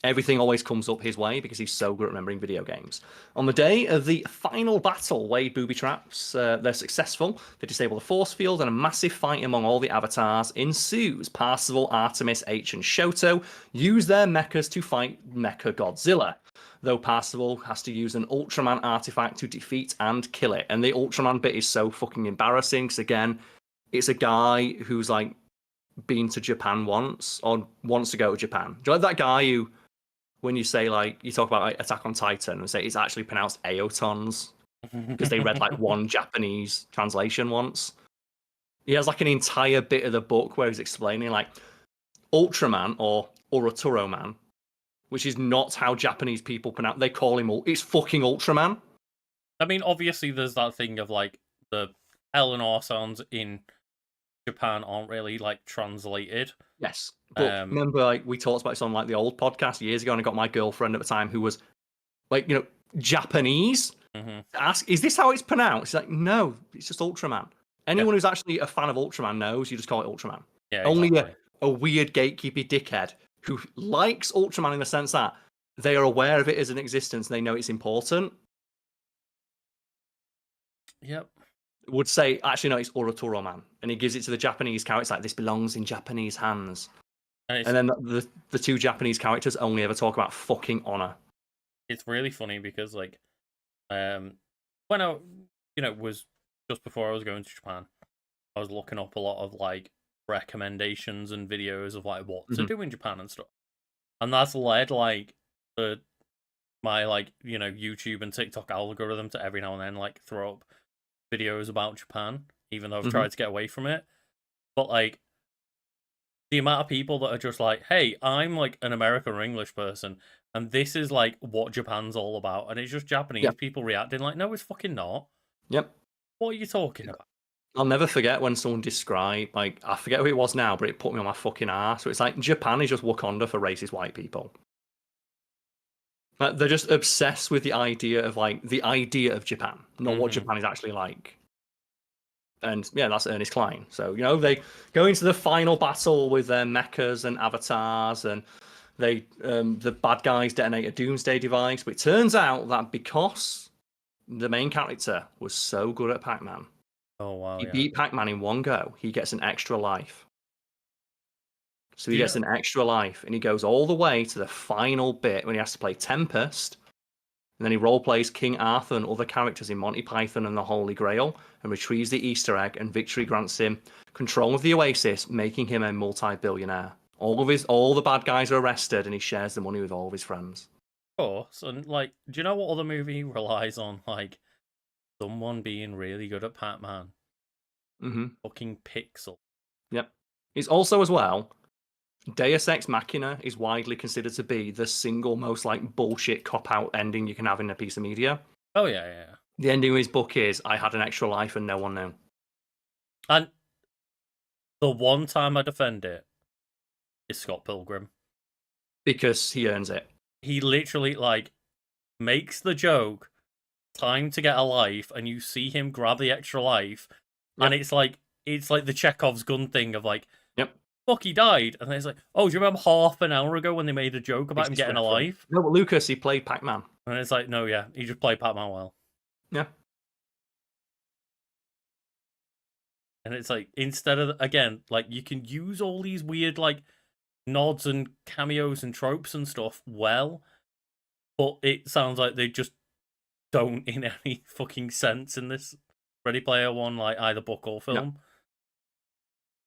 Everything always comes up his way because he's so good at remembering video games. On the day of the final battle, Wade booby traps. They're successful. They disable the force field, and a massive fight among all the avatars ensues. Parzival, Artemis, H, and Shoto use their mechas to fight Mecha Godzilla, though Parzival has to use an Ultraman artifact to defeat and kill it. And the Ultraman bit is so fucking embarrassing because, again, it's a guy who's, like, been to Japan once or wants to go to Japan. Do you like that guy who, when you say, like, you talk about, like, Attack on Titan and say it's actually pronounced Aotons because they read, like, one Japanese translation once? He has, like, an entire bit of the book where he's explaining, like, Ultraman or Uraturo Man, which is not how Japanese people pronounce. They call him it's fucking Ultraman. I mean, obviously, there's that thing of, like, the L and R sounds in Japan aren't really, like, translated. Yes, but remember, like, we talked about this on, like, the old podcast years ago, and I got my girlfriend at the time who was, like, you know, Japanese. Ask, is this how it's pronounced? She's like, no, it's just Ultraman. Anyone who's actually a fan of Ultraman knows you just call it Ultraman. Yeah, Only exactly. a weird gatekeepy dickhead who likes Ultraman in the sense that they are aware of it as an existence and they know it's important. Yep. Would say, actually, no, it's Uraturo Man. And he gives it to the Japanese character, like, this belongs in Japanese hands. And then the two Japanese characters only ever talk about fucking honor. It's really funny because, like, when I, was just before I was going to Japan, I was looking up a lot of, like, recommendations and videos of, like, what to do in Japan and stuff. And that's led, like, my, like, YouTube and TikTok algorithm to every now and then, like, throw up videos about Japan, even though I've tried to get away from it. But, like, the amount of people that are just like, hey, I'm, like, an American or English person, and this is, like, what Japan's all about, and it's just Japanese people reacting like, no, it's fucking not. Yep. What are you talking about? I'll never forget when someone described, like, I forget who it was now, but it put me on my fucking ass. So it's like, Japan is just Wakanda for racist white people. Like, they're just obsessed with the idea of, like, the idea of Japan, not what Japan is actually like. And yeah, that's Ernest Cline. So, they go into the final battle with their mechas and avatars, and they the bad guys detonate a doomsday device. But it turns out that because the main character was so good at Pac-Man, he beat Pac-Man in one go, he gets an extra life. So he gets an extra life, and he goes all the way to the final bit when he has to play Tempest. And then he roleplays King Arthur and other characters in Monty Python and the Holy Grail and retrieves the Easter egg, and victory grants him control of the Oasis, making him a multi-billionaire. All the bad guys are arrested, and he shares the money with all of his friends. Of course, and, like, do you know what other movie relies on, like, someone being really good at Pac-Man? Fucking Pixel. Yep. It's also, as well, Deus Ex Machina is widely considered to be the single most, like, bullshit cop-out ending you can have in a piece of media. Oh, yeah. The ending of his book is, I had an extra life and no one knew. And the one time I defend it is Scott Pilgrim. Because he earns it. He literally, like, makes the joke, time to get a life, and you see him grab the extra life, Yep. and it's like the Chekhov's gun thing of like, Yep. fuck, he died. And then it's like, oh, do you remember half an hour ago when they made a joke about him getting a life? No, but Lucas, he played Pac-Man. And it's like, no, yeah, he just played Pac-Man well. Yeah. And it's like, instead of, again, like, you can use all these weird, like, nods and cameos and tropes and stuff well, but it sounds like they just don't in any fucking sense in this Ready Player One, like, either book or film.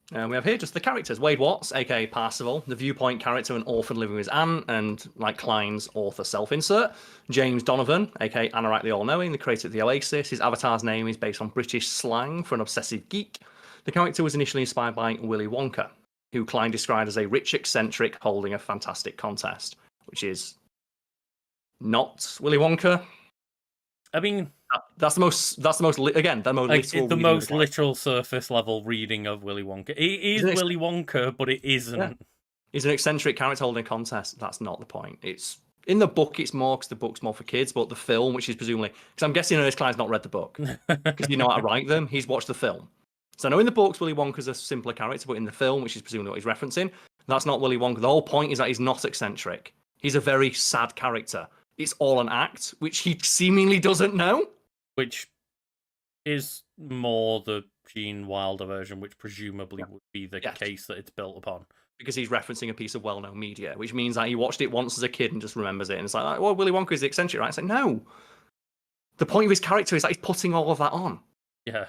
We have here just the characters. Wade Watts, aka Parsival, the viewpoint character, an orphan living with his aunt, and like Klein's author self-insert. James Donovan, aka Anorak the All-Knowing, the creator of the Oasis. His avatar's name is based on British slang for an obsessive geek. The character was initially inspired by Willy Wonka, who Klein described as a rich eccentric holding a fantastic contest, which is not Willy Wonka. I mean, that's the most again the most like, literal, the most literal surface level reading of Willy Wonka. It is Willy Wonka, but it isn't. Yeah. He's an eccentric character holding a contest. That's not the point. It's in the book. It's more because the book's more for kids, but the film, which is presumably because I'm guessing Ernest Cline's not read the book because you know how to write them. He's watched the film. So I know in the books Willy Wonka's a simpler character, but in the film, which is presumably what he's referencing, that's not Willy Wonka. The whole point is that he's not eccentric. He's a very sad character. It's all an act, which he seemingly doesn't know. Which is more the Gene Wilder version, which presumably would be the case that it's built upon. Because he's referencing a piece of well-known media, which means that he watched it once as a kid and just remembers it. And it's like, well, Willy Wonka is the eccentric, right? It's like, no. The point of his character is that he's putting all of that on. Yeah.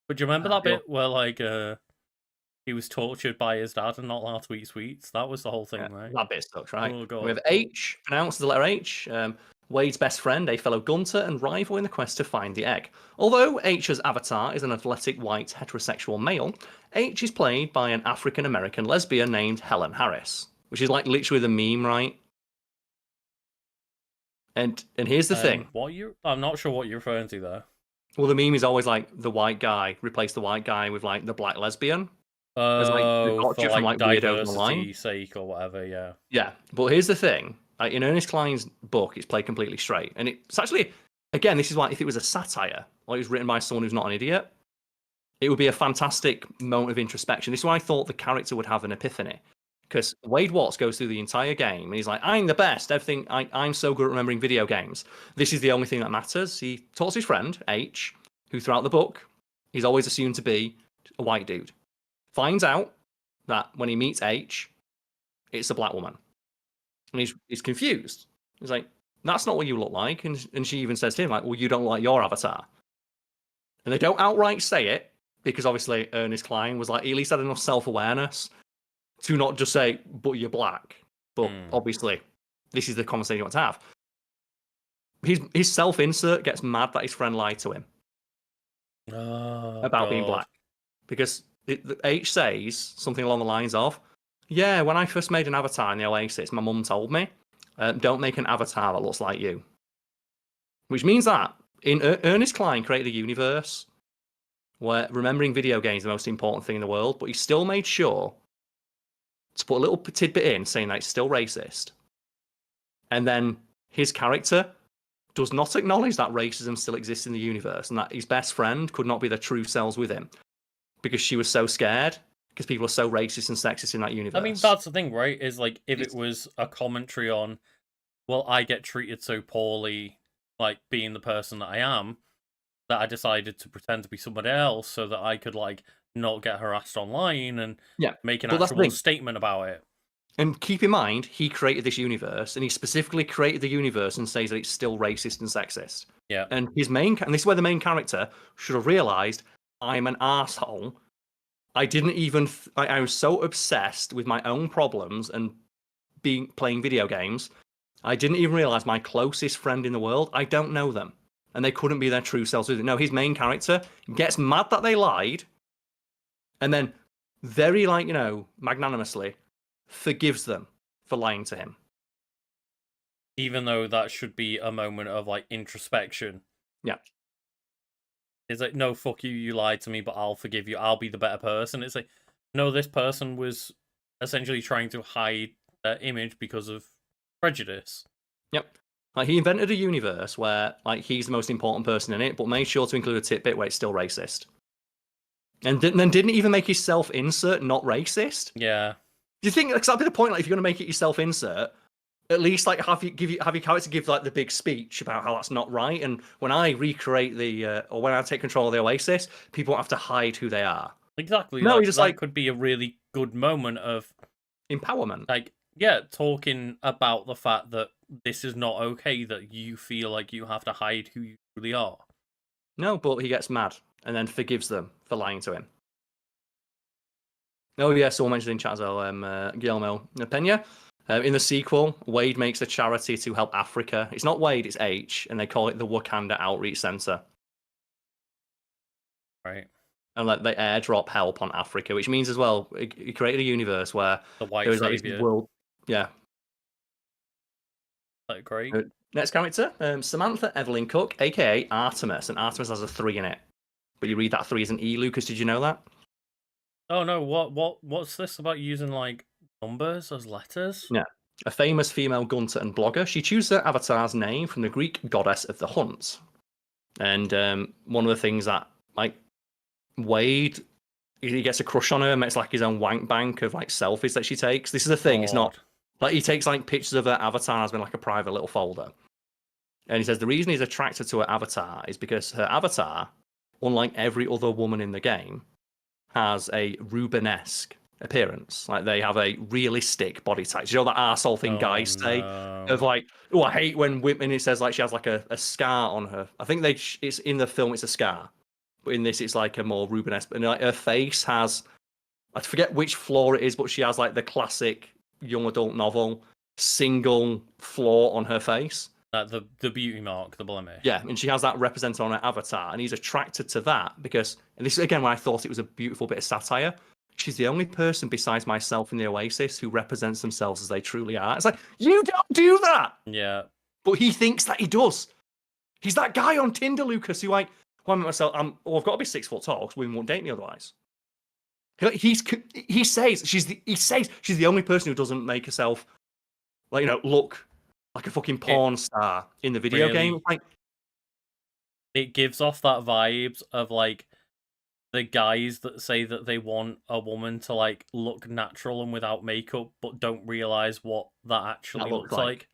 But do you remember that bit where, like, he was tortured by his dad and not allowed to eat sweets? That was the whole thing, right? That bit sucks, right? Oh, God. We have H, pronounced the letter H. Wade's best friend, a fellow gunter and rival in the quest to find the egg. Although H's avatar is an athletic white heterosexual male, H is played by an African-American lesbian named Helen Harris, which is like literally the meme, right? And here's the thing. I'm not sure what you're referring to there. Well, the meme is always like the white guy, replace the white guy with like the black lesbian. Oh, for like diversity's sake or whatever, yeah. Yeah, but here's the thing. Like, in Ernest Cline's book, it's played completely straight. And it's actually, again, this is why if it was a satire, or it was written by someone who's not an idiot, it would be a fantastic moment of introspection. This is why I thought the character would have an epiphany. Because Wade Watts goes through the entire game, and he's like, I'm the best. Everything, I'm so good at remembering video games. This is the only thing that matters. He talks to his friend, H, who throughout the book, he's always assumed to be a white dude. Finds out that when he meets H, it's a black woman. And he's confused. He's like, that's not what you look like. And she even says to him, like, well, you don't like your avatar. And they don't outright say it, because obviously Ernest Cline was like, he at least had enough self-awareness to not just say, but you're black. But obviously, this is the conversation you want to have. His self-insert gets mad that his friend lied to him about being black. Because H says something along the lines of, yeah, when I first made an avatar in the Oasis, my mum told me, don't make an avatar that looks like you. Which means that Ernest Cline created a universe where remembering video games is the most important thing in the world, but he still made sure to put a little tidbit in saying that it's still racist. And then his character does not acknowledge that racism still exists in the universe and that his best friend could not be their true selves with him because she was so scared. Because people are so racist and sexist in that universe. I mean, that's the thing, right? Is like, if it was a commentary on, well, I get treated so poorly, like, being the person that I am, that I decided to pretend to be somebody else so that I could, like, not get harassed online and make an actual statement about it. And keep in mind, he created this universe, and he specifically created the universe and says that it's still racist and sexist. Yeah. And and this is where the main character should have realised, I'm an arsehole. I didn't even. I was so obsessed with my own problems and playing video games. I didn't even realize my closest friend in the world. I don't know them, and they couldn't be their true selves. No, his main character gets mad that they lied, and then very magnanimously forgives them for lying to him. Even though that should be a moment of like introspection. Yeah. It's like, no, fuck you, you lied to me, but I'll forgive you. I'll be the better person. It's like, no, this person was essentially trying to hide their image because of prejudice. Yep. Like he invented a universe where like he's the most important person in it, but made sure to include a tidbit where it's still racist. And then didn't even make his self-insert not racist. Yeah. Do you think that'd be the point? Like, if you're gonna make it your self-insert, at least like have your character give like the big speech about how that's not right. And when I recreate or when I take control of the Oasis, people won't have to hide who they are. Exactly. No, like, he just that could be a really good moment of empowerment. Like, yeah, talking about the fact that this is not okay, that you feel like you have to hide who you really are. No, but he gets mad and then forgives them for lying to him. Oh yeah, someone mentioned in chat as well, Guillermo Pena. In the sequel, Wade makes a charity to help Africa. It's not Wade, it's H, and they call it the Wakanda Outreach Center. Right. And like they airdrop help on Africa, which means as well, he created a universe where The white there was like savior. this world. Yeah. Like, great. Next character, Samantha Evelyn Cook, aka Artemis, and Artemis has a 3 in it. But you read that 3 as an E, Lucas. Did you know that? Oh no! What's this about using like numbers as letters? Yeah. A famous female gunter and blogger. She chooses her avatar's name from the Greek goddess of the hunt. And one of the things that like Wade, he gets a crush on her and makes like his own wank bank of like selfies that she takes. This is the thing. It's not like he takes like pictures of her avatar as in like a private little folder. And he says the reason he's attracted to her avatar is because her avatar, unlike every other woman in the game, has a Rubenesque appearance. Like they have a realistic body type. You know that arsehole thing guys say of like, oh, I hate when women. It says like she has like a scar on her. I think it's in the film it's a scar, but in this it's like a more Rubenesque. And like her face has, I forget which flaw it is, but she has like the classic young adult novel single flaw on her face. The beauty mark, the blemish. Yeah, and she has that represented on her avatar, and he's attracted to that because, and this is again when I thought it was a beautiful bit of satire. She's the only person besides myself in the Oasis who represents themselves as they truly are. It's like, you don't do that! Yeah. But he thinks that he does. He's that guy on Tinder, Lucas, who like, well, I'm myself, I've got to be 6 foot tall because women won't date me otherwise. He says she's the only person who doesn't make herself, like, look like a fucking porn star in the video game. Like, it gives off that vibes of like the guys that say that they want a woman to like look natural and without makeup, but don't realize what that actually looks like.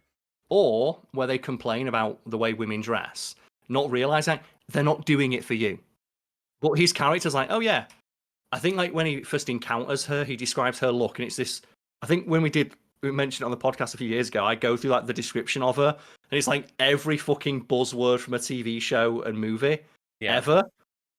Or where they complain about the way women dress, not realizing they're not doing it for you. But his character's like, oh yeah. I think like when he first encounters her, he describes her look, and it's this. I think when we mentioned it on the podcast a few years ago, I go through like the description of her, and it's like every fucking buzzword from a TV show and movie ever.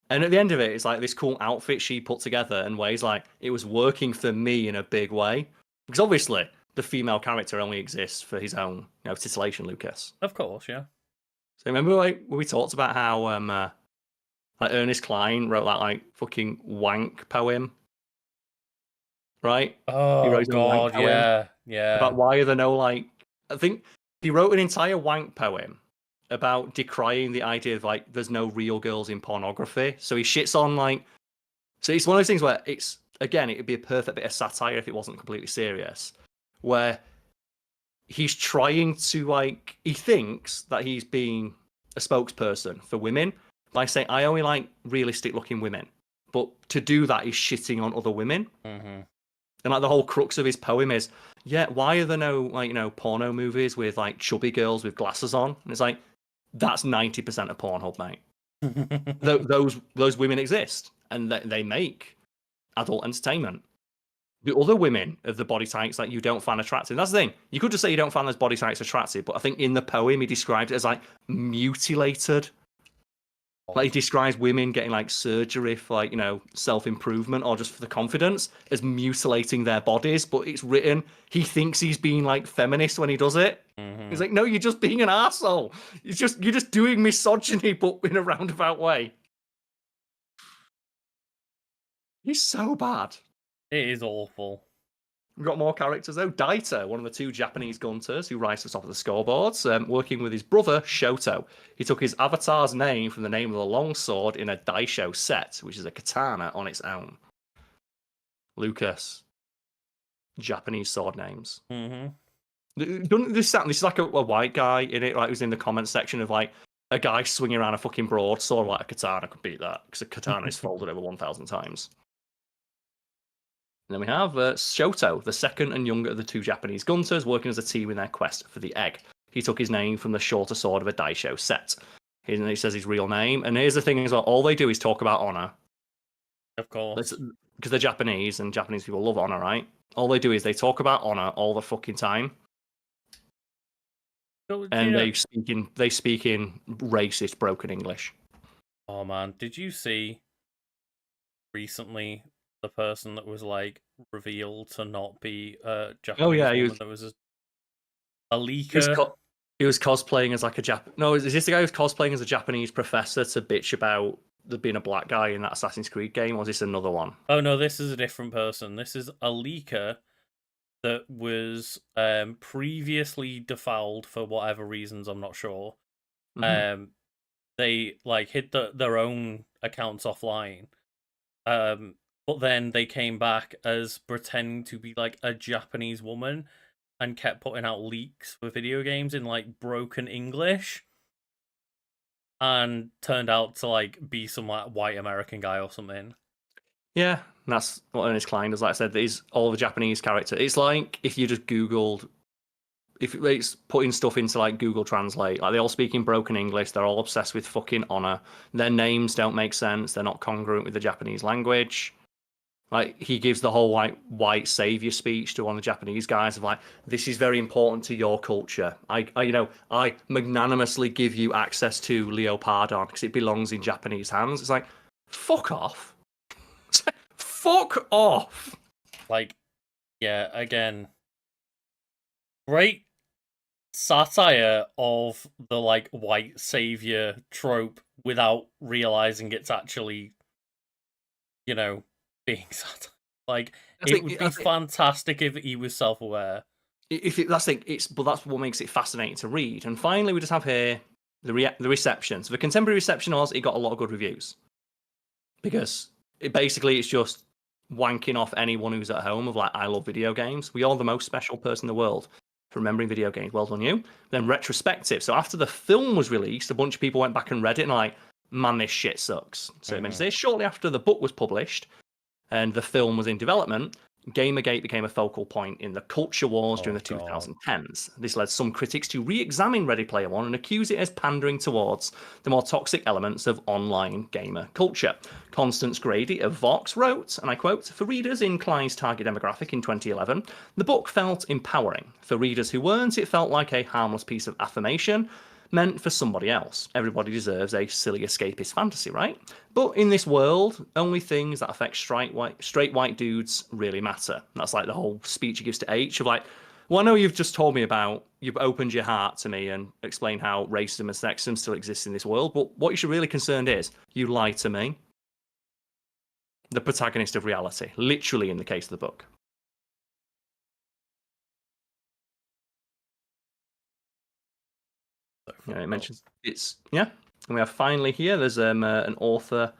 And at the end of it, it's like this cool outfit she put together, and Way's like, it was working for me in a big way. Because obviously, the female character only exists for his own, titillation, Lucas. Of course, yeah. So remember like when we talked about how like Ernest Cline wrote that like fucking wank poem, right? Oh god, yeah. About why are there no like? I think he wrote an entire wank poem about decrying the idea of like there's no real girls in pornography. So he shits on like. So it's one of those things where it's again it would be a perfect bit of satire if it wasn't completely serious, where he's trying to like he thinks that he's being a spokesperson for women by saying I only like realistic looking women, but to do that he's shitting on other women. Mm-hmm. And like the whole crux of his poem is, yeah, why are there no like porno movies with like chubby girls with glasses on? And it's like that's 90% of Pornhub, mate. those women exist and they make adult entertainment. The other women of the body types that you don't find attractive. That's the thing. You could just say you don't find those body types attractive, but I think in the poem he described it as like mutilated. Like he describes women getting like surgery for like self-improvement or just for the confidence as mutilating their bodies, but it's written he thinks he's being like feminist when he does it. Mm-hmm. He's like, no, you're just being an arsehole. You're just doing misogyny, but in a roundabout way. He's so bad. It is awful. We've got more characters though. Daita, one of the 2 Japanese gunters who rises to the top of the scoreboards, working with his brother Shoto. He took his avatar's name from the name of the longsword in a Daisho set, which is a katana on its own. Lucas, Japanese sword names. Mm-hmm. Doesn't this sound? This is like a white guy in it, like who's in the comment section of like a guy swinging around a fucking broadsword like a katana could beat that because a katana is folded over 1,000 times. And then we have Shoto, the second and younger of the two Japanese gunters, working as a team in their quest for the egg. He took his name from the shorter sword of a Daisho set. He says his real name. And here's the thing as well, all they do is talk about honor. Of course. Because they're Japanese, and Japanese people love honor, right? All they do is they talk about honor all the fucking time. So, And they speak in racist, broken English. Oh man, did you see recently the person that was like revealed to not be a Japanese woman? That was a leaker. He was cosplaying as like a No, is this the guy who's cosplaying as a Japanese professor to bitch about there being a black guy in that Assassin's Creed game, or is this another one? Oh no, this is a different person. This is a leaker that was previously defouled for whatever reasons, I'm not sure. Mm-hmm. They like hid their own accounts offline. But then they came back as pretending to be like a Japanese woman and kept putting out leaks for video games in like broken English, and turned out to like be some like white American guy or something. Yeah, that's what Ernest Cline does. Like I said, he's all the Japanese character. It's like if you just Googled, if it's putting stuff into like Google Translate, like they all speak in broken English, they're all obsessed with fucking honor. Their names don't make sense. They're not congruent with the Japanese language. Like he gives the whole white savior speech to one of the Japanese guys of like, this is very important to your culture. I magnanimously give you access to Leopardon because it belongs in Japanese hands. It's like, fuck off. Fuck off. Like, yeah, again, great satire of the like white savior trope without realizing it's actually, being satire. Like, it would be fantastic if he was self-aware. But that's what makes it fascinating to read. And finally, we just have here the reception. So the contemporary reception it got a lot of good reviews because it's just wanking off anyone who's at home of like, I love video games. We are the most special person in the world for remembering video games. Well done, you. Then retrospective. So after the film was released, a bunch of people went back and read it and like, man, this shit sucks. So it means this shortly after the book was published and the film was in development, Gamergate became a focal point in the culture wars during the 2010s. This led some critics to re-examine Ready Player One and accuse it as pandering towards the more toxic elements of online gamer culture. Constance Grady of Vox wrote, and I quote, "For readers in Cline's target demographic in 2011, the book felt empowering. For readers who weren't, it felt like a harmless piece of affirmation meant for somebody else. Everybody deserves a silly escapist fantasy, right? But in this world, only things that affect straight white dudes really matter." That's like the whole speech he gives to H of like, well, I know you've just told me you've opened your heart to me and explained how racism and sexism still exists in this world, but what you should really concerned is, you lied to me. The protagonist of reality, literally in the case of the book. Yeah, it mentions and we have finally here. There's an author,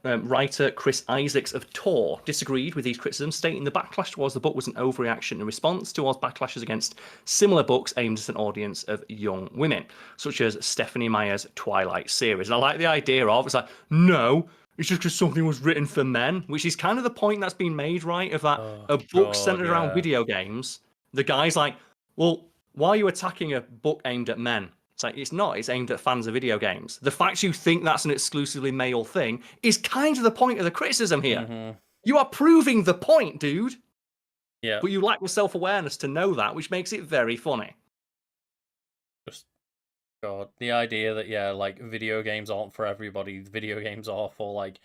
writer Chris Isaacs of Tor disagreed with these criticisms, stating the backlash towards the book was an overreaction in response towards backlashes against similar books aimed at an audience of young women, such as Stephanie Meyer's Twilight series. And I like the idea of it's like, no, it's just because something was written for men, which is kind of the point that's been made, right? Of that a book centered around video games. The guy's like, well, why are you attacking a book aimed at men? It's like, it's not. It's aimed at fans of video games. The fact you think that's an exclusively male thing is kind of the point of the criticism here. Mm-hmm. You are proving the point, dude. Yeah. But you lack the self-awareness to know that, which makes it very funny. Just, God, the idea that, like, video games aren't for everybody. Video games are for, like,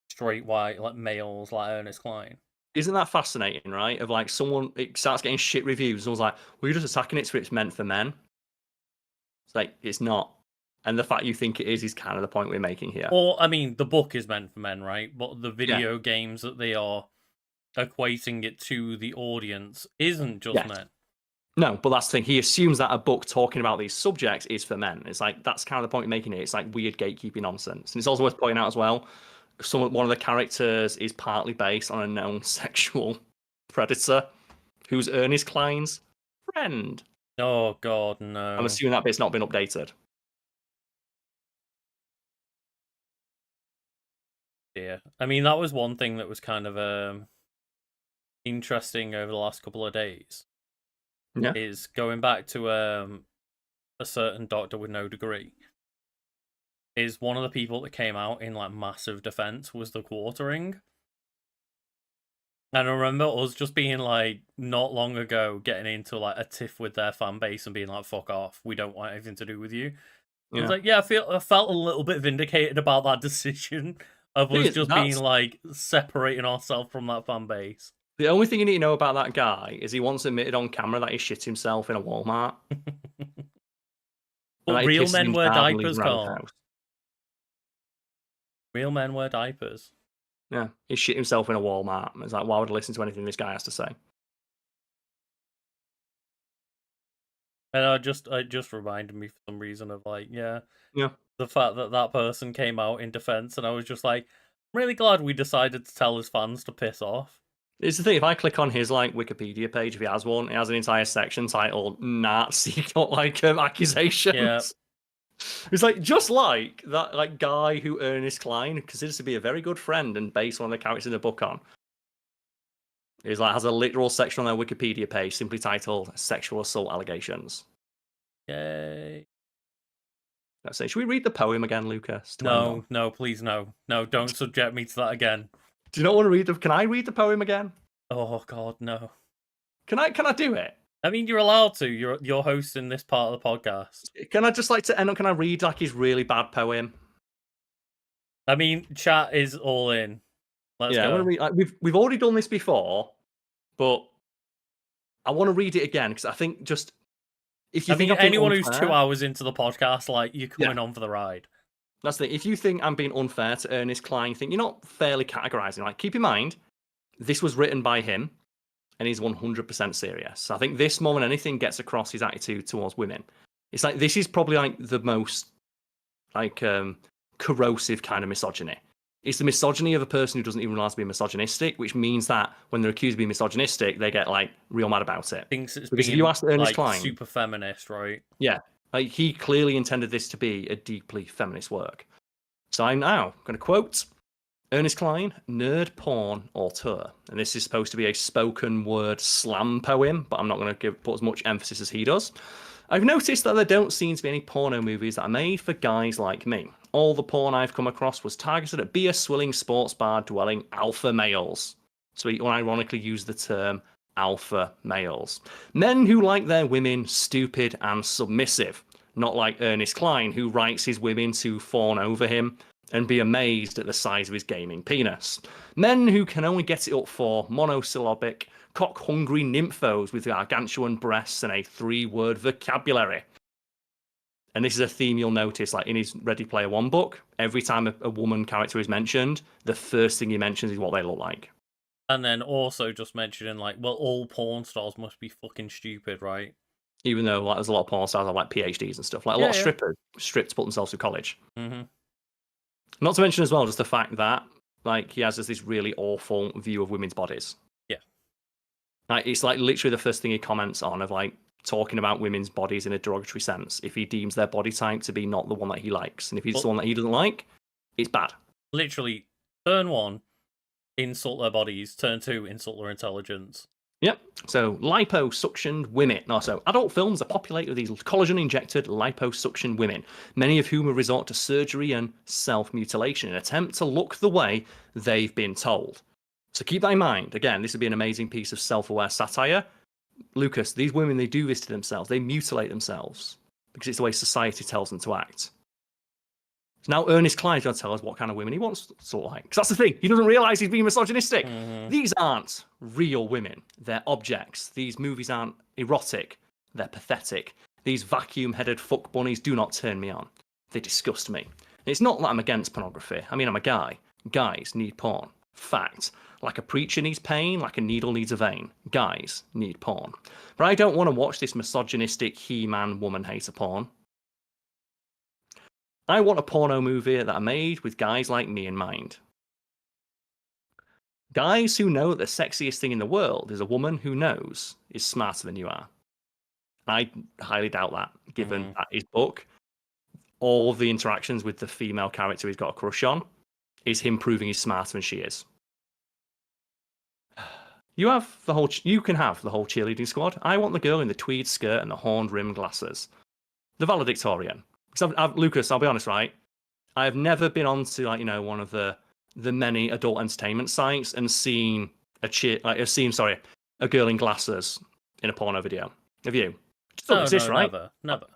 straight white, like, males, like Ernest Cline. Isn't that fascinating, right? Of like it starts getting shit reviews. And I was like, well, you're just attacking it for it's meant for men. It's like, it's not. And the fact you think it is kind of the point we're making here. Or, I mean, the book is meant for men, right? But the video games that they are equating it to the audience isn't just men. No, but that's the thing. He assumes that a book talking about these subjects is for men. It's like, that's kind of the point we're making it. It's like weird gatekeeping nonsense. And it's also worth pointing out as well, one of the characters is partly based on a known sexual predator who's Ernest Cline's friend. Oh God, no. I'm assuming that bit's not been updated. Yeah, I mean that was one thing that was kind of interesting over the last couple of days. Yeah. Is going back to a certain doctor with no degree. Is one of the people that came out in like massive defense was the Quartering. And I remember us just being like, not long ago, getting into like a tiff with their fan base and being like, "Fuck off, we don't want anything to do with you." I was like, yeah, I felt a little bit vindicated about that decision of us just being like separating ourselves from that fan base. The only thing you need to know about that guy is he once admitted on camera that he shit himself in a Walmart. But real men wear diapers, Karl. Real men wear diapers. Yeah, he shit himself in a Walmart. It's like, why would I listen to anything this guy has to say? And it just reminded me for some reason of like, yeah, the fact that that person came out in defense, and I was just like, I'm really glad we decided to tell his fans to piss off. It's the thing, if I click on his like Wikipedia page, if he has one, it has an entire section titled Nazi accusations. Yeah. It's like just like that like guy who Ernest Cline considers to be a very good friend and based one of the characters in the book on. Is like has a literal section on their Wikipedia page simply titled "Sexual Assault Allegations." Yay! Let's say, should we read the poem again, Lucas? No, please, no, don't subject me to that again. Do you not want to read the? Can I read the poem again? Oh God, no. Can I do it? I mean, you're allowed to. You're hosting this part of the podcast. Can I just like to end up? Can I read like his really bad poem? I mean, chat is all in. Let's go. I want to read. Like, we've already done this before, but I want to read it again because I think just if you think anyone who's 2 hours into the podcast, like you're coming on for the ride. That's the thing. If you think I'm being unfair to Ernest Cline, you think you're not fairly categorizing. Like, keep in mind, this was written by him, and he's 100% serious. So I think this more than anything gets across his attitude towards women. It's like this is probably like the most like corrosive kind of misogyny. It's the misogyny of a person who doesn't even realize to be misogynistic, which means that when they're accused of being misogynistic, they get like real mad about it. Thinks it's because if you ask Ernest Cline, super feminist, right? Yeah, like he clearly intended this to be a deeply feminist work. So I'm now going to quote Ernest Cline, nerd porn auteur, and this is supposed to be a spoken word slam poem, but I'm not going to put as much emphasis as he does. I've noticed that there don't seem to be any porno movies that are made for guys like me. All the porn I've come across was targeted at beer-swilling, sports bar-dwelling alpha males. So he unironically used the term alpha males. Men who like their women stupid and submissive. Not like Ernest Cline, who writes his women to fawn over him and be amazed at the size of his gaming penis. Men who can only get it up for monosyllabic, cock-hungry nymphos with gargantuan breasts and a 3-word vocabulary. And this is a theme you'll notice, like in his Ready Player One book, every time a woman character is mentioned, the first thing he mentions is what they look like. And then also just mentioning, like, well, all porn stars must be fucking stupid, right? Even though like, there's a lot of porn stars that have like PhDs and stuff. Like a lot of strippers stripped to put themselves through college. Mm-hmm. Not to mention as well, just the fact that like he has this really awful view of women's bodies. Yeah. Like it's like literally the first thing he comments on of like talking about women's bodies in a derogatory sense. If he deems their body type to be not the one that he likes, and if it's the one that he doesn't like, it's bad. Literally, turn 1, insult their bodies. Turn 2, insult their intelligence. Yep. So liposuctioned women. No, so adult films are populated with these collagen-injected liposuction women, many of whom will resort to surgery and self-mutilation in an attempt to look the way they've been told. So keep that in mind. Again, this would be an amazing piece of self-aware satire. Lucas, these women, they do this to themselves. They mutilate themselves because it's the way society tells them to act. So now Ernest Cline's going to tell us what kind of women he wants to look like. Because that's the thing. He doesn't realise he's being misogynistic. Mm-hmm. These aren't real women. They're objects. These movies aren't erotic. They're pathetic. These vacuum-headed fuck bunnies do not turn me on. They disgust me. And it's not that I'm against pornography. I mean, I'm a guy. Guys need porn. Fact. Like a preacher needs pain, like a needle needs a vein. Guys need porn. But I don't want to watch this misogynistic he-man woman hater porn. I want a porno movie that I made with guys like me in mind. Guys who know that the sexiest thing in the world is a woman who knows is smarter than you are. I highly doubt that, given that his book, all of the interactions with the female character he's got a crush on, is him proving he's smarter than she is. You can have the whole cheerleading squad. I want the girl in the tweed skirt and the horned-rimmed glasses, the valedictorian. Because Lucas, I'll be honest, right? I have never been on to one of the many adult entertainment sites and seen a girl in glasses in a porno video. Have you? It doesn't exist, right? Never.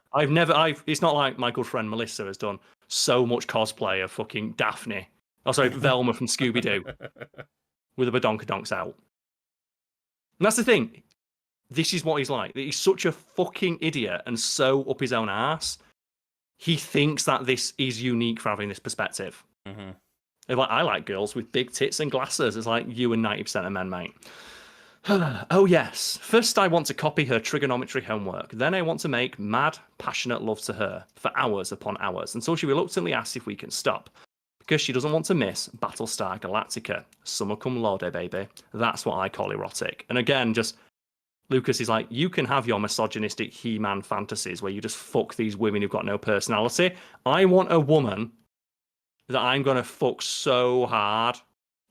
It's not like my good friend Melissa has done so much cosplay of fucking Daphne. Oh, sorry, Velma from Scooby Doo with a badonkadonks out. And that's the thing. This is what he's like. He's such a fucking idiot and so up his own ass. He thinks that this is unique for having this perspective. Mm-hmm. Like, I like girls with big tits and glasses. It's like you and 90% of men, mate. Oh, yes. First, I want to copy her trigonometry homework. Then I want to make mad, passionate love to her for hours upon hours until she reluctantly asks if we can stop. Because she doesn't want to miss Battlestar Galactica. Summa cum laude, baby. That's what I call erotic. And again, just Lucas is like, you can have your misogynistic He-Man fantasies where you just fuck these women who've got no personality. I want a woman that I'm going to fuck so hard,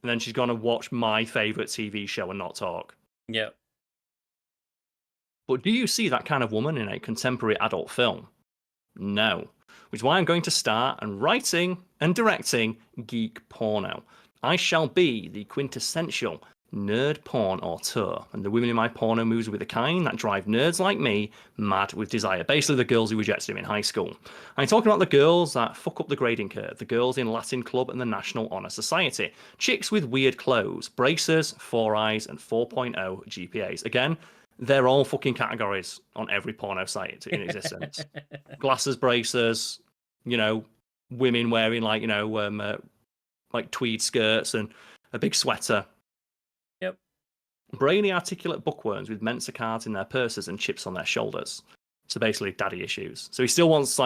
and then she's going to watch my favourite TV show and not talk. Yep. But do you see that kind of woman in a contemporary adult film? No. Which is why I'm going to start and writing and directing geek porno. I shall be the quintessential nerd porn auteur, and the women in my porno movies will be the kind that drive nerds like me mad with desire. Basically, the girls who rejected him in high school. I'm talking about the girls that fuck up the grading curve, the girls in Latin Club and the National Honor Society, chicks with weird clothes, braces, 4 eyes, and 4.0 GPAs. Again, they're all fucking categories on every porno site in existence. Glasses, braces, women wearing like tweed skirts and a big sweater. Yep. Brainy, articulate bookworms with Mensa cards in their purses and chips on their shoulders. So basically, daddy issues. So he still wants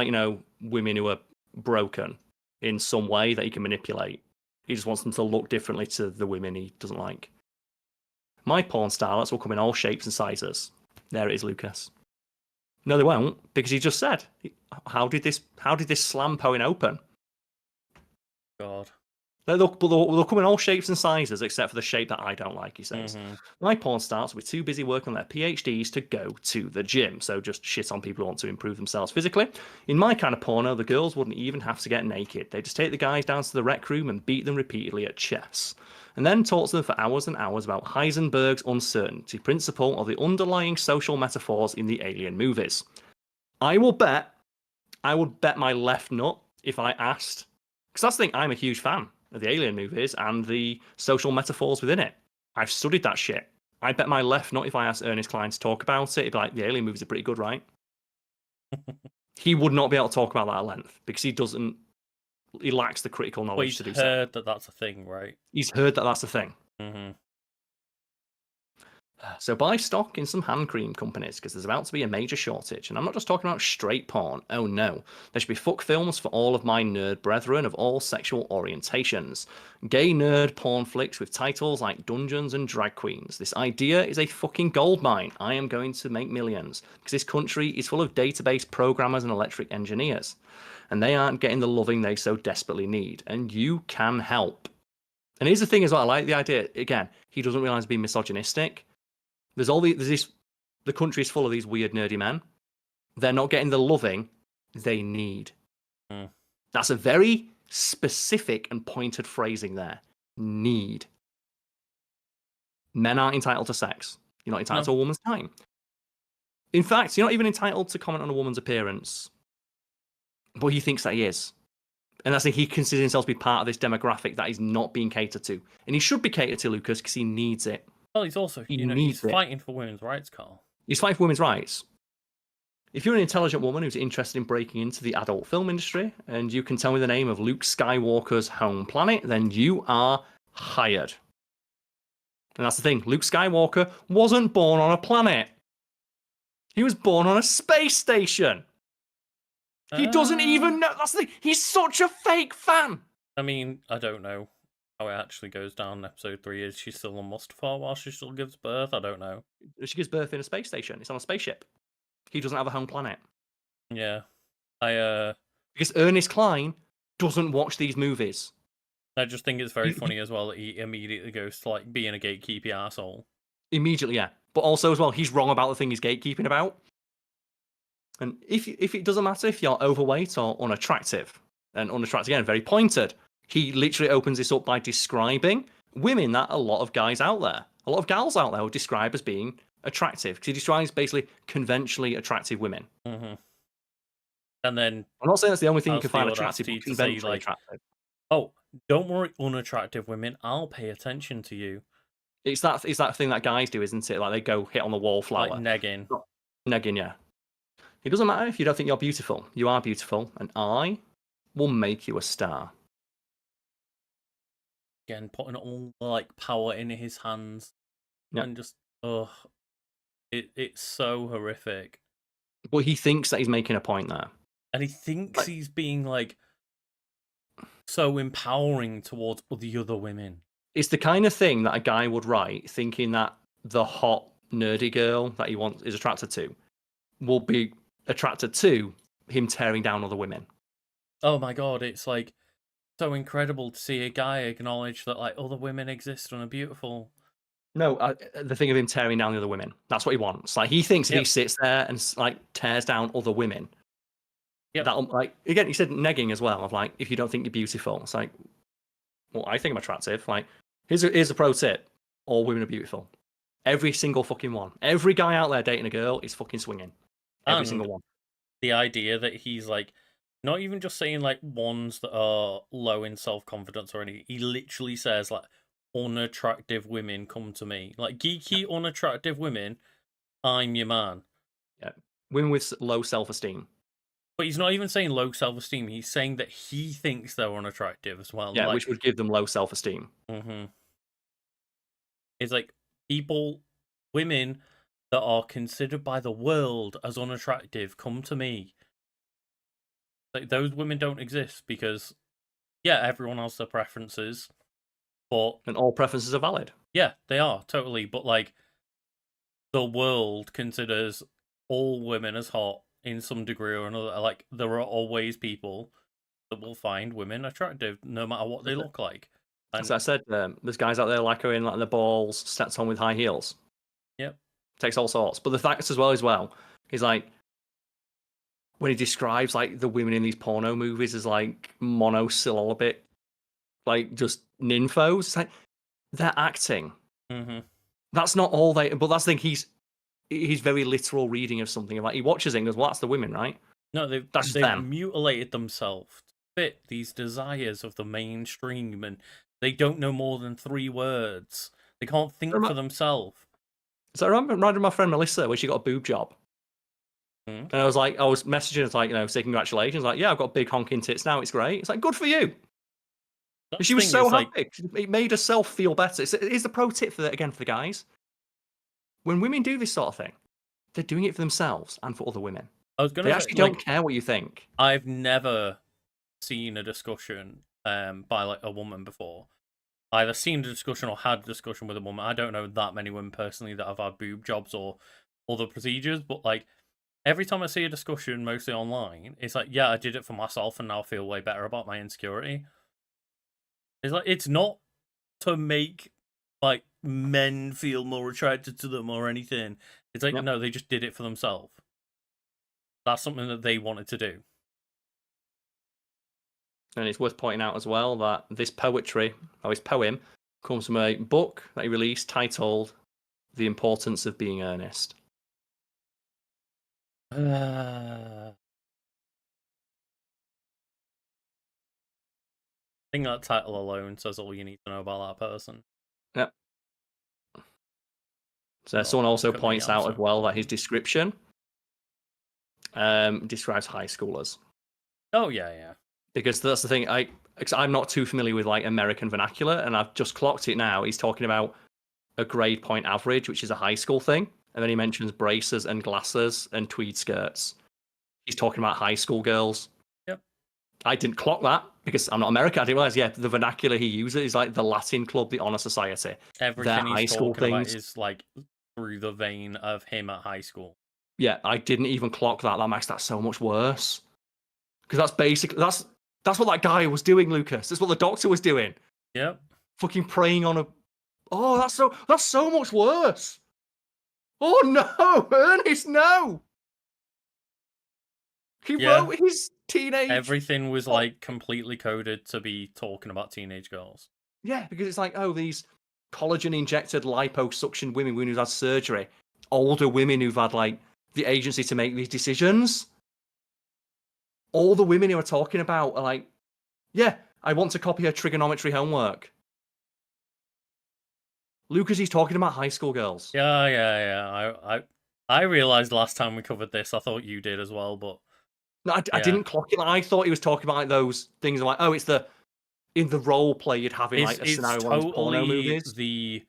women who are broken in some way that he can manipulate. He just wants them to look differently to the women he doesn't like. My porn starlets will come in all shapes and sizes. There it is, Lucas. No, they won't, because he just said, how did this slam poem open? God. They'll come in all shapes and sizes, except for the shape that I don't like, he says. Mm-hmm. My porn stars will be too busy working on their PhDs to go to the gym, so just shit on people who want to improve themselves physically. In my kind of porno, the girls wouldn't even have to get naked. They just take the guys down to the rec room and beat them repeatedly at chess, and then talk to them for hours and hours about Heisenberg's uncertainty principle or the underlying social metaphors in the Alien movies. I would bet my left nut if I asked, because that's the thing, I'm a huge fan of the Alien movies and the social metaphors within it. I've studied that shit. I bet my left nut if I asked Ernest Cline to talk about it, he'd be like, the Alien movies are pretty good, right? He would not be able to talk about that at length because he lacks the critical knowledge to do so. He's heard that that's a thing, right? He's heard that that's a thing. Mm-hmm. So buy stock in some hand cream companies because there's about to be a major shortage. And I'm not just talking about straight porn. Oh no. There should be fuck films for all of my nerd brethren of all sexual orientations. Gay nerd porn flicks with titles like Dungeons and Drag Queens. This idea is a fucking goldmine. I am going to make millions because this country is full of database programmers and electric engineers. And they aren't getting the loving they so desperately need. And you can help. And here's the thing as well. I like the idea. Again, he doesn't realize being misogynistic. The country is full of these weird nerdy men. They're not getting the loving they need. Mm. That's a very specific and pointed phrasing there. Need. Men aren't entitled to sex. You're not entitled to a woman's time. In fact, you're not even entitled to comment on a woman's appearance. But he thinks that he is. And that's he considers himself to be part of this demographic that is not being catered to. And he should be catered to, Lucas, because he needs it. Well, he's also, he's fighting for women's rights, Karl. He's fighting for women's rights. If you're an intelligent woman who's interested in breaking into the adult film industry, and you can tell me the name of Luke Skywalker's home planet, then you are hired. And that's the thing. Luke Skywalker wasn't born on a planet. He was born on a space station. He doesn't even know. That's the thing. He's such a fake fan. I mean, I don't know. how it actually goes down in episode 3. Is she still on Mustafar while she still gives birth? I don't know. She gives birth in a space station. It's on a spaceship. He doesn't have a home planet. Yeah. Because Ernest Cline doesn't watch these movies. I just think it's very funny as well that he immediately goes to like being a gatekeepy asshole. Immediately, yeah. But also as well, he's wrong about the thing he's gatekeeping about. And if it doesn't matter if you're overweight or unattractive, and unattractive again, very pointed, he literally opens this up by describing women that a lot of guys out there, a lot of gals out there would describe as being attractive. Because he describes basically conventionally attractive women. Mm-hmm. And then I'm not saying that's the only thing you can find the attractive, but audacity to conventionally say, like, attractive. oh, don't worry, unattractive women, I'll pay attention to you. It's that thing that guys do, isn't it? Like they go hit on the wallflower. Like negging. Negging, yeah. It doesn't matter if you don't think you're beautiful. You are beautiful, and I will make you a star. Again, putting all like power in his hands. Yeah. And just it's so horrific. But he thinks that he's making a point there. And he thinks he's being like so empowering towards the other women. It's the kind of thing that a guy would write thinking that the hot, nerdy girl that he is attracted to will be attracted to him tearing down other women. Oh my god, it's like so incredible to see a guy acknowledge that like other women exist and are beautiful. No, the thing of him tearing down the other women. That's what he wants. Like he thinks if he sits there and like tears down other women, that'll like again. He said negging as well. Of like if you don't think you're beautiful, it's like, well, I think I'm attractive. Like here's a pro tip: all women are beautiful. Every single fucking one. Every guy out there dating a girl is fucking swinging. Every single one. The idea that he's like not even just saying like ones that are low in self-confidence or anything. He literally says like unattractive women come to me. Like geeky unattractive women, I'm your man. Yeah. Women with low self-esteem. But he's not even saying low self-esteem. He's saying that he thinks they're unattractive as well. Yeah, like, which would give them low self-esteem. Mm-hmm. It's like women that are considered by the world as unattractive come to me. Like those women don't exist because, yeah, everyone has their preferences, but and all preferences are valid. Yeah, they are totally. But like, the world considers all women as hot in some degree or another. Like there are always people that will find women attractive no matter what they look like. And as I said, there's guys out there like her in like the balls, steps on with high heels. Yep. Takes all sorts. But the fact as well, he's like, when he describes like the women in these porno movies as like monosyllabic, like just nymphos, it's like they're acting. Mm-hmm. That's not all they. But that's the thing. He's very literal reading of something. Like he watches it and goes, "Well, that's the women, right?" No, they've mutilated themselves to fit these desires of the mainstream, and they don't know more than 3 words. They can't think for themselves. So I remember my friend Melissa when she got a boob job. And I was messaging, it's like, saying congratulations. Like, yeah, I've got big honking tits now. It's great. It's like, good for you. She was so happy. It made herself feel better. Here's the pro tip for that again for the guys. When women do this sort of thing, they're doing it for themselves and for other women. They actually don't care what you think. I've never seen a discussion by like a woman before. Either seen a discussion or had a discussion with a woman. I don't know that many women personally that have had boob jobs or other procedures, but like every time I see a discussion, mostly online, it's like, yeah, I did it for myself and now I feel way better about my insecurity. It's like, it's not to make like men feel more attracted to them or anything. It's like, no, they just did it for themselves. That's something that they wanted to do. And it's worth pointing out as well that this poetry, or his poem, comes from a book that he released titled The Importance of Being Earnest. I think that title alone says all you need to know about that person. Yep. So someone also points out as well that his description describes high schoolers. Oh, yeah. Because that's the thing, I'm not too familiar with like American vernacular, and I've just clocked it now. He's talking about a grade point average, which is a high school thing. And then he mentions braces and glasses and tweed skirts. He's talking about high school girls. Yep. I didn't clock that because I'm not American. I didn't realize, the vernacular he uses is like the Latin Club, the Honor Society. Everything Their high he's school talking about things. is like through the vein of him at high school. Yeah, I didn't even clock that. That makes that so much worse. Because that's basically that's what that guy was doing, Lucas. That's what the doctor was doing. Yep. Fucking preying on a. Oh, that's so much worse. Oh no, Ernest, no. He wrote his teenage. Everything was like completely coded to be talking about teenage girls. Yeah, because it's like, oh, these collagen injected liposuction women who've had surgery, older women who've had like the agency to make these decisions. All the women who are talking about are like, yeah, I want to copy her trigonometry homework. Lucas, he's talking about high school girls. Yeah. I realized last time we covered this. I thought you did as well, but no, I didn't clock it. I thought he was talking about like those things like, oh, it's in the role play you'd have in like a scenario one of those porno movies. The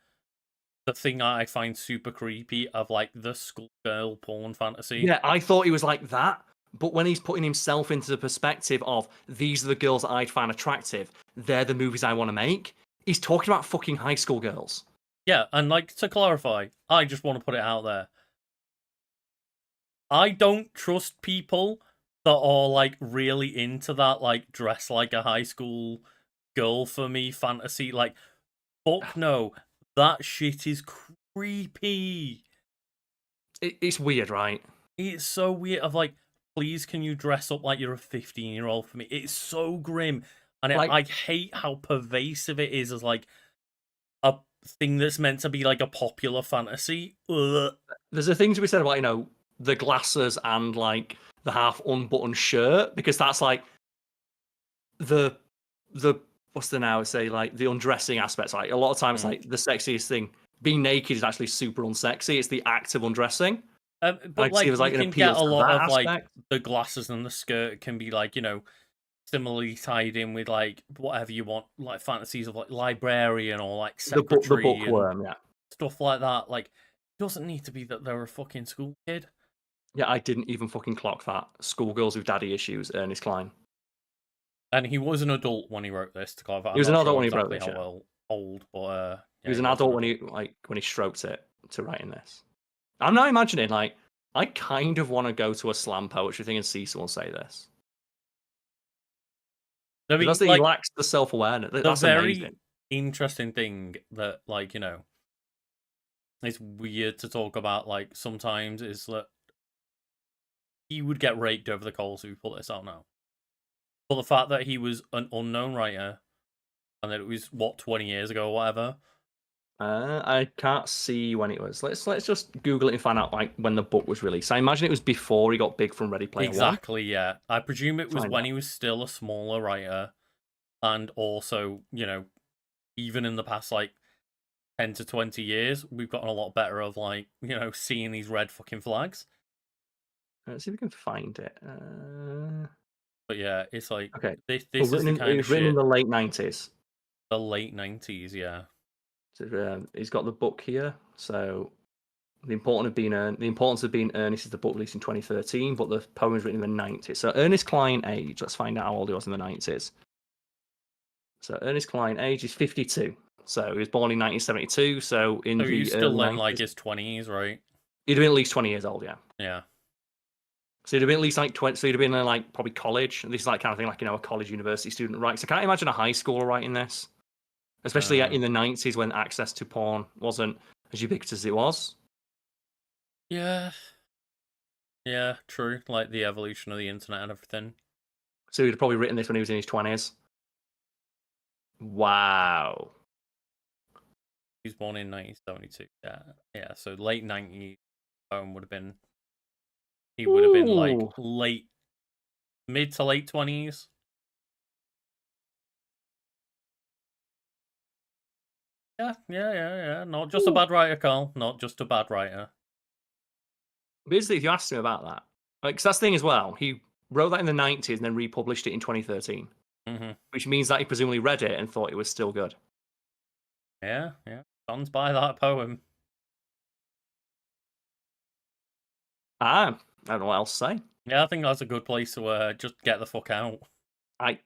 thing I find super creepy of like the schoolgirl porn fantasy. Yeah, I thought he was like that. But when he's putting himself into the perspective of these are the girls that I'd find attractive, they're the movies I want to make, he's talking about fucking high school girls. Yeah, and like to clarify, I just want to put it out there. I don't trust people that are like really into that like dress like a high school girl for me fantasy. Like, fuck no. That shit is creepy. It's weird, right? It's so weird of like, please can you dress up like you're a 15-year-old for me? It's so grim. And I hate how pervasive it is as like a thing that's meant to be like a popular fantasy. Ugh. There's a thing to be said about, the glasses and like the half unbuttoned shirt, because that's like the what's the now say like the undressing aspects. Like a lot of times, like the sexiest thing, being naked is actually super unsexy. It's the act of undressing. But like, you can get a lot of aspect. like the glasses and the skirt can be like, similarly tied in with like whatever you want, like fantasies of like librarian or like secretary, the bookworm, yeah, stuff like that. Like, it doesn't need to be that they're a fucking school kid. Yeah, I didn't even fucking clock that. Schoolgirls with daddy issues, Ernest Cline. And he was an adult when he wrote this. To clarify, he was an adult when he wrote this. Old, but he was an adult when he stroked it to writing this. I'm now imagining like I kind of want to go to a slam poetry thing and see someone say this. I mean, he lacks the self-awareness. That's very amazing. Interesting thing that it's weird to talk about. Like sometimes is that he would get raked over the coals if we pull this out now. But the fact that he was an unknown writer and that it was 20 years ago or whatever. I can't see when it was. Let's just Google it and find out like when the book was released. I imagine it was before he got big from Ready Player One. Exactly, yeah. I presume it was when he was still a smaller writer, and also, even in the past like 10 to 20 years, we've gotten a lot better of like, seeing these red fucking flags. Let's see if we can find it. But yeah, it's like okay. This is the kind of shit. Written in the late 90s. The late 90s, yeah. So, he's got the book here. So the importance of being Ernest is the book released in 2013, but the poem is written in the 90s. So Ernest Cline age. Let's find out how old he was in the 90s. So Ernest Cline age is 52. So he was born in 1972. So he's still in like his 20s, right? He'd have been at least 20 years old, yeah. Yeah. So he'd have been at least like 20. So he'd have been in like probably college. This is like kind of thing like a college university student writes. So I can't imagine a high schooler writing this. Especially in the 90s when access to porn wasn't as ubiquitous as it was. Yeah. Yeah, true. Like the evolution of the internet and everything. So he'd have probably written this when he was in his 20s. Wow. He was born in 1972. Yeah. So late 90s would have been. He would have been like mid to late 20s. Yeah. Not just a bad writer, Karl. Not just a bad writer. Basically, if you asked him about that, like, 'cause that's the thing as well. He wrote that in the 90s and then republished it in 2013, which means that he presumably read it and thought it was still good. Yeah. Stands by that poem. I don't know what else to say. Yeah, I think that's a good place to just get the fuck out. I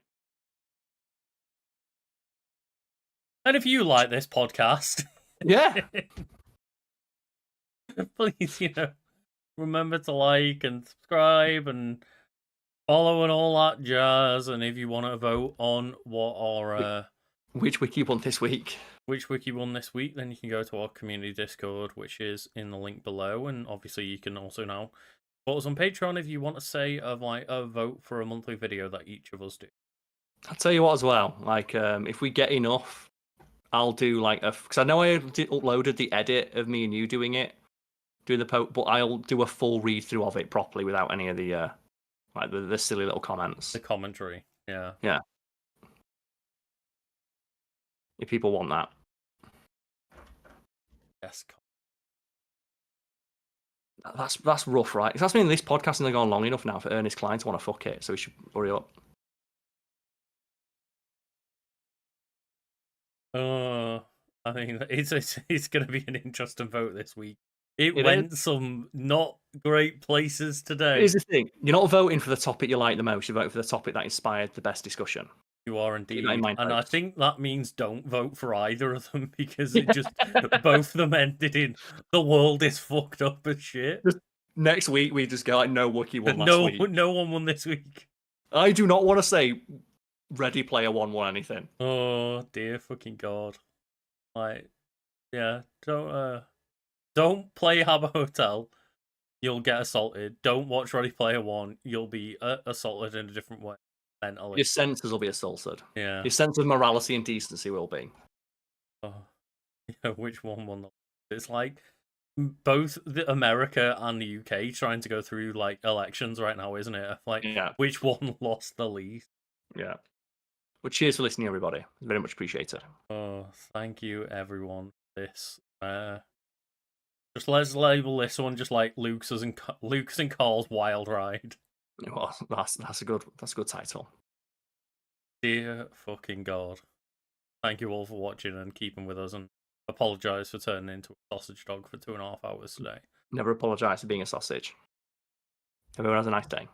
And if you like this podcast, yeah. please, remember to like and subscribe and follow and all that jazz. And if you want to vote on what our Which wiki won this week? which wiki won this week, then you can go to our community Discord, which is in the link below. And obviously, you can also now vote us on Patreon if you want to say of like a vote for a monthly video that each of us do. I'll tell you what as well. Like, if we get enough, I'll do like because I know I uploaded the edit of me and you doing the but I'll do a full read through of it properly without any of the like the silly little comments. The commentary, yeah. Yeah. If people want that. Yes. That's rough, right? Because that's mean this podcast has gone long enough now for Ernest Klein to want to fuck it, so we should hurry up. I mean, it's going to be an interesting vote this week. It It went some not great places today. Here's the thing: you're not voting for the topic you like the most. You're voting for the topic that inspired the best discussion. You are indeed, Keep that in mind, and I folks. think that means don't vote for either of them because it just both of them ended in the world is fucked up as shit. Next week we just go like no wiki won last week. No one won this week. I do not want to say Ready Player One won anything. Oh dear fucking god! Like, yeah, don't play Habbo Hotel. You'll get assaulted. Don't watch Ready Player One. You'll be assaulted in a different way mentally. Your senses will be assaulted. Yeah. Your sense of morality and decency will be. Oh, yeah, which one won? It's like both America and the UK trying to go through like elections right now, isn't it? Like, yeah. Which one lost the least? Yeah. Well, cheers for listening, everybody. Very much appreciated. Oh, thank you, everyone. This, just let's label this one just like Luke's and Karl's Wild Ride. Well, that's a good title. Dear fucking god! Thank you all for watching and keeping with us, and apologise for turning into a sausage dog for 2.5 hours today. Never apologise for being a sausage. Everyone has a nice day.